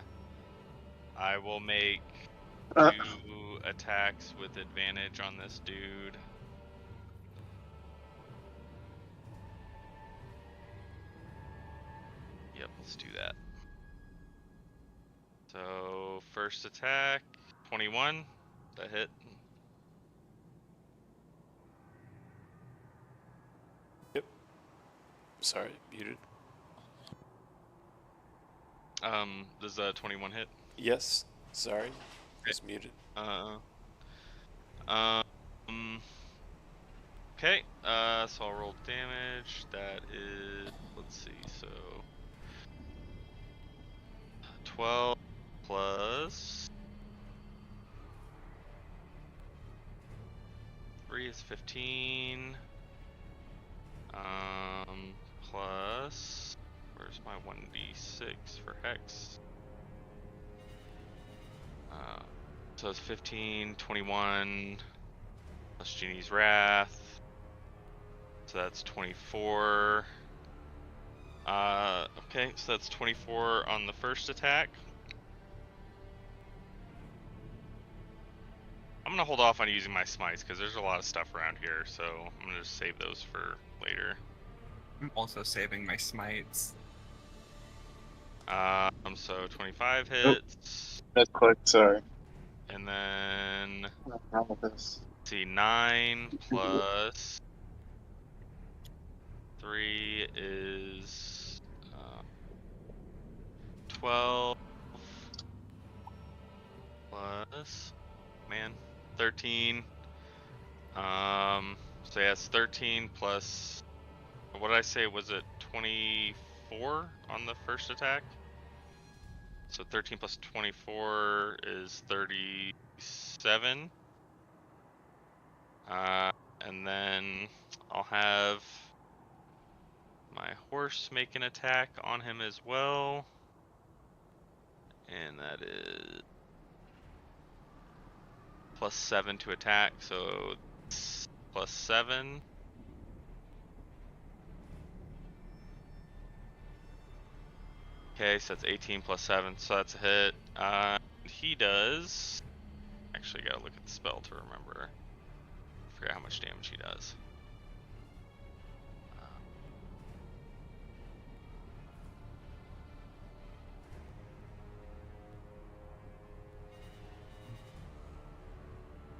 I will make 2 attacks with advantage on this dude. Yep, let's do that. So first attack, 21. That hit. Sorry, muted. Does a 21 hit? Yes, sorry, was muted. Okay, so I'll roll damage. That is, let's see, so 12 plus 3 is 15. Plus, where's my 1d6 for Hex? So it's 15, 21, plus Genie's Wrath. So that's 24. Okay, so that's 24 on the first attack. I'm gonna hold off on using my smites because there's a lot of stuff around here, so I'm gonna just save those for later. I'm also saving my smites. So 25 hits. That's quick, sorry. And then What's wrong with this? see, 9 plus 3 is 12 plus 13. So yeah, it's 13 plus, what did I say, was it 24 on the first attack? So 13 plus 24 is 37. And then I'll have my horse make an attack on him as well. And that is plus 7 to attack, so it's plus 7. Okay, so that's 18 plus 7, so that's a hit. He does... Actually, gotta look at the spell to remember. Forget how much damage he does.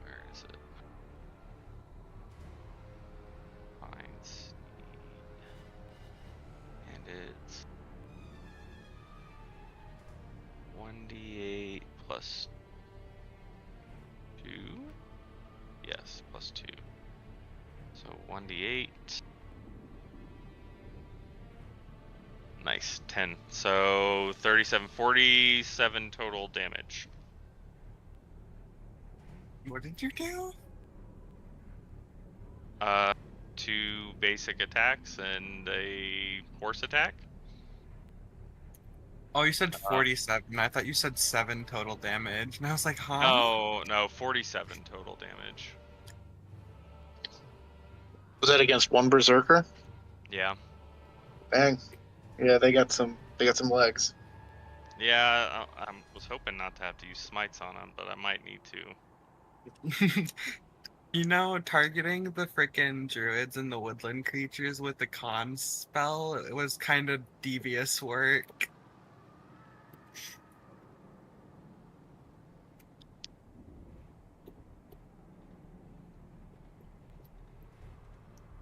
Where is it? Find Steed. And it's 1d8 plus 2? Yes, plus 2. So 1d8. Nice, 10. So 37, 47 total damage. What did you do? 2 basic attacks and a horse attack. Oh, you said 47. I thought you said 7 total damage. And I was like, huh? No, 47 total damage. Was that against one berserker? Yeah. Dang. Yeah, they got some legs. Yeah, I was hoping not to have to use smites on them, but I might need to. You know, targeting the frickin' druids and the woodland creatures with the con spell, it was kind of devious work.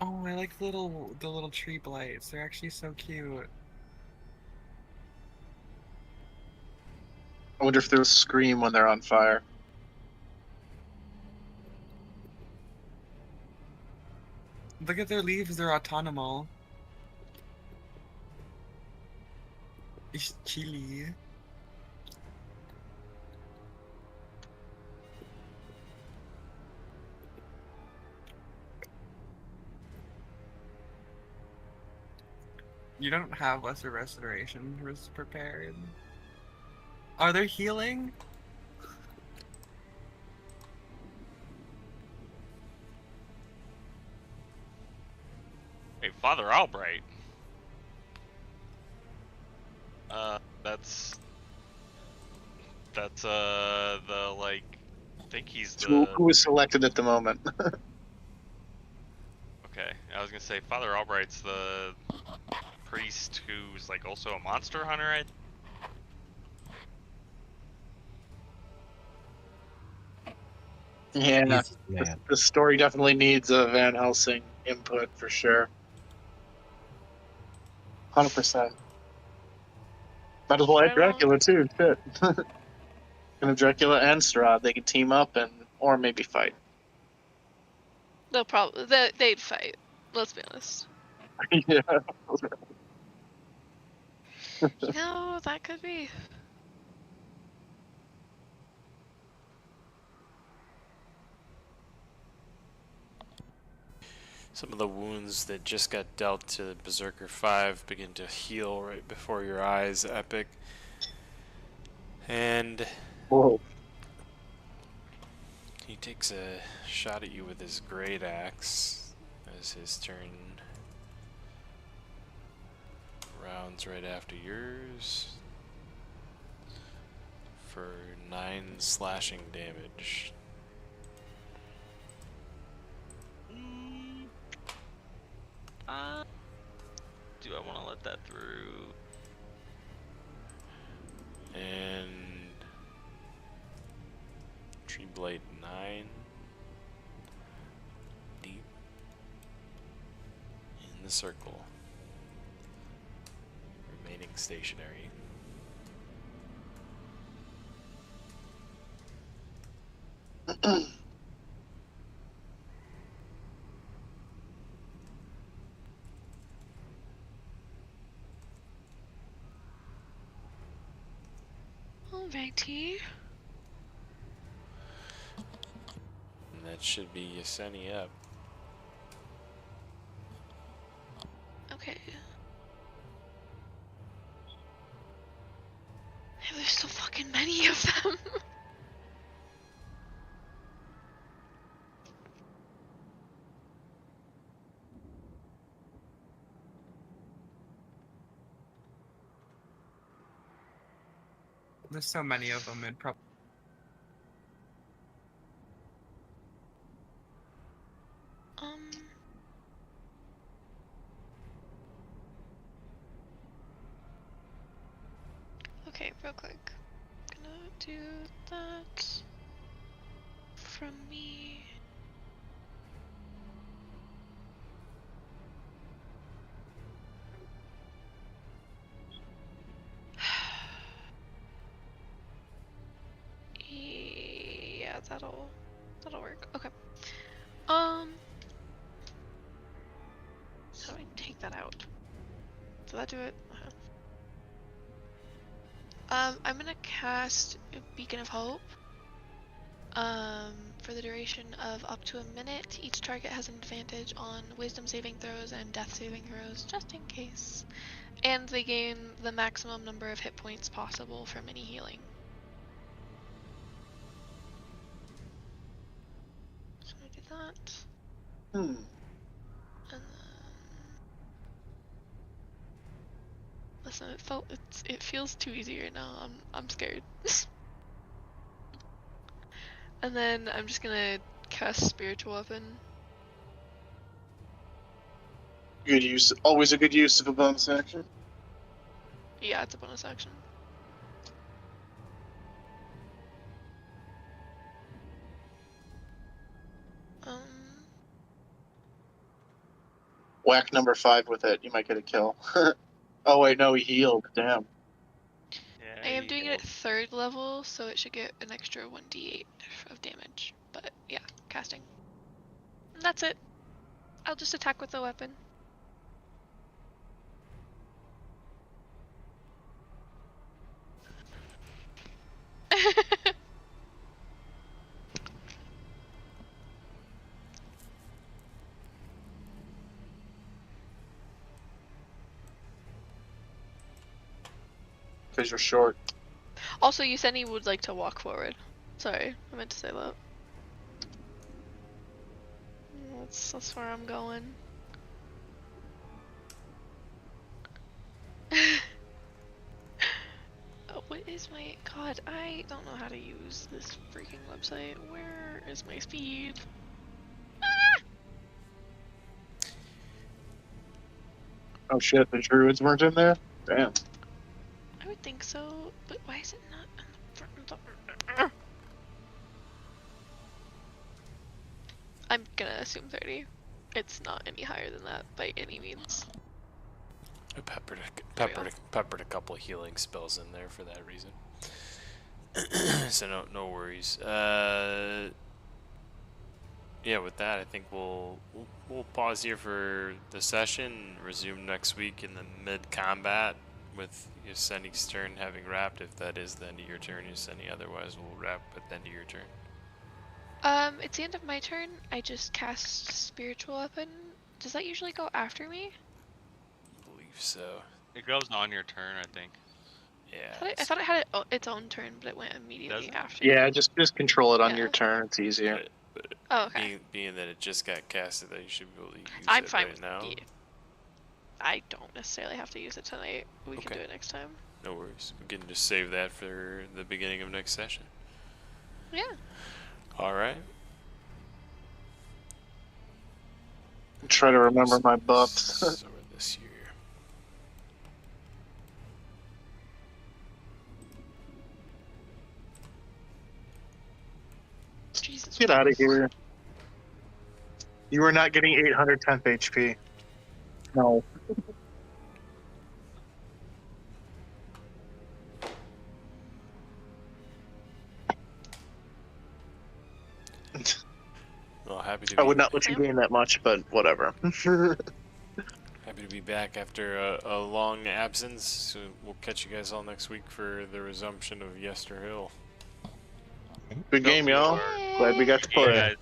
Oh, I like the little tree blights. They're actually so cute. I wonder if they'll scream when they're on fire. Look at their leaves, they're autonomal. It's chilly. You don't have lesser restoration prepared. Are they healing? Hey, Father Albright. That's the like, I think he's Who the. was selected at the moment? Okay, I was gonna say Father Albright's the priest who's like also a monster hunter. Yeah, He's man. the story definitely needs a Van Helsing input for sure. 100%. Might as well add Right on. Dracula too. Shit. And Dracula and Strahd, they can team up or maybe fight. They'll probably they'd fight. Let's be honest. Yeah. You know, that could be. Some of the wounds that just got dealt to Berserker 5 begin to heal right before your eyes, Epic. And Whoa. he takes a shot at you with his great axe as his turn rounds right after yours for 9 slashing damage. Do I want to let that through? And Tree Blade 9 deep in the circle, remaining stationary. Alrighty. And that should be Yesenia up. Okay. Yeah, there's so fucking many of them. There's so many of them, it'd probably. Okay, real quick. Gonna do that from me. Yeah, that'll work. Okay. How do I take that out? Did that do it? I'm gonna cast Beacon of Hope. For the duration of up to a minute, each target has an advantage on Wisdom saving throws and Death saving throws, just in case. And they gain the maximum number of hit points possible from any healing. So I'm gonna do that. And then... Listen, it feels too easy right now. I'm scared. And then I'm just gonna cast Spiritual Weapon. Good use. Always a good use of a bonus action. Yeah, it's a bonus action. Whack number 5 with it. You might get a kill. Oh wait, no, he healed. Damn. I am doing it at 3rd level, so it should get an extra 1d8 of damage. But yeah, casting. And that's it. I'll just attack with the weapon. Because you're short. Also, Yeseni would like to walk forward. Sorry, I meant to say that. That's where I'm going. Oh, what is my... God, I don't know how to use this freaking website. Where is my speed? Ah! Oh shit, the druids weren't in there? Damn. I would think so, but why is it not on the front? I'm gonna assume 30. It's not any higher than that by any means. I peppered a couple of healing spells in there for that reason. So no worries. Yeah, with that, I think we'll pause here for the session. Resume next week in the mid combat with Yeseni's turn having wrapped. If that is the end of your turn, Yeseni. Otherwise, we'll wrap at the end of your turn. It's the end of my turn. I just cast Spiritual Weapon. Does that usually go after me? I believe so. It goes on your turn, I think. Yeah. I thought it had its own turn, but it went immediately Does it? after. Yeah, just control it on Yeah. your turn. It's easier. But Oh, okay. being that it just got casted, that you should be able to use I'm it fine right with now. it. I don't necessarily have to use it tonight. We can Okay. do it next time. No worries. We can just save that for the beginning of next session. Yeah. All right. Try to remember my buffs. So this year. Jesus. Get out of here. You are not getting 800 temp HP. No. Well, happy to be I would not let you gain that much, but whatever. happy to be back after a long absence. So we'll catch you guys all next week for the resumption of Yester Hill. Good game, y'all. Glad we got to Yeah, play. guys.